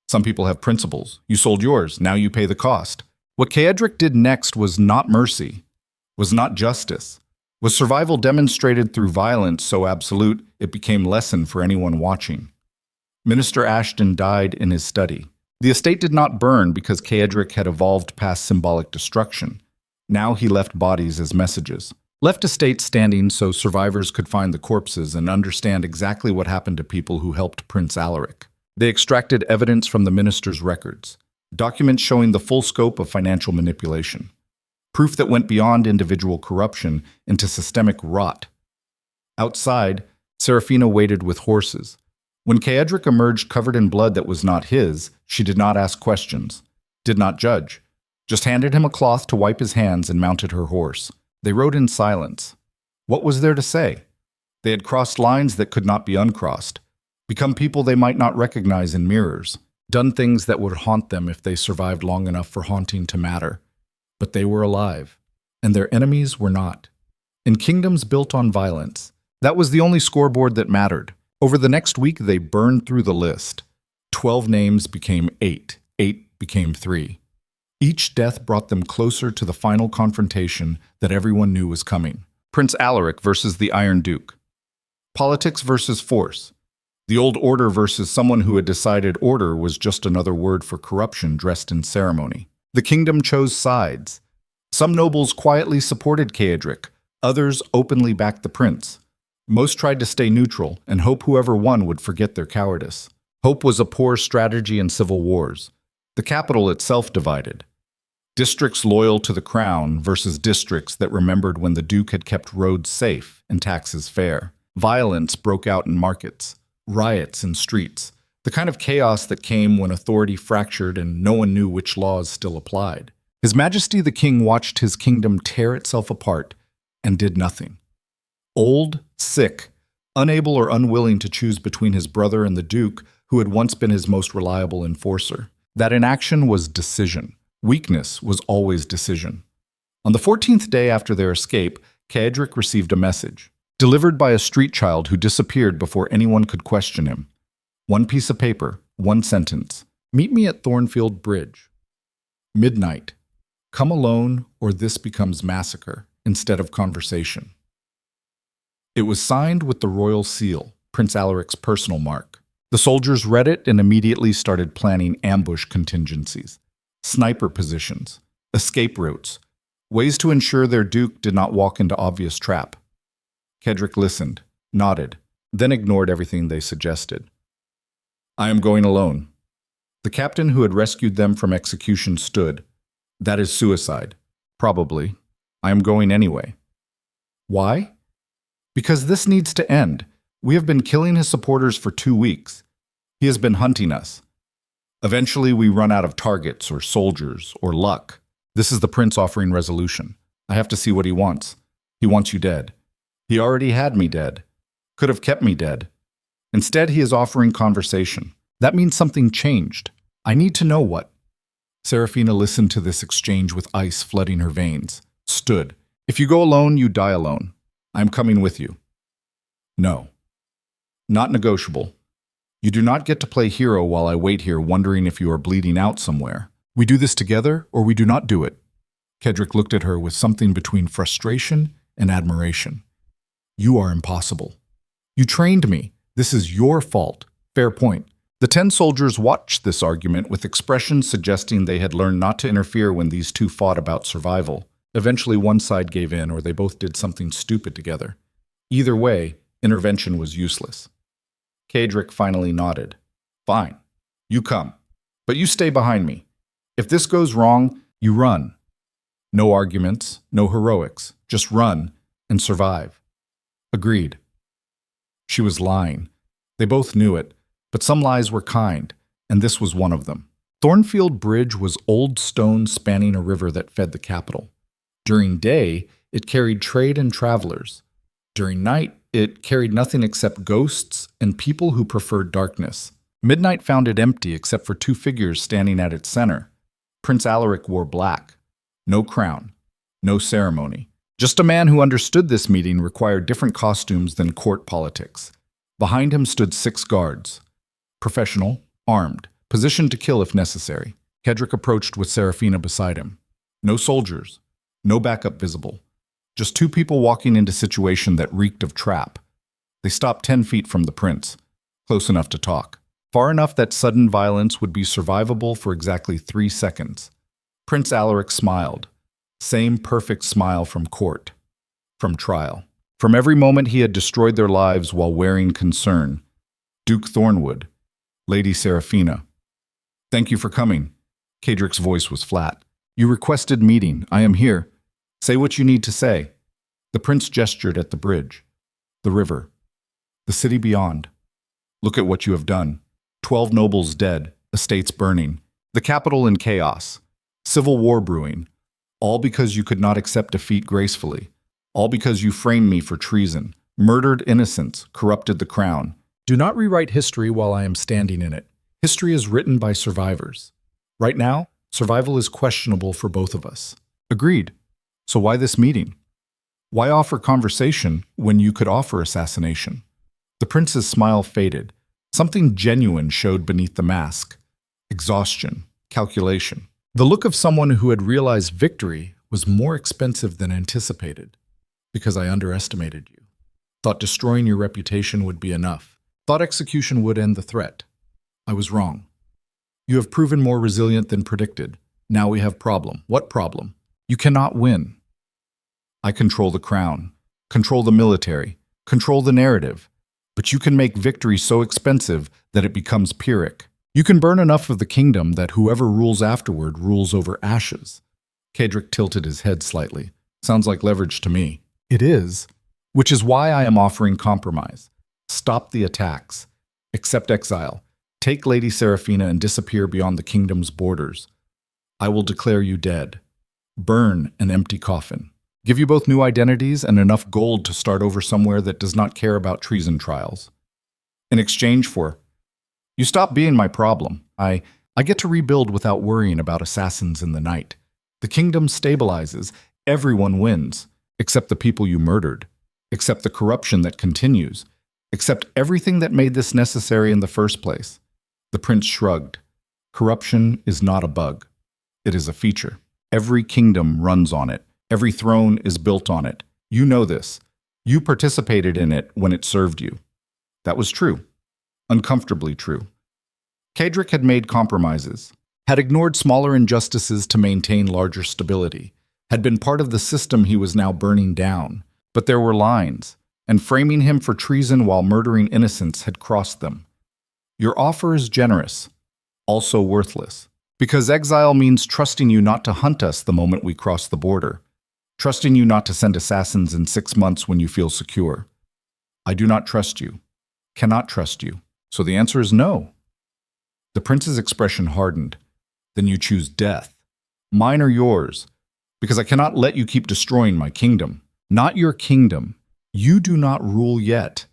S1: Some people have principles. You sold yours. Now you pay the cost. What Carriage did next was not mercy. Was not justice. Was survival demonstrated through violence so absolute it became lesson for anyone watching. Minister Ashton died in his study. The estate did not burn because Carriage had evolved past symbolic destruction. Now he left bodies as messages. Left estates standing so survivors could find the corpses and understand exactly what happened to people who helped Prince Alaric. They extracted evidence from the minister's records, documents showing the full scope of financial manipulation, proof that went beyond individual corruption into systemic rot. Outside, Serafina waited with horses. When Carriage emerged covered in blood that was not his, she did not ask questions, did not judge, just handed him a cloth to wipe his hands and mounted her horse. They rode in silence. What was there to say? They had crossed lines that could not be uncrossed, become people they might not recognize in mirrors, done things that would haunt them if they survived long enough for haunting to matter. But they were alive, and their enemies were not. In kingdoms built on violence, that was the only scoreboard that mattered. Over the next week, they burned through the list. 12 names became 8. 8 became 3. Each death brought them closer to the final confrontation that everyone knew was coming. Prince Alaric versus the Iron Duke. Politics versus force. The old order versus someone who had decided order was just another word for corruption dressed in ceremony. The kingdom chose sides. Some nobles quietly supported Carriage, others openly backed the prince. Most tried to stay neutral and hope whoever won would forget their cowardice. Hope was a poor strategy in civil wars. The capital itself divided. Districts loyal to the crown versus districts that remembered when the duke had kept roads safe and taxes fair. Violence broke out in markets, riots in streets, the kind of chaos that came when authority fractured and no one knew which laws still applied. His Majesty the King watched his kingdom tear itself apart and did nothing. Old, sick, unable or unwilling to choose between his brother and the duke who had once been his most reliable enforcer. That inaction was decision. Weakness was always decision. On the 14th day after their escape, Carriage received a message, delivered by a street child who disappeared before anyone could question him. One piece of paper, one sentence. Meet me at Thornfield Bridge. Midnight. Come alone or this becomes massacre instead of conversation. It was signed with the royal seal, Prince Alaric's personal mark. The soldiers read it and immediately started planning ambush contingencies, sniper positions, escape routes, ways to ensure their duke did not walk into obvious trap. Carriage listened, nodded, then ignored everything they suggested. I am going alone. The captain who had rescued them from execution stood. That is suicide. Probably. I am going anyway. Why? Because this needs to end. We have been killing his supporters for 2 weeks. He has been hunting us. Eventually we run out of targets or soldiers or luck. This is the prince offering resolution. I have to see what he wants. He wants you dead. He already had me dead. Could have kept me dead. Instead, he is offering conversation. That means something changed. I need to know what. Serafina listened to this exchange with ice flooding her veins. Stood. If you go alone, you die alone. I am coming with you. No. Not negotiable. You do not get to play hero while I wait here wondering if you are bleeding out somewhere. We do this together or we do not do it. Carriage looked at her with something between frustration and admiration. You are impossible. You trained me. This is your fault. Fair point. The 10 soldiers watched this argument with expressions suggesting they had learned not to interfere when these two fought about survival. Eventually one side gave in or they both did something stupid together. Either way, intervention was useless. Carriage finally nodded. Fine. You come. But you stay behind me. If this goes wrong, you run. No arguments, no heroics. Just run and survive. Agreed. She was lying. They both knew it, but some lies were kind, and this was one of them. Thornfield Bridge was old stone spanning a river that fed the capital. During day, it carried trade and travelers. During night, it carried nothing except ghosts and people who preferred darkness. Midnight found it empty except for two figures standing at its center. Prince Alaric wore black. No crown. No ceremony. Just a man who understood this meeting required different costumes than court politics. Behind him stood 6 guards. Professional, armed, positioned to kill if necessary. Cedric approached with Seraphina beside him. No soldiers. No backup visible. Just 2 people walking into a situation that reeked of trap. They stopped 10 feet from the prince, close enough to talk. Far enough that sudden violence would be survivable for exactly 3 seconds. Prince Alaric smiled. Same perfect smile from court. From trial. From every moment he had destroyed their lives while wearing concern. Duke Thornwood. Lady Seraphina. Thank you for coming. Cedric's voice was flat. You requested meeting. I am here. Say what you need to say. The prince gestured at the bridge. The river. The city beyond. Look at what you have done. 12 nobles dead, estates burning, the capital in chaos, civil war brewing, all because you could not accept defeat gracefully, all because you framed me for treason, murdered innocents, corrupted the crown. Do not rewrite history while I am standing in it. History is written by survivors. Right now, survival is questionable for both of us. Agreed. So why this meeting? Why offer conversation when you could offer assassination? The prince's smile faded. Something genuine showed beneath the mask. Exhaustion, calculation. The look of someone who had realized victory was more expensive than anticipated. Because I underestimated you. Thought destroying your reputation would be enough. Thought execution would end the threat. I was wrong. You have proven more resilient than predicted. Now we have problem. What problem? You cannot win. I control the crown, control the military, control the narrative. But you can make victory so expensive that it becomes Pyrrhic. You can burn enough of the kingdom that whoever rules afterward rules over ashes. Cedric tilted his head slightly. Sounds like leverage to me. It is, which is why I am offering compromise. Stop the attacks. Accept exile. Take Lady Seraphina and disappear beyond the kingdom's borders. I will declare you dead. Burn an empty coffin. Give you both new identities and enough gold to start over somewhere that does not care about treason trials. In exchange for, you stop being my problem. I get to rebuild without worrying about assassins in the night. The kingdom stabilizes. Everyone wins, except the people you murdered, except the corruption that continues, except everything that made this necessary in the first place. The prince shrugged. Corruption is not a bug. It is a feature. Every kingdom runs on it. Every throne is built on it. You know this. You participated in it when it served you. That was true. Uncomfortably true. Cedric had made compromises, had ignored smaller injustices to maintain larger stability, had been part of the system he was now burning down. But there were lines, and framing him for treason while murdering innocents had crossed them. Your offer is generous, also worthless, because exile means trusting you not to hunt us the moment we cross the border. Trusting you not to send assassins in 6 months when you feel secure. I do not trust you, cannot trust you, so the answer is no. The prince's expression hardened. Then you choose death. Mine or yours, because I cannot let you keep destroying my kingdom. Not your kingdom. You do not rule yet.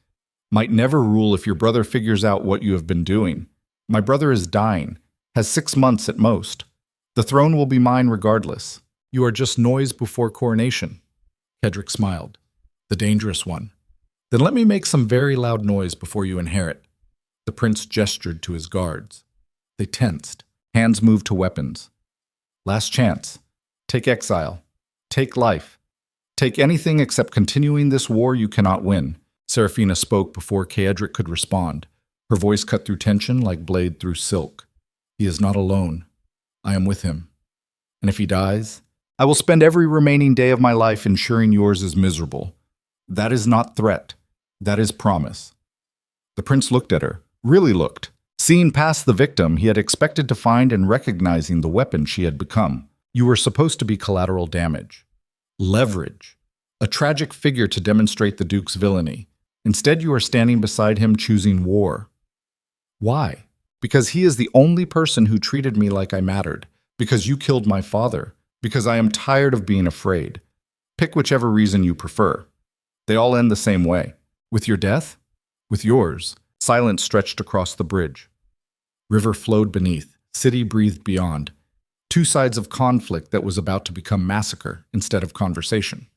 S1: Might never rule if your brother figures out what you have been doing. My brother is dying, has 6 months at most. The throne will be mine regardless. You are just noise before coronation. Cedric smiled. The dangerous one. Then let me make some very loud noise before you inherit. The prince gestured to his guards. They tensed. Hands moved to weapons. Last chance. Take exile. Take life. Take anything except continuing this war you cannot win. Seraphina spoke before Cedric could respond. Her voice cut through tension like blade through silk. He is not alone. I am with him. And if he dies, I will spend every remaining day of my life ensuring yours is miserable. That is not threat. That is promise. The prince looked at her, really looked. Seeing past the victim, he had expected to find and recognizing the weapon she had become. You were supposed to be collateral damage. Leverage. A tragic figure to demonstrate the Duke's villainy. Instead, you are standing beside him choosing war. Why? Because he is the only person who treated me like I mattered. Because you killed my father. Because I am tired of being afraid. Pick whichever reason you prefer. They all end the same way. With your death? With yours. Silence stretched across the bridge. River flowed beneath, city breathed beyond. Two sides of conflict that was about to become massacre instead of conversation.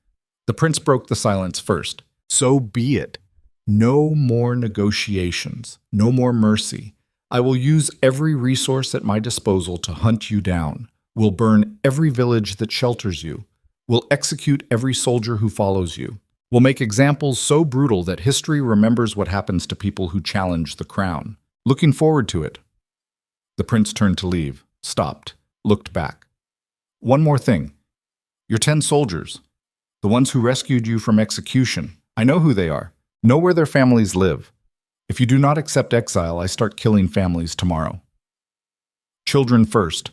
S1: The prince broke the silence first. So be it. No more negotiations, no more mercy. I will use every resource at my disposal to hunt you down. Will burn every village that shelters you. Will execute every soldier who follows you. Will make examples so brutal that history remembers what happens to people who challenge the crown. Looking forward to it. The prince turned to leave, stopped, looked back. One more thing. Your 10 soldiers, the ones who rescued you from execution, I know who they are, know where their families live. If you do not accept exile, I start killing families tomorrow. Children first.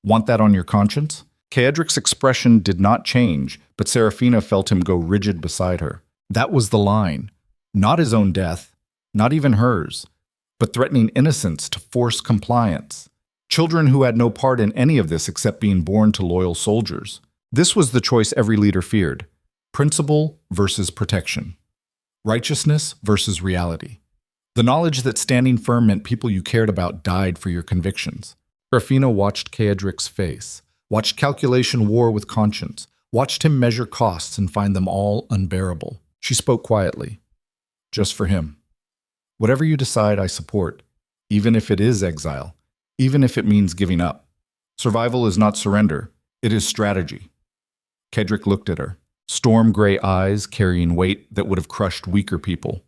S1: Want that on your conscience? Caedric's expression did not change, but Seraphina felt him go rigid beside her. That was the line. Not his own death, not even hers, but threatening innocence to force compliance. Children who had no part in any of this except being born to loyal soldiers. This was the choice every leader feared. Principle versus protection. Righteousness versus reality. The knowledge that standing firm meant people you cared about died for your convictions. Seraphina watched Caedric's face, watched calculation war with conscience, watched him measure costs and find them all unbearable. She spoke quietly. Just for him. Whatever you decide, I support, even if it is exile, even if it means giving up. Survival is not surrender, it is strategy. Caedric looked at her, storm-gray eyes carrying weight that would have crushed weaker people.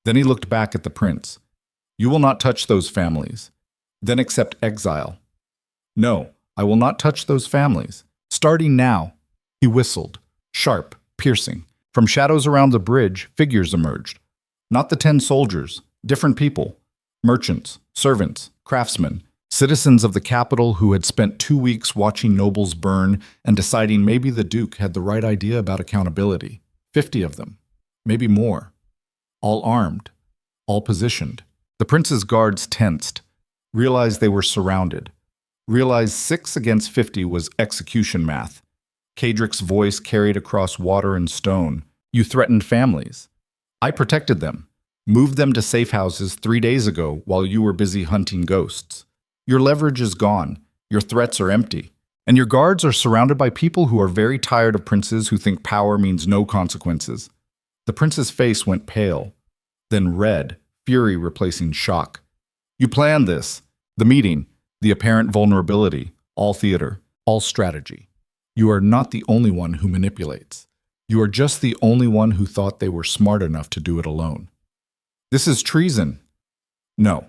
S1: Then he looked back at the prince. You will not touch those families. Then accept exile. No, I will not touch those families. Starting now. He whistled, sharp, piercing. From shadows around the bridge, figures emerged. Not the 10 soldiers, different people. Merchants, servants, craftsmen, citizens of the capital who had spent 2 weeks watching nobles burn and deciding maybe the Duke had the right idea about accountability. 50 of them, maybe more. All armed, all positioned. The prince's guards tensed, realized they were surrounded, realized 6 against 50 was execution math. Caedric's voice carried across water and stone. You threatened families. I protected them, moved them to safe houses 3 days ago while you were busy hunting ghosts. Your leverage is gone, your threats are empty, and your guards are surrounded by people who are very tired of princes who think power means no consequences. The prince's face went pale, then red, fury replacing shock. You planned this. The meeting, the apparent vulnerability, all theater, all strategy. You are not the only one who manipulates. You are just the only one who thought they were smart enough to do it alone. This is treason. No,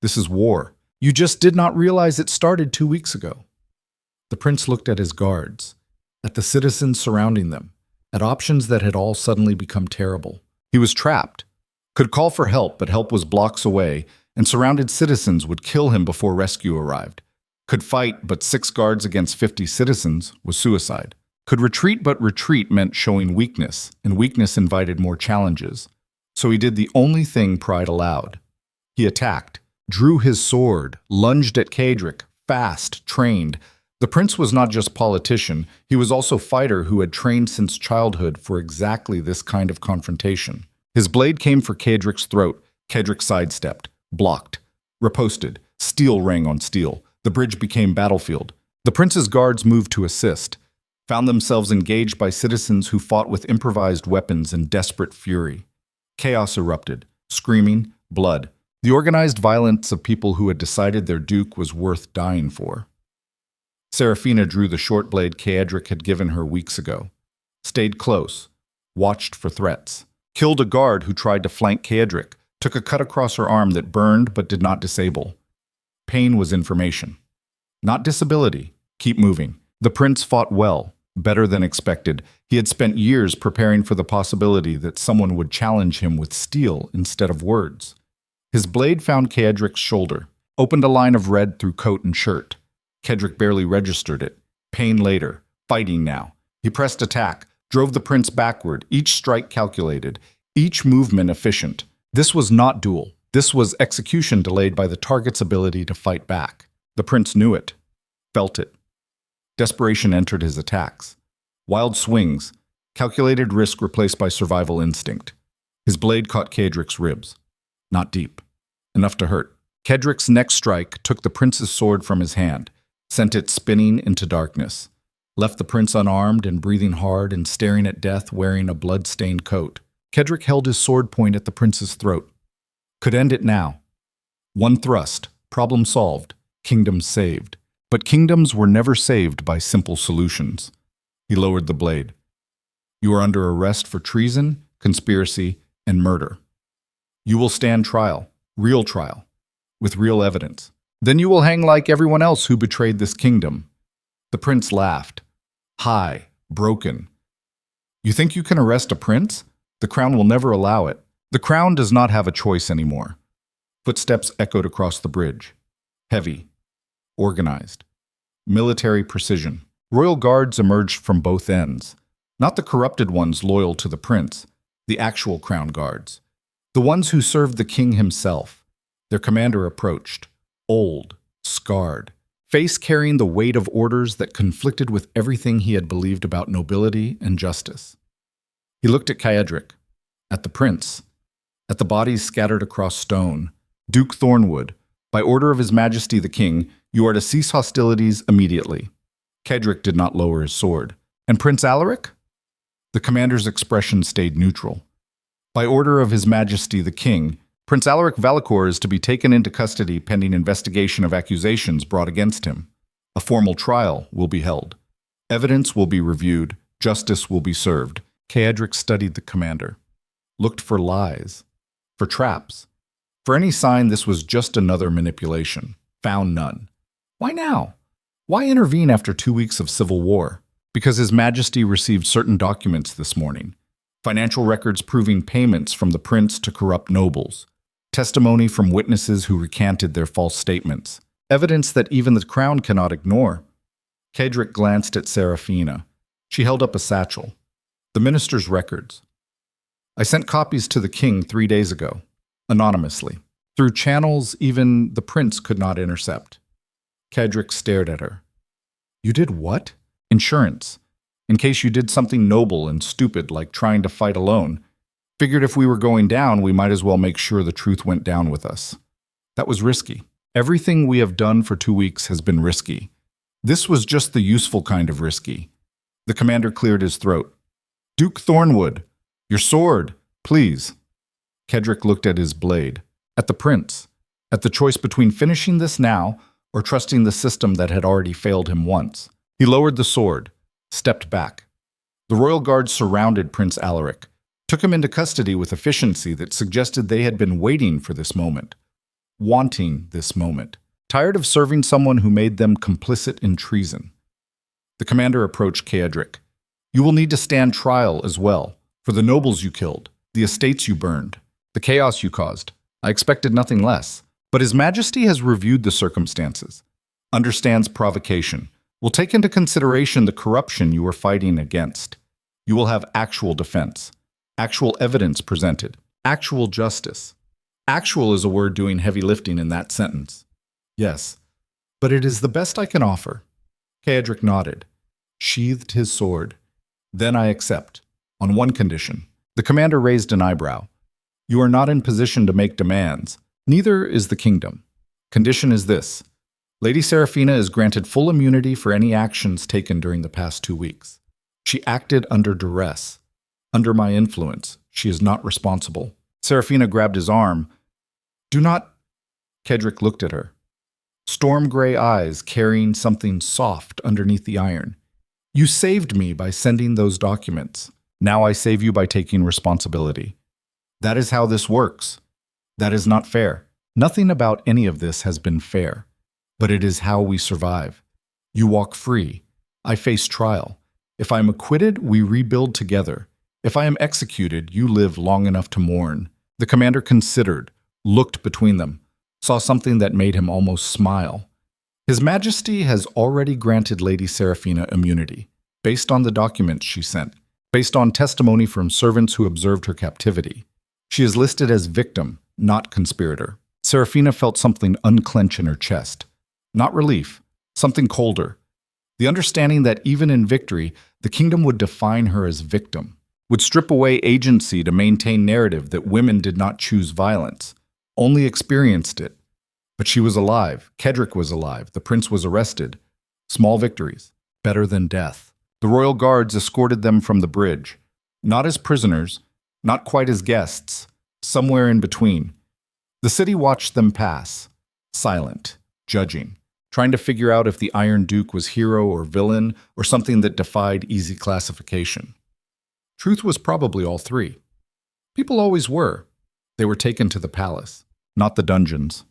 S1: this is war. You just did not realize it started 2 weeks ago. The prince looked at his guards, at the citizens surrounding them, at options that had all suddenly become terrible. He was trapped, could call for help, but help was blocks away, and surrounded citizens would kill him before rescue arrived. Could fight, but 6 guards against 50 citizens was suicide. Could retreat, but retreat meant showing weakness, and weakness invited more challenges. So he did the only thing pride allowed. He attacked, drew his sword, lunged at Caedric, fast, trained. The prince was not just politician, he was also fighter who had trained since childhood for exactly this kind of confrontation. His blade came for Caedric's throat. Caedric sidestepped, blocked, riposted, steel rang on steel. The bridge became battlefield. The prince's guards moved to assist, found themselves engaged by citizens who fought with improvised weapons in desperate fury. Chaos erupted, screaming, blood, the organized violence of people who had decided their duke was worth dying for. Seraphina drew the short blade Caedric had given her weeks ago, stayed close, watched for threats, killed a guard who tried to flank Caedric, took a cut across her arm that burned but did not disable. Pain was information, not disability. Keep moving. The prince fought well, better than expected. He had spent years preparing for the possibility that someone would challenge him with steel instead of words. His blade found Caedric's shoulder, opened a line of red through coat and shirt. Caedric barely registered it. Pain later, fighting now. He pressed attack, drove the prince backward, each strike calculated, each movement efficient. This was not duel. This was execution delayed by the target's ability to fight back. The prince knew it, felt it. Desperation entered his attacks. Wild swings, calculated risk replaced by survival instinct. His blade caught Caedric's ribs. Not deep. Enough to hurt. Kedrick's next strike took the prince's sword from his hand, sent it spinning into darkness, left the prince unarmed and breathing hard and staring at death wearing a blood-stained coat. Kedrick held his sword point at the prince's throat. Could end it now. One thrust, problem solved, kingdom saved. But kingdoms were never saved by simple solutions. He lowered the blade. You are under arrest for treason, conspiracy, and murder. You will stand trial, real trial, with real evidence. Then you will hang like everyone else who betrayed this kingdom. The prince laughed. High, broken. You think you can arrest a prince? The crown will never allow it. The crown does not have a choice anymore. Footsteps echoed across the bridge. Heavy. Organized. Military precision. Royal guards emerged from both ends. Not the corrupted ones loyal to the prince, the actual crown guards. The ones who served the king himself. Their commander approached. Old, scarred. Face carrying the weight of orders that conflicted with everything he had believed about nobility and justice. He looked at Carriage, at the prince, at the bodies scattered across stone. Duke Thornwood, by order of His Majesty the King, you are to cease hostilities immediately. Carriage did not lower his sword. And Prince Alaric? The commander's expression stayed neutral. By order of His Majesty the King, Prince Alaric Valacour is to be taken into custody pending investigation of accusations brought against him. A formal trial will be held. Evidence will be reviewed. Justice will be served. Carriage studied the commander. Looked for lies. For traps. For any sign this was just another manipulation. Found none. Why now? Why intervene after 2 weeks of civil war? Because His Majesty received certain documents this morning. Financial records proving payments from the prince to corrupt nobles. Testimony from witnesses who recanted their false statements. Evidence that even the crown cannot ignore. Carriage glanced at Serafina. She held up a satchel. The minister's records. I sent copies to the king 3 days ago, anonymously, through channels even the prince could not intercept. Carriage stared at her. You did what? Insurance. In case you did something noble and stupid like trying to fight alone. Figured if we were going down, we might as well make sure the truth went down with us. That was risky. Everything we have done for 2 weeks has been risky. This was just the useful kind of risky. The commander cleared his throat. Duke Thornwood, your sword, please. Carriage looked at his blade, at the prince, at the choice between finishing this now or trusting the system that had already failed him once. He lowered the sword, stepped back. The royal guards surrounded Prince Alaric, took him into custody with efficiency that suggested they had been waiting for this moment, wanting this moment, tired of serving someone who made them complicit in treason. The commander approached Carriage. You will need to stand trial as well, for the nobles you killed, the estates you burned, the chaos you caused. I expected nothing less. But His Majesty has reviewed the circumstances, understands provocation, will take into consideration the corruption you are fighting against. You will have actual defense, actual evidence presented, actual justice. Actual is a word doing heavy lifting in that sentence. Yes, but it is the best I can offer. Carriage nodded, sheathed his sword. Then I accept, on one condition. The commander raised an eyebrow. You are not in position to make demands. Neither is the kingdom. Condition is this. Lady Serafina is granted full immunity for any actions taken during the past 2 weeks. She acted under duress. Under my influence. She is not responsible. Serafina grabbed his arm. Do not... Carriage looked at her. Storm gray eyes carrying something soft underneath the iron. You saved me by sending those documents. Now I save you by taking responsibility. That is how this works. That is not fair. Nothing about any of this has been fair. But it is how we survive. You walk free. I face trial. If I am acquitted, we rebuild together. If I am executed, you live long enough to mourn. The commander considered, looked between them, saw something that made him almost smile. His Majesty has already granted Lady Serafina immunity, based on the documents she sent, based on testimony from servants who observed her captivity. She is listed as victim, not conspirator. Serafina felt something unclench in her chest. Not relief, something colder. The understanding that even in victory, the kingdom would define her as victim, would strip away agency to maintain narrative that women did not choose violence, only experienced it. But she was alive. Kedrick was alive. The prince was arrested. Small victories. Better than death. The royal guards escorted them from the bridge. Not as prisoners, not quite as guests, somewhere in between. The city watched them pass, silent, judging, trying to figure out if the Iron Duke was hero or villain or something that defied easy classification. Truth was probably all three. People always were. They were taken to the palace, not the dungeons.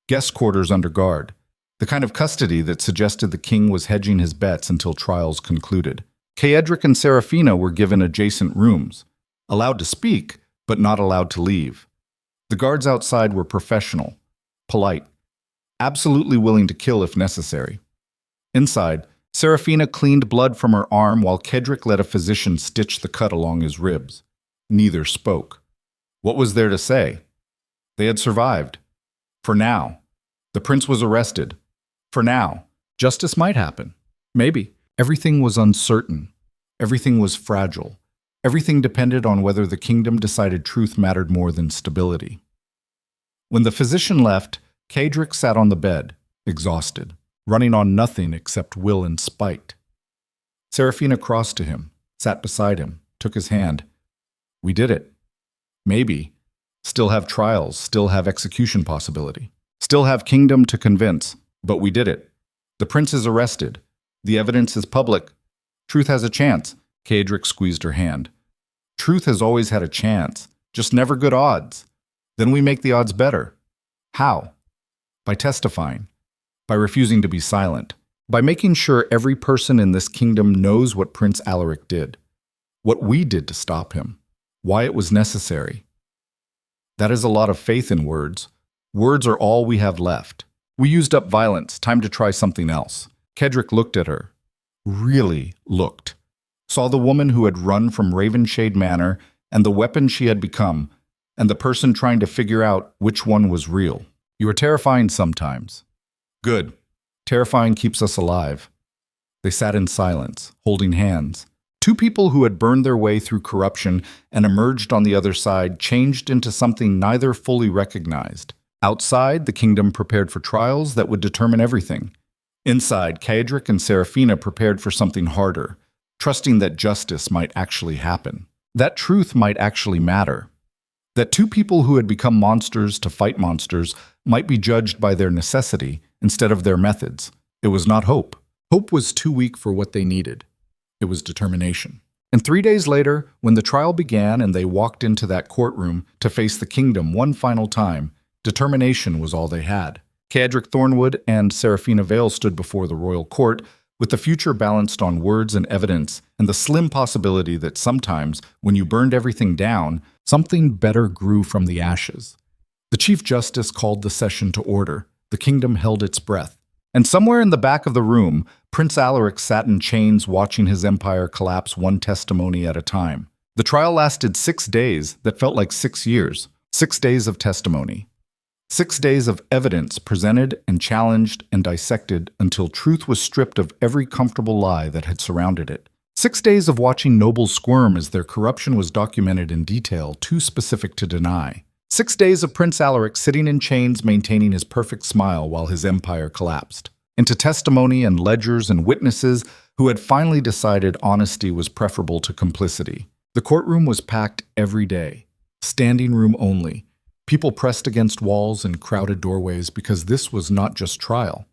S1: Guest quarters under guard, the kind of custody that suggested the king was hedging his bets until trials concluded. Kaedric and Seraphina were given adjacent rooms, allowed to speak, but not allowed to leave. The guards outside were professional, polite, absolutely willing to kill if necessary. Inside, Seraphina cleaned blood from her arm while Kedrick let a physician stitch the cut along his ribs. Neither spoke. What was there to say? They had survived. For now. The prince was arrested. For now. Justice might happen. Maybe. Everything was uncertain. Everything was fragile. Everything depended on whether the kingdom decided truth mattered more than stability. When the physician left, Kedrick sat on the bed, exhausted, running on nothing except will and spite. Seraphina crossed to him, sat beside him, took his hand. We did it. Maybe. Still have trials, still have execution possibility. Still have kingdom to convince, but we did it. The prince is arrested. The evidence is public. Truth has a chance. Kedrick squeezed her hand. Truth has always had a chance, just never good odds. Then we make the odds better. How? By testifying. By refusing to be silent. By making sure every person in this kingdom knows what Prince Alaric did. What we did to stop him. Why it was necessary. That is a lot of faith in words. Words are all we have left. We used up violence, time to try something else. Kedrick looked at her. Really looked. Saw the woman who had run from Ravenshade Manor and the weapon she had become, and the person trying to figure out which one was real. You are terrifying sometimes. Good. Terrifying keeps us alive. They sat in silence, holding hands. Two people who had burned their way through corruption and emerged on the other side changed into something neither fully recognized. Outside, the kingdom prepared for trials that would determine everything. Inside, Kaedric and Seraphina prepared for something harder, trusting that justice might actually happen. That truth might actually matter. That two people who had become monsters to fight monsters might be judged by their necessity instead of their methods. It was not hope. Hope was too weak for what they needed. It was determination. And 3 days later, when the trial began and they walked into that courtroom to face the kingdom one final time, determination was all they had. Kaedric Thornwood and Seraphina Vale stood before the royal court, with the future balanced on words and evidence, and the slim possibility that sometimes, when you burned everything down, something better grew from the ashes. The Chief Justice called the session to order. The kingdom held its breath. And somewhere in the back of the room, Prince Alaric sat in chains watching his empire collapse one testimony at a time. The trial lasted 6 days that felt like 6 years. 6 days of testimony. 6 days of evidence presented and challenged and dissected until truth was stripped of every comfortable lie that had surrounded it. 6 days of watching nobles squirm as their corruption was documented in detail too specific to deny. 6 days of Prince Alaric sitting in chains maintaining his perfect smile while his empire collapsed. Into testimony and ledgers and witnesses who had finally decided honesty was preferable to complicity. The courtroom was packed every day. Standing room only. People pressed against walls and crowded doorways because this was not just trial.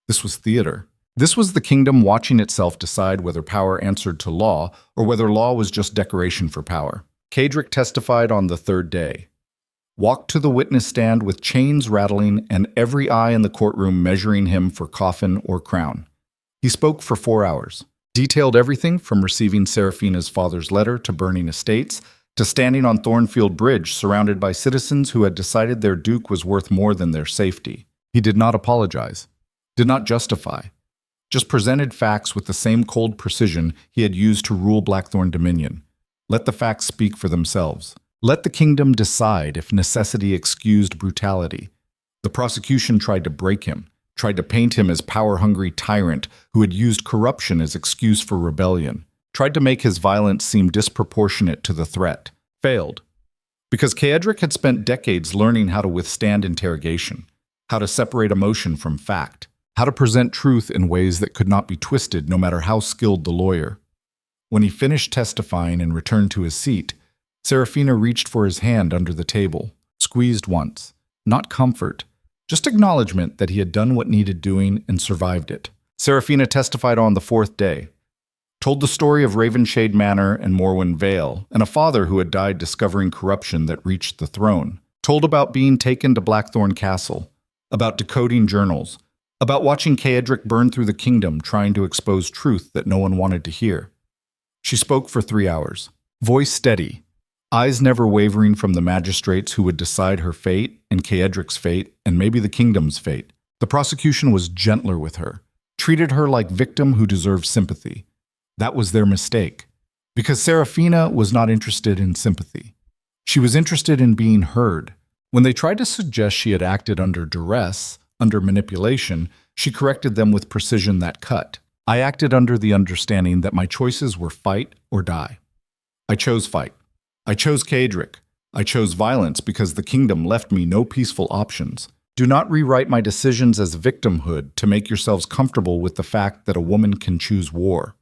S1: This was theater. This was the kingdom watching itself decide whether power answered to law or whether law was just decoration for power. Kaedric testified on the 3rd day. Walked to the witness stand with chains rattling and every eye in the courtroom measuring him for coffin or crown. He spoke for 4 hours, detailed everything from receiving Seraphina's father's letter to burning estates, to standing on Thornfield Bridge surrounded by citizens who had decided their duke was worth more than their safety. He did not apologize, did not justify, just presented facts with the same cold precision he had used to rule Blackthorn Dominion. Let the facts speak for themselves. Let the kingdom decide if necessity excused brutality. The prosecution tried to break him, tried to paint him as power-hungry tyrant who had used corruption as excuse for rebellion, tried to make his violence seem disproportionate to the threat. Failed. Because Kaedric had spent decades learning how to withstand interrogation, how to separate emotion from fact, how to present truth in ways that could not be twisted no matter how skilled the lawyer. When he finished testifying and returned to his seat, Serafina reached for his hand under the table, squeezed once. Not comfort, just acknowledgement that he had done what needed doing and survived it. Serafina testified on the fourth day, told the story of Ravenshade Manor and Morwen Vale, and a father who had died discovering corruption that reached the throne. Told about being taken to Blackthorn Castle, about decoding journals, about watching Caedric burn through the kingdom trying to expose truth that no one wanted to hear. She spoke for 3 hours, voice steady, eyes never wavering from the magistrates who would decide her fate and Caedric's fate and maybe the kingdom's fate. The prosecution was gentler with her, treated her like victim who deserved sympathy. That was their mistake, because Serafina was not interested in sympathy. She was interested in being heard. When they tried to suggest she had acted under duress, under manipulation, she corrected them with precision that cut. I acted under the understanding that my choices were fight or die. I chose fight. I chose Caedric. I chose violence because the kingdom left me no peaceful options. Do not rewrite my decisions as victimhood to make yourselves comfortable with the fact that a woman can choose war.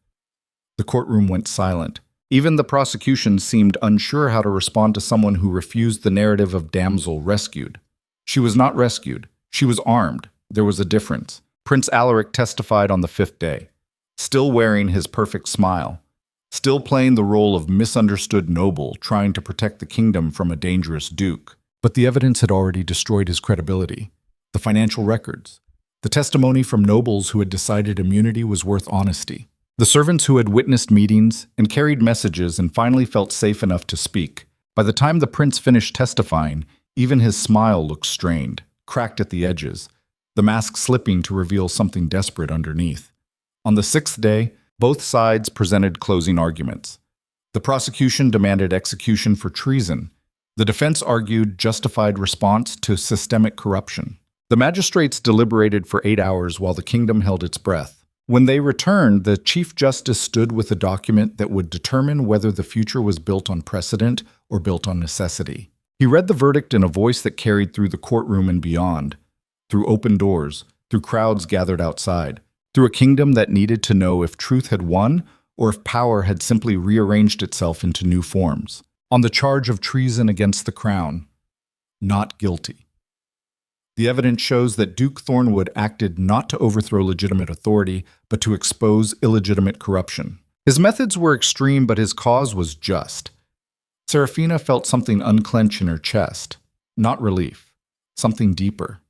S1: The courtroom went silent. Even the prosecution seemed unsure how to respond to someone who refused the narrative of damsel rescued. She was not rescued. She was armed. There was a difference. Prince Alaric testified on the 5th day, still wearing his perfect smile, still playing the role of misunderstood noble trying to protect the kingdom from a dangerous duke. But the evidence had already destroyed his credibility. The financial records, the testimony from nobles who had decided immunity was worth honesty, the servants who had witnessed meetings and carried messages and finally felt safe enough to speak. By the time the prince finished testifying, even his smile looked strained, cracked at the edges, the mask slipping to reveal something desperate underneath. On the 6th day, both sides presented closing arguments. The prosecution demanded execution for treason. The defense argued justified response to systemic corruption. The magistrates deliberated for 8 hours while the kingdom held its breath. When they returned, the Chief Justice stood with a document that would determine whether the future was built on precedent or built on necessity. He read the verdict in a voice that carried through the courtroom and beyond, through open doors, through crowds gathered outside, through a kingdom that needed to know if truth had won or if power had simply rearranged itself into new forms. On the charge of treason against the crown, not guilty. The evidence shows that Duke Thornwood acted not to overthrow legitimate authority, but to expose illegitimate corruption. His methods were extreme, but his cause was just. Serafina felt something unclench in her chest. Not relief. Something deeper.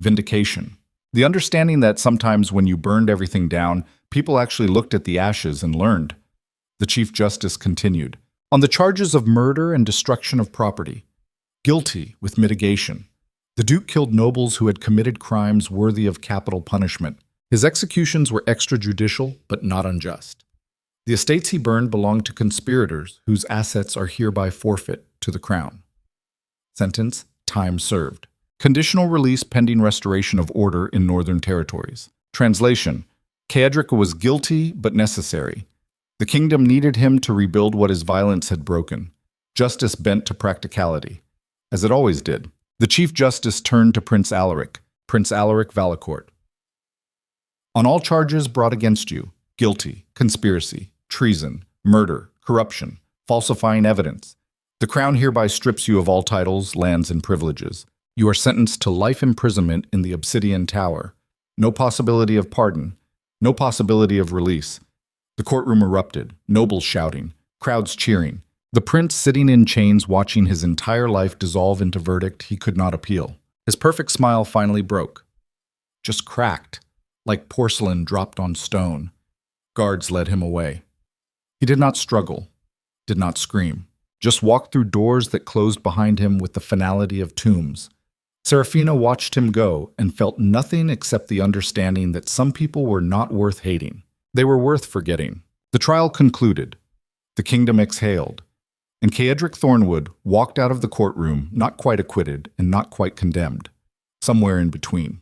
S1: Vindication. The understanding that sometimes when you burned everything down, people actually looked at the ashes and learned. The Chief Justice continued. On the charges of murder and destruction of property. Guilty with mitigation. The Duke killed nobles who had committed crimes worthy of capital punishment. His executions were extrajudicial, but not unjust. The estates he burned belonged to conspirators whose assets are hereby forfeit to the crown. Sentence, time served. Conditional release pending restoration of order in Northern Territories. Translation, Caedric was guilty but necessary. The kingdom needed him to rebuild what his violence had broken. Justice bent to practicality, as it always did. The Chief Justice turned to Prince Alaric Valacourt. On all charges brought against you, guilty, conspiracy, treason, murder, corruption, falsifying evidence, the crown hereby strips you of all titles, lands, and privileges. You are sentenced to life imprisonment in the Obsidian Tower. No possibility of pardon, no possibility of release. The courtroom erupted, nobles shouting, crowds cheering. The prince sitting in chains watching his entire life dissolve into verdict he could not appeal. His perfect smile finally broke. Just cracked, like porcelain dropped on stone. Guards led him away. He did not struggle, did not scream, just walked through doors that closed behind him with the finality of tombs. Serafina watched him go and felt nothing except the understanding that some people were not worth hating. They were worth forgetting. The trial concluded. The kingdom exhaled. And Caedric Thornwood walked out of the courtroom not quite acquitted and not quite condemned, somewhere in between,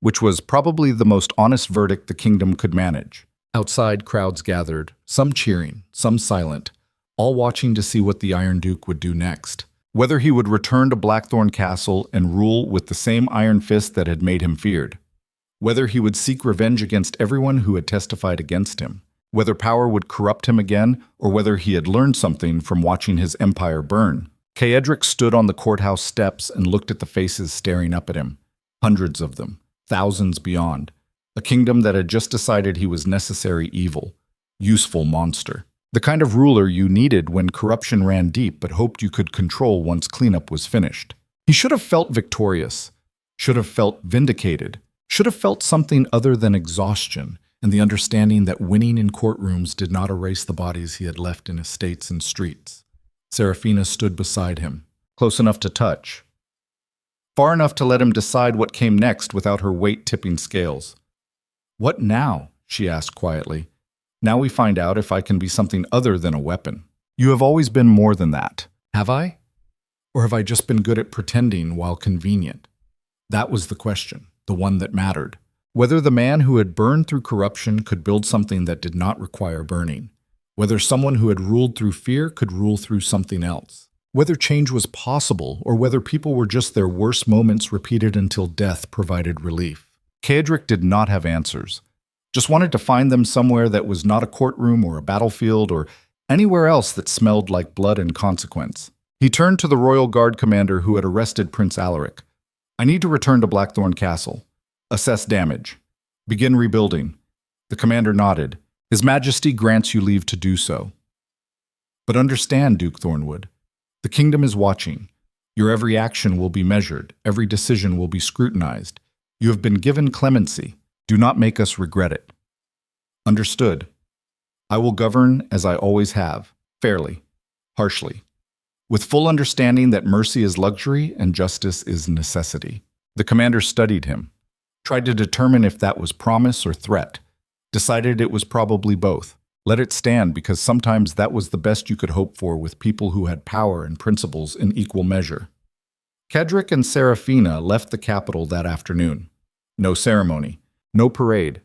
S1: which was probably the most honest verdict the kingdom could manage. Outside, crowds gathered, some cheering, some silent, all watching to see what the Iron Duke would do next. Whether he would return to Blackthorn Castle and rule with the same iron fist that had made him feared. Whether he would seek revenge against everyone who had testified against him. Whether power would corrupt him again, or whether he had learned something from watching his empire burn. Carriage stood on the courthouse steps and looked at the faces staring up at him. Hundreds of them, thousands beyond. A kingdom that had just decided he was necessary evil, useful monster. The kind of ruler you needed when corruption ran deep but hoped you could control once cleanup was finished. He should have felt victorious, should have felt vindicated, should have felt something other than exhaustion and the understanding that winning in courtrooms did not erase the bodies he had left in estates and streets. Serafina stood beside him, close enough to touch, far enough to let him decide what came next without her weight tipping scales. "What now?" she asked quietly. "Now we find out if I can be something other than a weapon. You have always been more than that, have I? Or have I just been good at pretending while convenient?" That was the question, the one that mattered. Whether the man who had burned through corruption could build something that did not require burning. Whether someone who had ruled through fear could rule through something else. Whether change was possible, or whether people were just their worst moments repeated until death provided relief. Carriage did not have answers. Just wanted to find them somewhere that was not a courtroom or a battlefield or anywhere else that smelled like blood and consequence. He turned to the royal guard commander who had arrested Prince Alaric. "I need to return to Blackthorn Castle. Assess damage. Begin rebuilding." The commander nodded. "His Majesty grants you leave to do so. But understand, Duke Thornwood, the kingdom is watching. Your every action will be measured. Every decision will be scrutinized. You have been given clemency. Do not make us regret it." "Understood. I will govern as I always have, fairly, harshly, with full understanding that mercy is luxury and justice is necessity." The commander studied him, tried to determine if that was promise or threat, decided it was probably both. Let it stand, because sometimes that was the best you could hope for with people who had power and principles in equal measure. Carriage and Serafina left the capital that afternoon. No ceremony. No parade.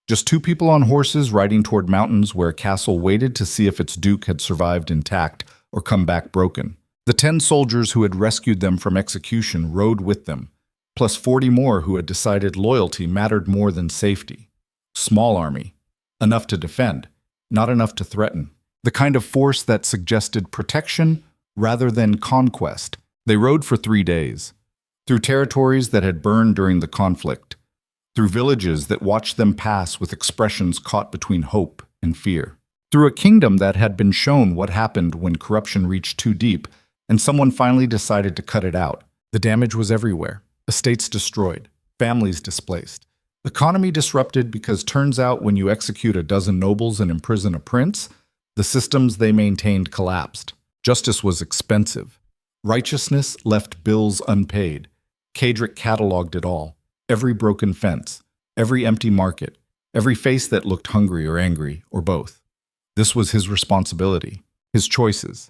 S1: Just two people on horses riding toward mountains where a castle waited to see if its duke had survived intact or come back broken. The 10 soldiers who had rescued them from execution rode with them, plus 40 more who had decided loyalty mattered more than safety. Small army. Enough to defend, not enough to threaten. The kind of force that suggested protection rather than conquest. They rode for 3 days, through territories that had burned during the conflict, through villages that watched them pass with expressions caught between hope and fear, through a kingdom that had been shown what happened when corruption reached too deep and someone finally decided to cut it out. The damage was everywhere. Estates destroyed, families displaced, economy disrupted because turns out when you execute a dozen nobles and imprison a prince, the systems they maintained collapsed. Justice was expensive. Righteousness left bills unpaid. Carriage cataloged it all. Every broken fence, every empty market, every face that looked hungry or angry, or both. This was his responsibility, his choices,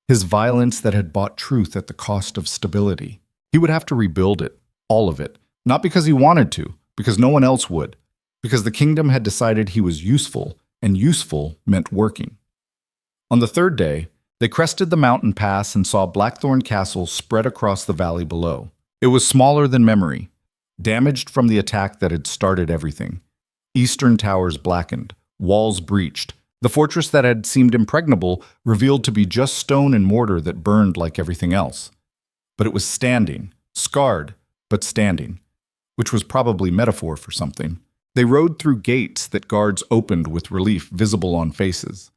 S1: his violence that had bought truth at the cost of stability. He would have to rebuild it, all of it, not because he wanted to, because no one else would, because the kingdom had decided he was useful, and useful meant working. On the 3rd day, they crested the mountain pass and saw Blackthorn Castle spread across the valley below. It was smaller than memory, damaged from the attack that had started everything. Eastern towers blackened, walls breached. The fortress that had seemed impregnable revealed to be just stone and mortar that burned like everything else. But it was standing, scarred, but standing, which was probably metaphor for something. They rode through gates that guards opened with relief visible on faces.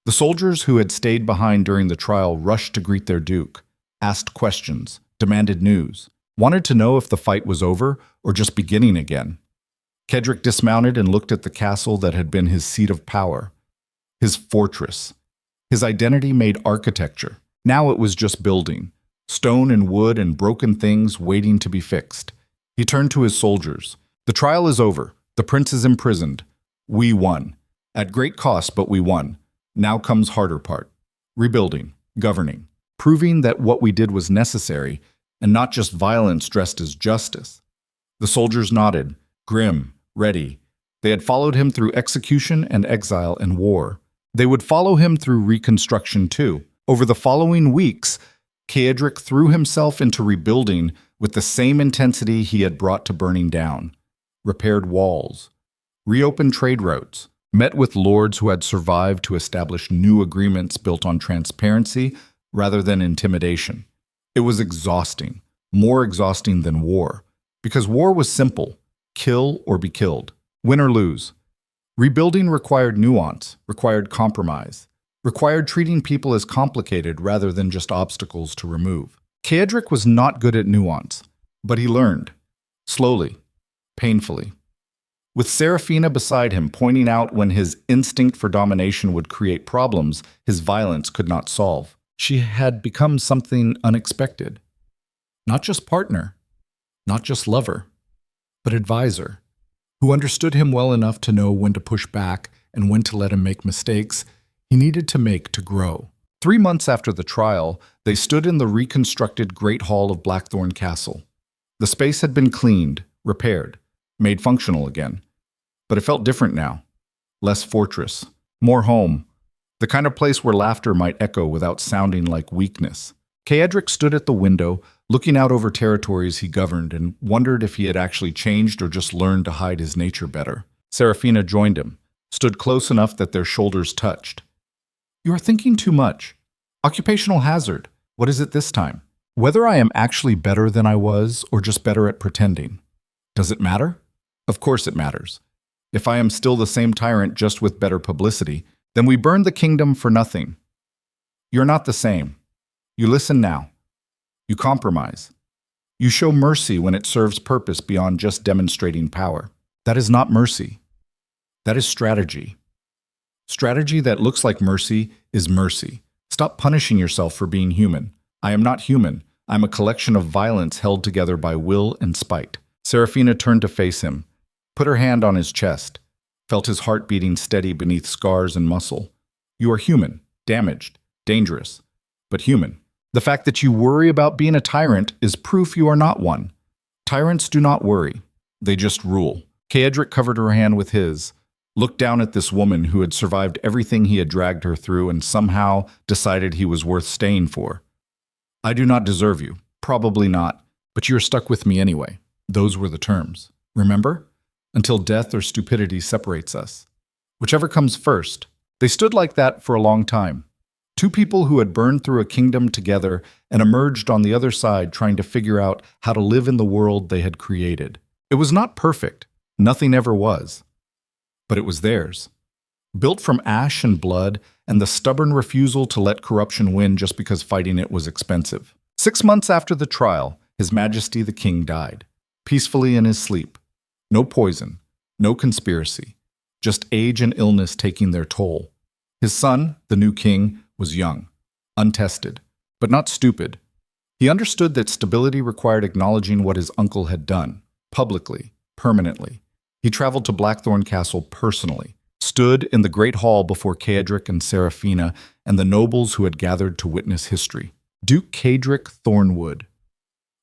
S1: The soldiers who had stayed behind during the trial rushed to greet their duke, asked questions, demanded news, wanted to know if the fight was over or just beginning again. Carriage dismounted and looked at the castle that had been his seat of power, his fortress. His identity made architecture. Now it was just building, stone and wood and broken things waiting to be fixed. He turned to his soldiers. "The trial is over. The prince is imprisoned. We won. At great cost, but we won. Now comes harder part. Rebuilding, governing, proving that what we did was necessary and not just violence dressed as justice." The soldiers nodded, grim, ready. They had followed him through execution and exile and war. They would follow him through reconstruction too. Over the following weeks, Ceadric threw himself into rebuilding with the same intensity he had brought to burning down. Repaired walls, reopened trade routes, met with lords who had survived to establish new agreements built on transparency rather than intimidation. It was exhausting, more exhausting than war, because war was simple: kill or be killed, win or lose. Rebuilding required nuance, required compromise, required treating people as complicated rather than just obstacles to remove. Ceadric was not good at nuance, but he learned, slowly, painfully. With Seraphina beside him pointing out when his instinct for domination would create problems his violence could not solve, she had become something unexpected. Not just partner, not just lover, but advisor, who understood him well enough to know when to push back and when to let him make mistakes he needed to make to grow. 3 months after the trial, they stood in the reconstructed Great Hall of Blackthorn Castle. The space had been cleaned, repaired, made functional again. But it felt different now. Less fortress, more home. The kind of place where laughter might echo without sounding like weakness. Ceadric stood at the window, looking out over territories he governed, and wondered if he had actually changed or just learned to hide his nature better. Seraphina joined him, stood close enough that their shoulders touched. "You are thinking too much. Occupational hazard. What is it this time? Whether I am actually better than I was or just better at pretending. Does it matter? Of course it matters. If I am still the same tyrant just with better publicity, then we burn the kingdom for nothing. You're not the same. You listen now. You compromise. You show mercy when it serves purpose beyond just demonstrating power. That is not mercy. That is strategy. Strategy that looks like mercy is mercy. Stop punishing yourself for being human. I am not human. I'm a collection of violence held together by will and spite." Seraphina turned to face him, put her hand on his chest, felt his heart beating steady beneath scars and muscle. "You are human, damaged, dangerous, but human. The fact that you worry about being a tyrant is proof you are not one. Tyrants do not worry. They just rule." Ceadric covered her hand with his, looked down at this woman who had survived everything he had dragged her through and somehow decided he was worth staying for. "I do not deserve you. Probably not. But you are stuck with me anyway. Those were the terms. Remember? Until death or stupidity separates us. Whichever comes first." They stood like that for a long time. Two people who had burned through a kingdom together and emerged on the other side trying to figure out how to live in the world they had created. It was not perfect. Nothing ever was. But it was theirs. Built from ash and blood and the stubborn refusal to let corruption win just because fighting it was expensive. 6 months after the trial, His Majesty the King died, peacefully in his sleep. No poison, no conspiracy, just age and illness taking their toll. His son, the new king, was young, untested, but not stupid. He understood that stability required acknowledging what his uncle had done, publicly, permanently. He traveled to Blackthorn Castle personally, stood in the great hall before Ceadric and Seraphina and the nobles who had gathered to witness history. Duke Ceadric Thornwood,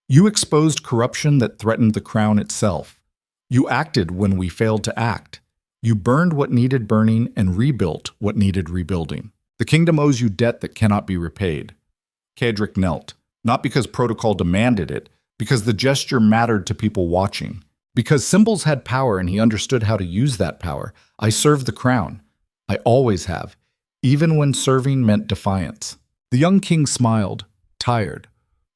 S1: you exposed corruption that threatened the crown itself. You acted when we failed to act. You burned what needed burning and rebuilt what needed rebuilding. The kingdom owes you debt that cannot be repaid. Ceadric knelt, not because protocol demanded it, because the gesture mattered to people watching. Because symbols had power and he understood how to use that power. I served the crown. I always have, even when serving meant defiance. The young king smiled, tired,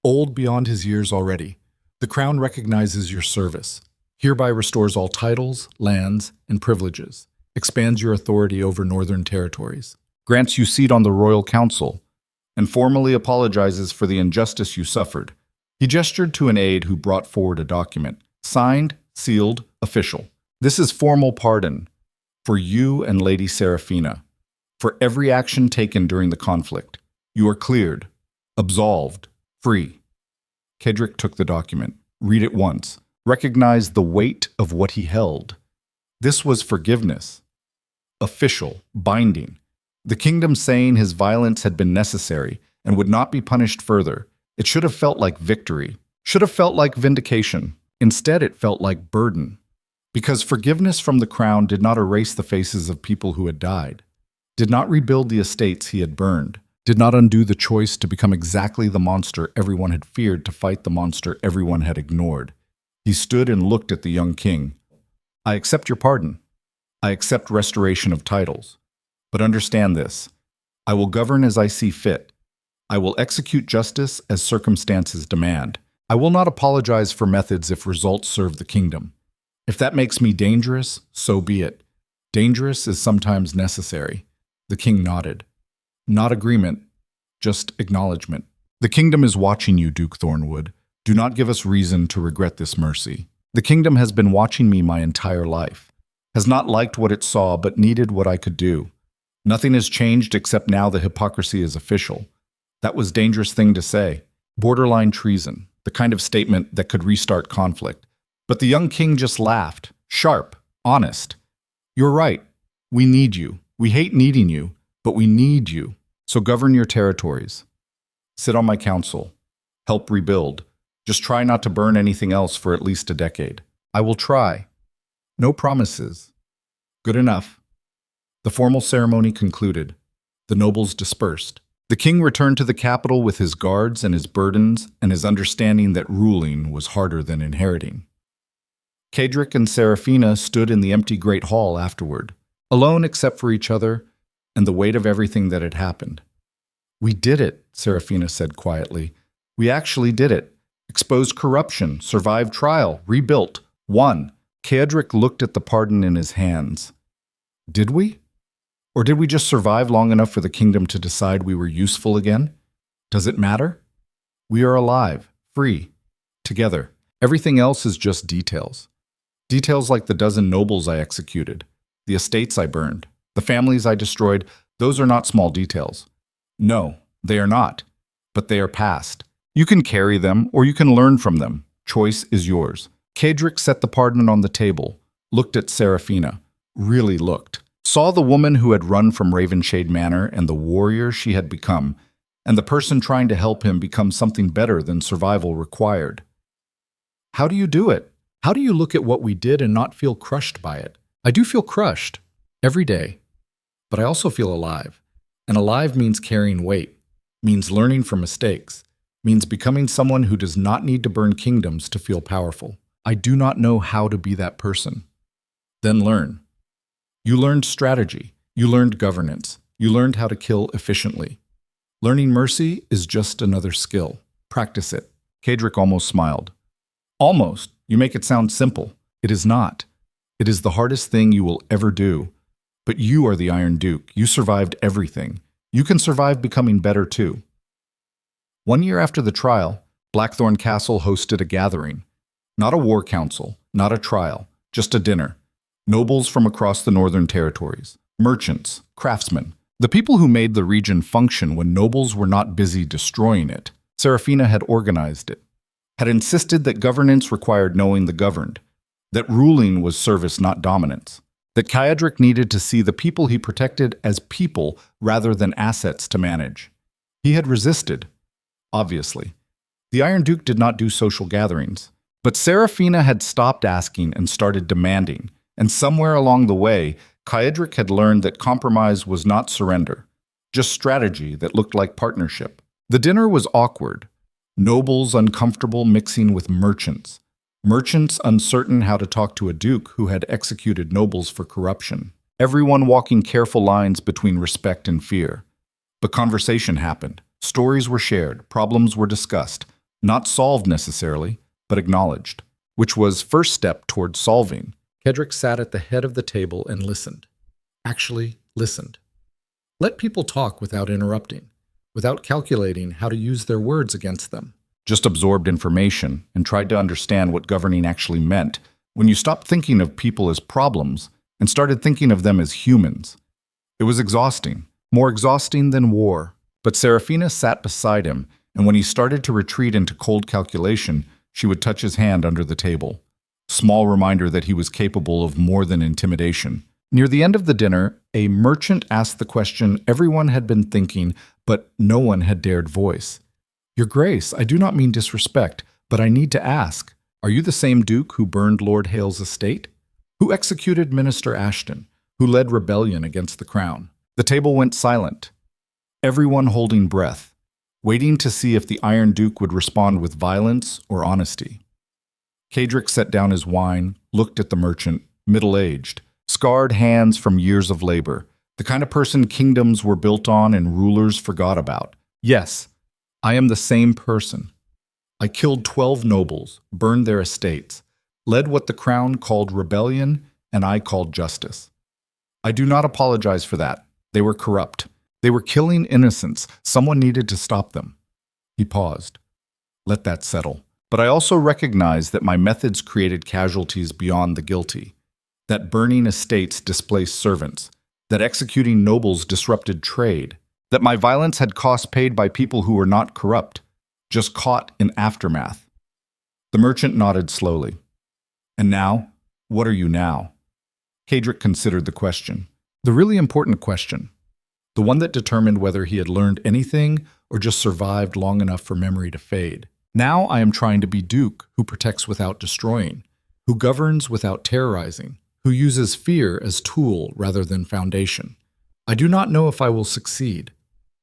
S1: old beyond his years already. The crown recognizes your service, hereby restores all titles, lands, and privileges, expands your authority over northern territories, grants you seat on the royal council, and formally apologizes for the injustice you suffered. He gestured to an aide who brought forward a document, signed, sealed, official. This is formal pardon for you and Lady Seraphina, for every action taken during the conflict. You are cleared, absolved, free. Ceadric took the document. Read it once. Recognized the weight of what he held. This was forgiveness. Official, binding. The kingdom saying his violence had been necessary and would not be punished further. It should have felt like victory. Should have felt like vindication. Instead, it felt like burden. Because forgiveness from the crown did not erase the faces of people who had died, did not rebuild the estates he had burned, did not undo the choice to become exactly the monster everyone had feared to fight the monster everyone had ignored. He stood and looked at the young king. I accept your pardon. I accept restoration of titles. But understand this. I will govern as I see fit. I will execute justice as circumstances demand. I will not apologize for methods if results serve the kingdom. If that makes me dangerous, so be it. Dangerous is sometimes necessary. The king nodded. Not agreement, just acknowledgement. The kingdom is watching you, Duke Thornwood. Do not give us reason to regret this mercy. The kingdom has been watching me my entire life, has not liked what it saw but needed what I could do. Nothing has changed except now the hypocrisy is official. That was a dangerous thing to say. Borderline treason, the kind of statement that could restart conflict. But the young king just laughed, sharp, honest. You're right. We need you. We hate needing you, but we need you. So govern your territories. Sit on my council. Help rebuild. Just try not to burn anything else for at least a decade. I will try. No promises. Good enough. The formal ceremony concluded. The nobles dispersed. The king returned to the capital with his guards and his burdens and his understanding that ruling was harder than inheriting. Cadric and Seraphina stood in the empty great hall afterward, alone except for each other and the weight of everything that had happened. We did it, Seraphina said quietly. We actually did it. Exposed corruption, survived trial, rebuilt, won. Cadric looked at the pardon in his hands. Did we? Or did we just survive long enough for the kingdom to decide we were useful again? Does it matter? We are alive, free, together. Everything else is just details. Details like the dozen nobles I executed, the estates I burned, the families I destroyed, those are not small details. No, they are not. But they are past. You can carry them or you can learn from them. Choice is yours. Cadric set the pardon on the table, looked at Seraphina, really looked, saw the woman who had run from Ravenshade Manor and the warrior she had become, and the person trying to help him become something better than survival required. How do you do it? How do you look at what we did and not feel crushed by it? I do feel crushed every day, but I also feel alive. And alive means carrying weight, means learning from mistakes, means becoming someone who does not need to burn kingdoms to feel powerful. I do not know how to be that person. Then learn. You learned strategy. You learned governance. You learned how to kill efficiently. Learning mercy is just another skill. Practice it. Cadric almost smiled. Almost. You make it sound simple. It is not. It is the hardest thing you will ever do. But you are the Iron Duke. You survived everything. You can survive becoming better too. 1 year after the trial, Blackthorn Castle hosted a gathering. Not a war council, not a trial, just a dinner. Nobles from across the northern territories, merchants, craftsmen, the people who made the region function when nobles were not busy destroying it. Seraphina had organized it, had insisted that governance required knowing the governed, that ruling was service, not dominance, that Cadric needed to see the people he protected as people rather than assets to manage. He had resisted, obviously. The Iron Duke did not do social gatherings, but Seraphina had stopped asking and started demanding, and somewhere along the way, Cadric had learned that compromise was not surrender, just strategy that looked like partnership. The dinner was awkward. Nobles uncomfortable mixing with merchants. Merchants uncertain how to talk to a duke who had executed nobles for corruption. Everyone walking careful lines between respect and fear. But conversation happened. Stories were shared. Problems were discussed. Not solved necessarily, but acknowledged, which was first step toward solving. Cadric sat at the head of the table and listened. Actually listened. Let people talk without interrupting, without calculating how to use their words against them. Just absorbed information and tried to understand what governing actually meant when you stopped thinking of people as problems and started thinking of them as humans. It was exhausting, more exhausting than war. But Seraphina sat beside him, and when he started to retreat into cold calculation, she would touch his hand under the table. Small reminder that he was capable of more than intimidation. Near the end of the dinner, a merchant asked the question everyone had been thinking, but no one had dared voice. Your Grace, I do not mean disrespect, but I need to ask, are you the same Duke who burned Lord Hale's estate? Who executed Minister Ashton? Who led rebellion against the crown? The table went silent. everyone holding breath, waiting to see if the Iron Duke would respond with violence or honesty. Cadric set down his wine, looked at the merchant, middle-aged, scarred hands from years of labor, the kind of person kingdoms were built on and rulers forgot about. Yes, I am the same person. I killed 12 nobles, burned their estates, led what the crown called rebellion and I called justice. I do not apologize for that. They were corrupt. They were killing innocents. Someone needed to stop them. He paused. Let that settle. But I also recognize that my methods created casualties beyond the guilty, that burning estates displaced servants, that executing nobles disrupted trade, that my violence had costs paid by people who were not corrupt, just caught in aftermath. The merchant nodded slowly. And now? What are you now? Cadric considered the question. The really important question. The one that determined whether he had learned anything or just survived long enough for memory to fade. Now I am trying to be Duke, who protects without destroying, who governs without terrorizing, who uses fear as tool rather than foundation. I do not know if I will succeed,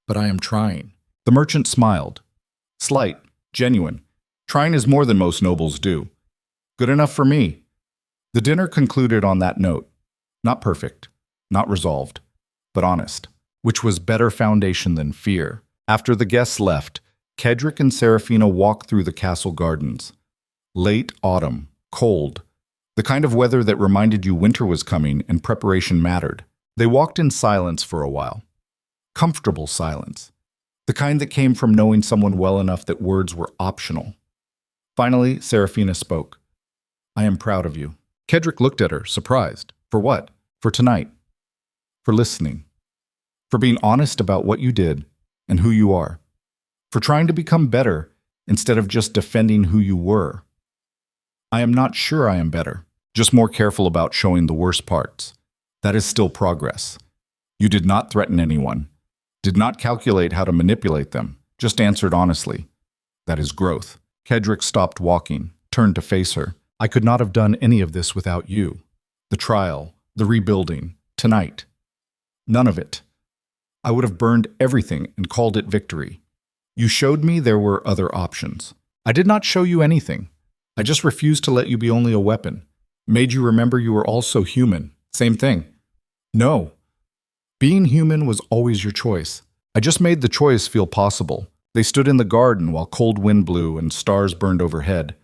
S1: but I am trying. The merchant smiled. Slight, genuine. Trying is more than most nobles do. Good enough for me. The dinner concluded on that note. Not perfect, not resolved, but honest, which was better foundation than fear. After the guests left, Cadric and Seraphina walked through the castle gardens. Late autumn, cold, the kind of weather that reminded you winter was coming and preparation mattered. They walked in silence for a while. Comfortable silence, the kind that came from knowing someone well enough that words were optional. Finally, Seraphina spoke. I am proud of you. Cadric looked at her, surprised. For what? For tonight. For listening. For being honest about what you did and who you are. For trying to become better instead of just defending who you were. I am not sure I am better, just more careful about showing the worst parts. That is still progress. You did not threaten anyone, did not calculate how to manipulate them, just answered honestly. That is growth. Cadric stopped walking, turned to face her. I could not have done any of this without you. The trial, the rebuilding, tonight. None of it. I would have burned everything and called it victory. You showed me there were other options. I did not show you anything. I just refused to let you be only a weapon. Made you remember you were also human. Same thing. No. Being human was always your choice. I just made the choice feel possible. They stood in the garden while cold wind blew and stars burned overhead.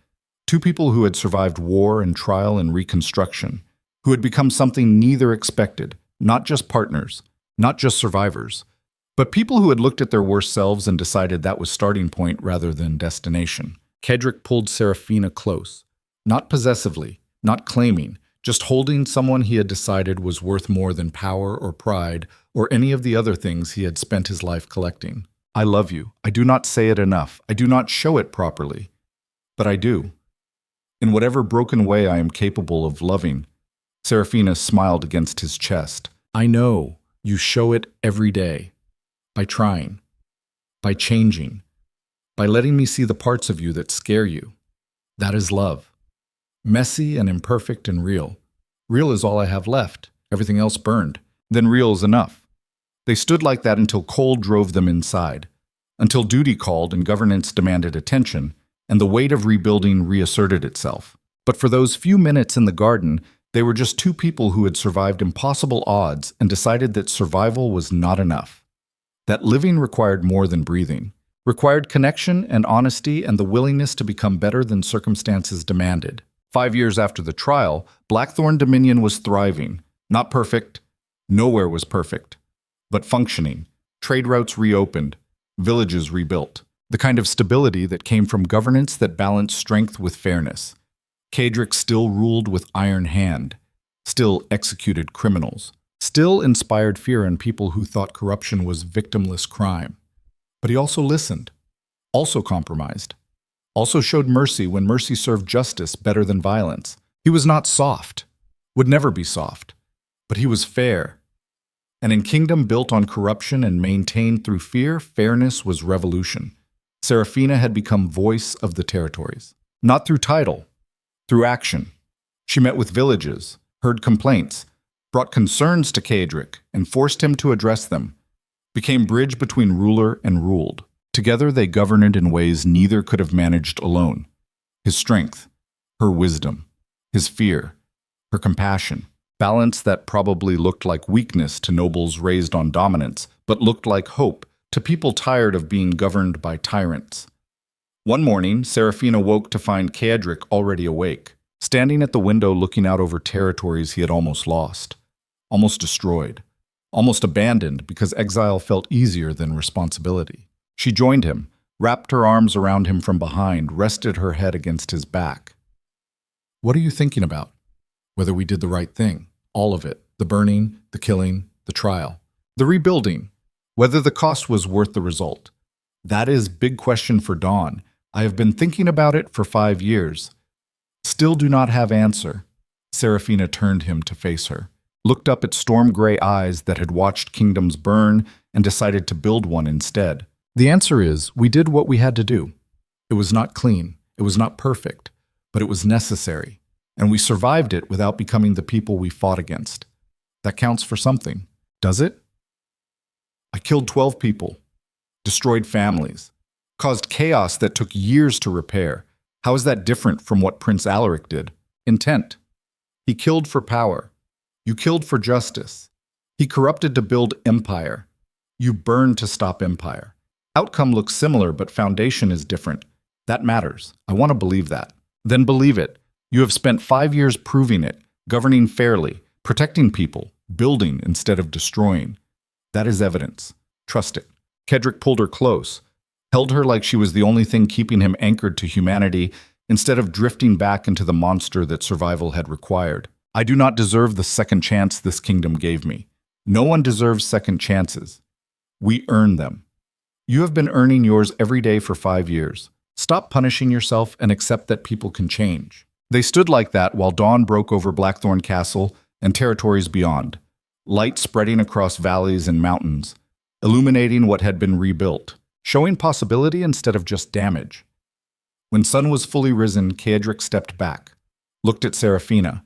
S1: Two people who had survived war and trial and reconstruction, who had become something neither expected, not just partners, not just survivors, but people who had looked at their worst selves and decided that was starting point rather than destination. Cadric pulled Seraphina close, not possessively, not claiming, just holding someone he had decided was worth more than power or pride or any of the other things he had spent his life collecting. I love you. I do not say it enough. I do not show it properly. But I do. In whatever broken way I am capable of loving. Seraphina smiled against his chest. I know you show it every day. By trying. By changing. By letting me see the parts of you that scare you. That is love. Messy and imperfect and real. Real is all I have left. Everything else burned. Then real is enough. They stood like that until cold drove them inside. Until duty called and governance demanded attention, and the weight of rebuilding reasserted itself. But for those few minutes in the garden, they were just two people who had survived impossible odds and decided that survival was not enough. That living required more than breathing. Required connection and honesty and the willingness to become better than circumstances demanded. 5 years after the trial, Blackthorn Dominion was thriving. Not perfect. Nowhere was perfect. But functioning. Trade routes reopened. Villages rebuilt. The kind of stability that came from governance that balanced strength with fairness. Cadric still ruled with iron hand. Still executed criminals. Still inspired fear in people who thought corruption was victimless crime. But he also listened. Also compromised. Also showed mercy when mercy served justice better than violence. He was not soft. Would never be soft. But he was fair. And in kingdom built on corruption and maintained through fear, fairness was revolution. Seraphina had become voice of the territories. Not through title, through action. She met with villages, heard complaints, brought concerns to Cadric, and forced him to address them. became bridge between ruler and ruled. Together they governed in ways neither could have managed alone. His strength, her wisdom, his fear, her compassion. Balance that probably looked like weakness to nobles raised on dominance, but looked like hope to people tired of being governed by tyrants. One morning, Seraphina woke to find Carriage already awake, standing at the window looking out over territories he had almost lost, almost destroyed, almost abandoned because exile felt easier than responsibility. She joined him, wrapped her arms around him from behind, rested her head against his back. "What are you thinking about? Whether we did the right thing, all of it, the burning, the killing, the trial, the rebuilding, whether the cost was worth the result. That is big question for Dawn. I have been thinking about it for 5 years. Still do not have answer." Seraphina turned him to face her, looked up at storm-gray eyes that had watched kingdoms burn and decided to build one instead. "The answer is, we did what we had to do. It was not clean, it was not perfect, but it was necessary. And we survived it without becoming the people we fought against. That counts for something, does it? I killed 12 people, destroyed families, caused chaos that took years to repair. How is that different from what Prince Alaric did? Intent. He killed for power. You killed for justice. He corrupted to build empire. You burned to stop empire. Outcome looks similar, but foundation is different. That matters. I want to believe that. Then believe it. You have spent 5 years proving it, governing fairly, protecting people, building instead of destroying. That is evidence. Trust it." Carriage pulled her close, held her like she was the only thing keeping him anchored to humanity instead of drifting back into the monster that survival had required. "I do not deserve the second chance this kingdom gave me. No one deserves second chances. We earn them. You have been earning yours every day for 5 years. Stop punishing yourself and accept that people can change." They stood like that while dawn broke over Blackthorn Castle and territories beyond, light spreading across valleys and mountains, illuminating what had been rebuilt, showing possibility instead of just damage. When sun was fully risen, Carriage stepped back, looked at Seraphina,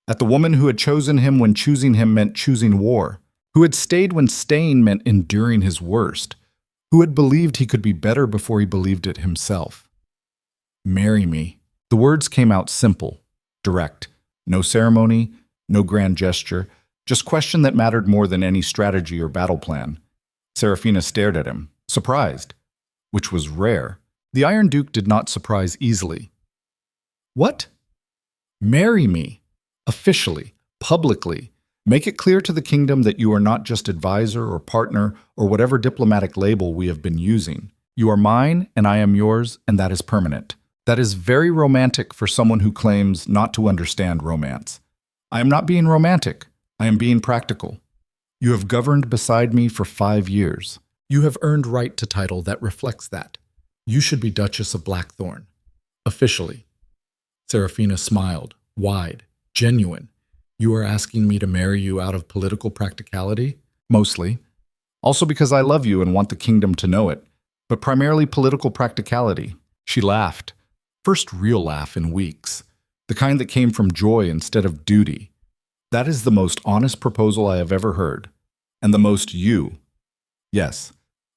S1: at the woman who had chosen him when choosing him meant choosing war, who had stayed when staying meant enduring his worst, who had believed he could be better before he believed it himself. "Marry me." The words came out simple, direct, no ceremony, no grand gesture, just question that mattered more than any strategy or battle plan. Seraphina stared at him, surprised, which was rare. The Iron Duke did not surprise easily. "What? Marry me. Officially, publicly. Make it clear to the kingdom that you are not just advisor or partner or whatever diplomatic label we have been using. You are mine and I am yours, and that is permanent." That is very romantic for someone who claims not to understand romance. I am not being romantic. I am being practical. You have governed beside me for 5 years. You have earned right to title that reflects that. You should be Duchess of Blackthorn. Officially. Seraphina smiled, wide, genuine. "You are asking me to marry you out of political practicality?" "Mostly. Also because I love you and want the kingdom to know it. But primarily political practicality." She laughed. First real laugh in weeks. The kind that came from joy instead of duty. "That is the most honest proposal I have ever heard. And the most you. Yes,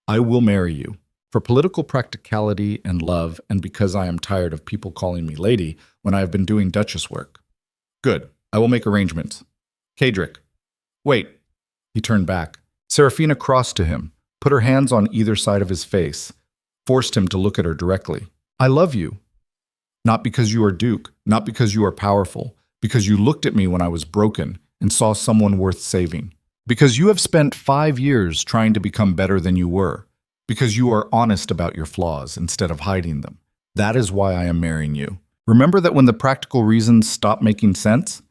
S1: I will marry you. For political practicality and love, and because I am tired of people calling me lady when I have been doing duchess work." "Good. I will make arrangements." "Carriage. Wait." He turned back. Seraphina crossed to him, put her hands on either side of his face, forced him to look at her directly. "I love you. Not because you are Duke, not because you are powerful, because you looked at me when I was broken and saw someone worth saving. Because you have spent 5 years trying to become better than you were. Because you are honest about your flaws instead of hiding them. That is why I am marrying you. Remember that when the practical reasons stop making sense?"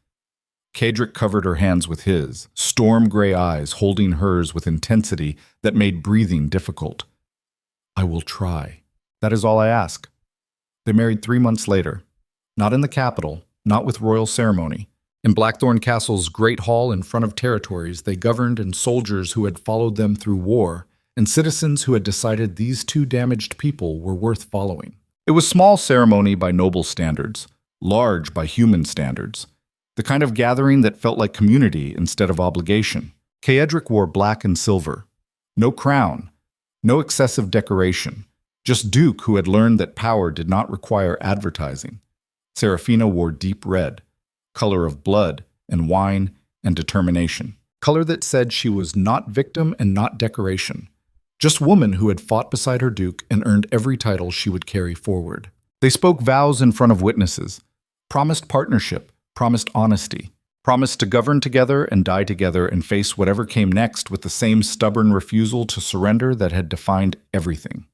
S1: Carriage covered her hands with his, storm-gray eyes holding hers with intensity that made breathing difficult. "I will try. That is all I ask." They married 3 months later. Not in the capital, not with royal ceremony. In Blackthorn Castle's great hall in front of territories they governed and soldiers who had followed them through war, and citizens who had decided these 2 damaged people were worth following. It was small ceremony by noble standards, large by human standards, the kind of gathering that felt like community instead of obligation. Carriage wore black and silver, No crown, no excessive decoration, just Duke who had learned that power did not require advertising. Serafina wore deep red, color of blood and wine and determination. Color that said she was not victim and not decoration. Just woman who had fought beside her Duke and earned every title she would carry forward. They spoke vows in front of witnesses, promised partnership, promised honesty, promised to govern together and die together and face whatever came next with the same stubborn refusal to surrender that had defined everything.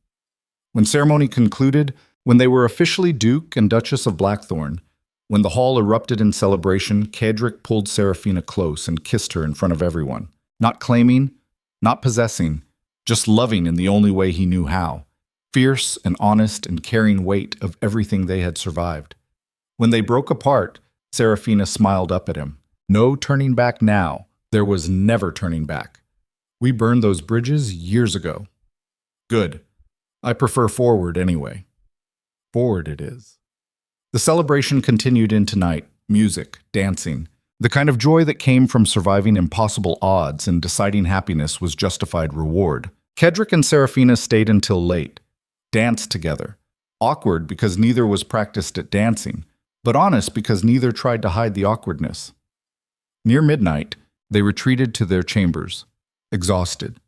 S1: When ceremony concluded, when they were officially Duke and Duchess of Blackthorn, when the hall erupted in celebration, Cedric pulled Serafina close and kissed her in front of everyone. Not claiming, not possessing, just loving in the only way he knew how. Fierce and honest and carrying weight of everything they had survived. When they broke apart, Serafina smiled up at him. No turning back now. There was never turning back. We burned those bridges years ago. Good. I prefer forward anyway. Forward it is. The celebration continued into night, music, dancing. The kind of joy that came from surviving impossible odds and deciding happiness was justified reward. Cedric and Serafina stayed until late, danced together. Awkward because neither was practiced at dancing, but honest because neither tried to hide the awkwardness. Near midnight, they retreated to their chambers, exhausted,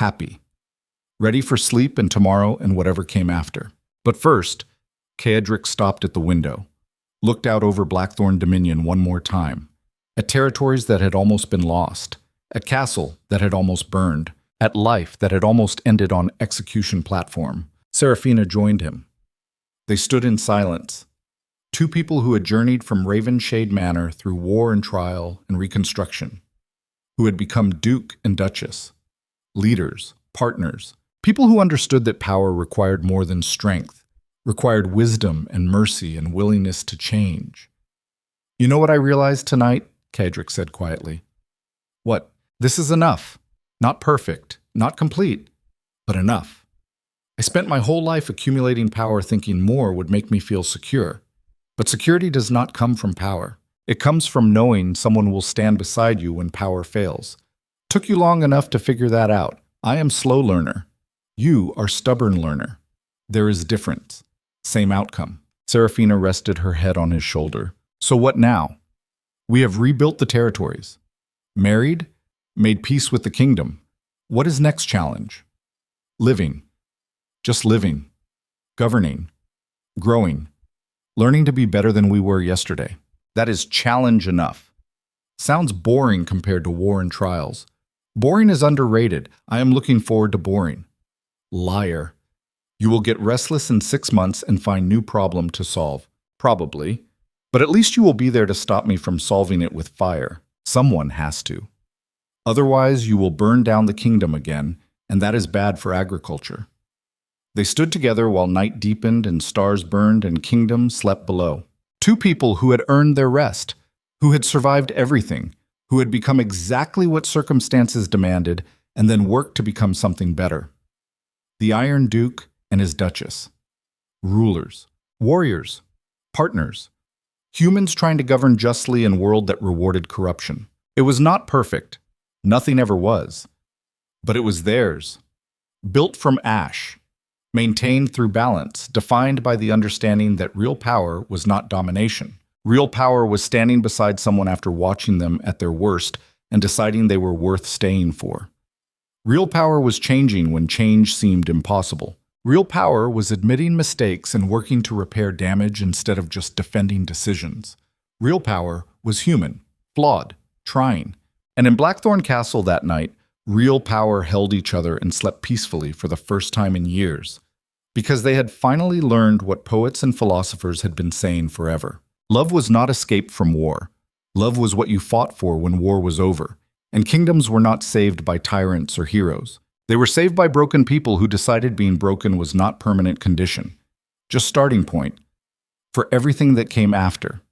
S1: happy, ready for sleep and tomorrow and whatever came after. But first, Cedric stopped at the window, looked out over Blackthorn Dominion one more time, at territories that had almost been lost, at castle that had almost burned, at life that had almost ended on execution platform. Serafina joined him. They stood in silence, two people who had journeyed from Ravenshade Manor through war and trial and reconstruction, who had become Duke and Duchess, leaders, partners, people who understood that power required more than strength, required wisdom and mercy and willingness to change. You know what I realized tonight? Cedric said quietly. What? This is enough. Not perfect, not complete, but enough. I spent my whole life accumulating power thinking more would make me feel secure. But security does not come from power. It comes from knowing someone will stand beside you when power fails. Took you long enough to figure that out. I am slow learner. You are stubborn learner. There is difference. Same outcome. Serafina rested her head on his shoulder. So what now? We have rebuilt the territories. Married? Made peace with the kingdom. What is next challenge? Living. Just living. Governing. Growing. Learning to be better than we were yesterday. That is challenge enough. Sounds boring compared to war and trials. Boring is underrated. I am looking forward to boring. Liar. You will get restless in 6 months and find new problem to solve. Probably. But at least you will be there to stop me from solving it with fire. Someone has to. Otherwise, you will burn down the kingdom again, and that is bad for agriculture. They stood together while night deepened and stars burned and kingdom slept below. Two people who had earned their rest, who had survived everything, who had become exactly what circumstances demanded, and then worked to become something better. The Iron Duke and his Duchess. Rulers, warriors, partners. Humans trying to govern justly in a world that rewarded corruption. It was not perfect. Nothing ever was. But it was theirs. Built from ash. Maintained through balance, defined by the understanding that real power was not domination. Real power was standing beside someone after watching them at their worst and deciding they were worth staying for. Real power was changing when change seemed impossible. Real power was admitting mistakes and working to repair damage instead of just defending decisions. Real power was human, flawed, trying. And in Blackthorn Castle that night, real power held each other and slept peacefully for the first time in years, because they had finally learned what poets and philosophers had been saying forever. Love was not escape from war. Love was what you fought for when war was over, and kingdoms were not saved by tyrants or heroes. They were saved by broken people who decided being broken was not permanent condition, just starting point for everything that came after.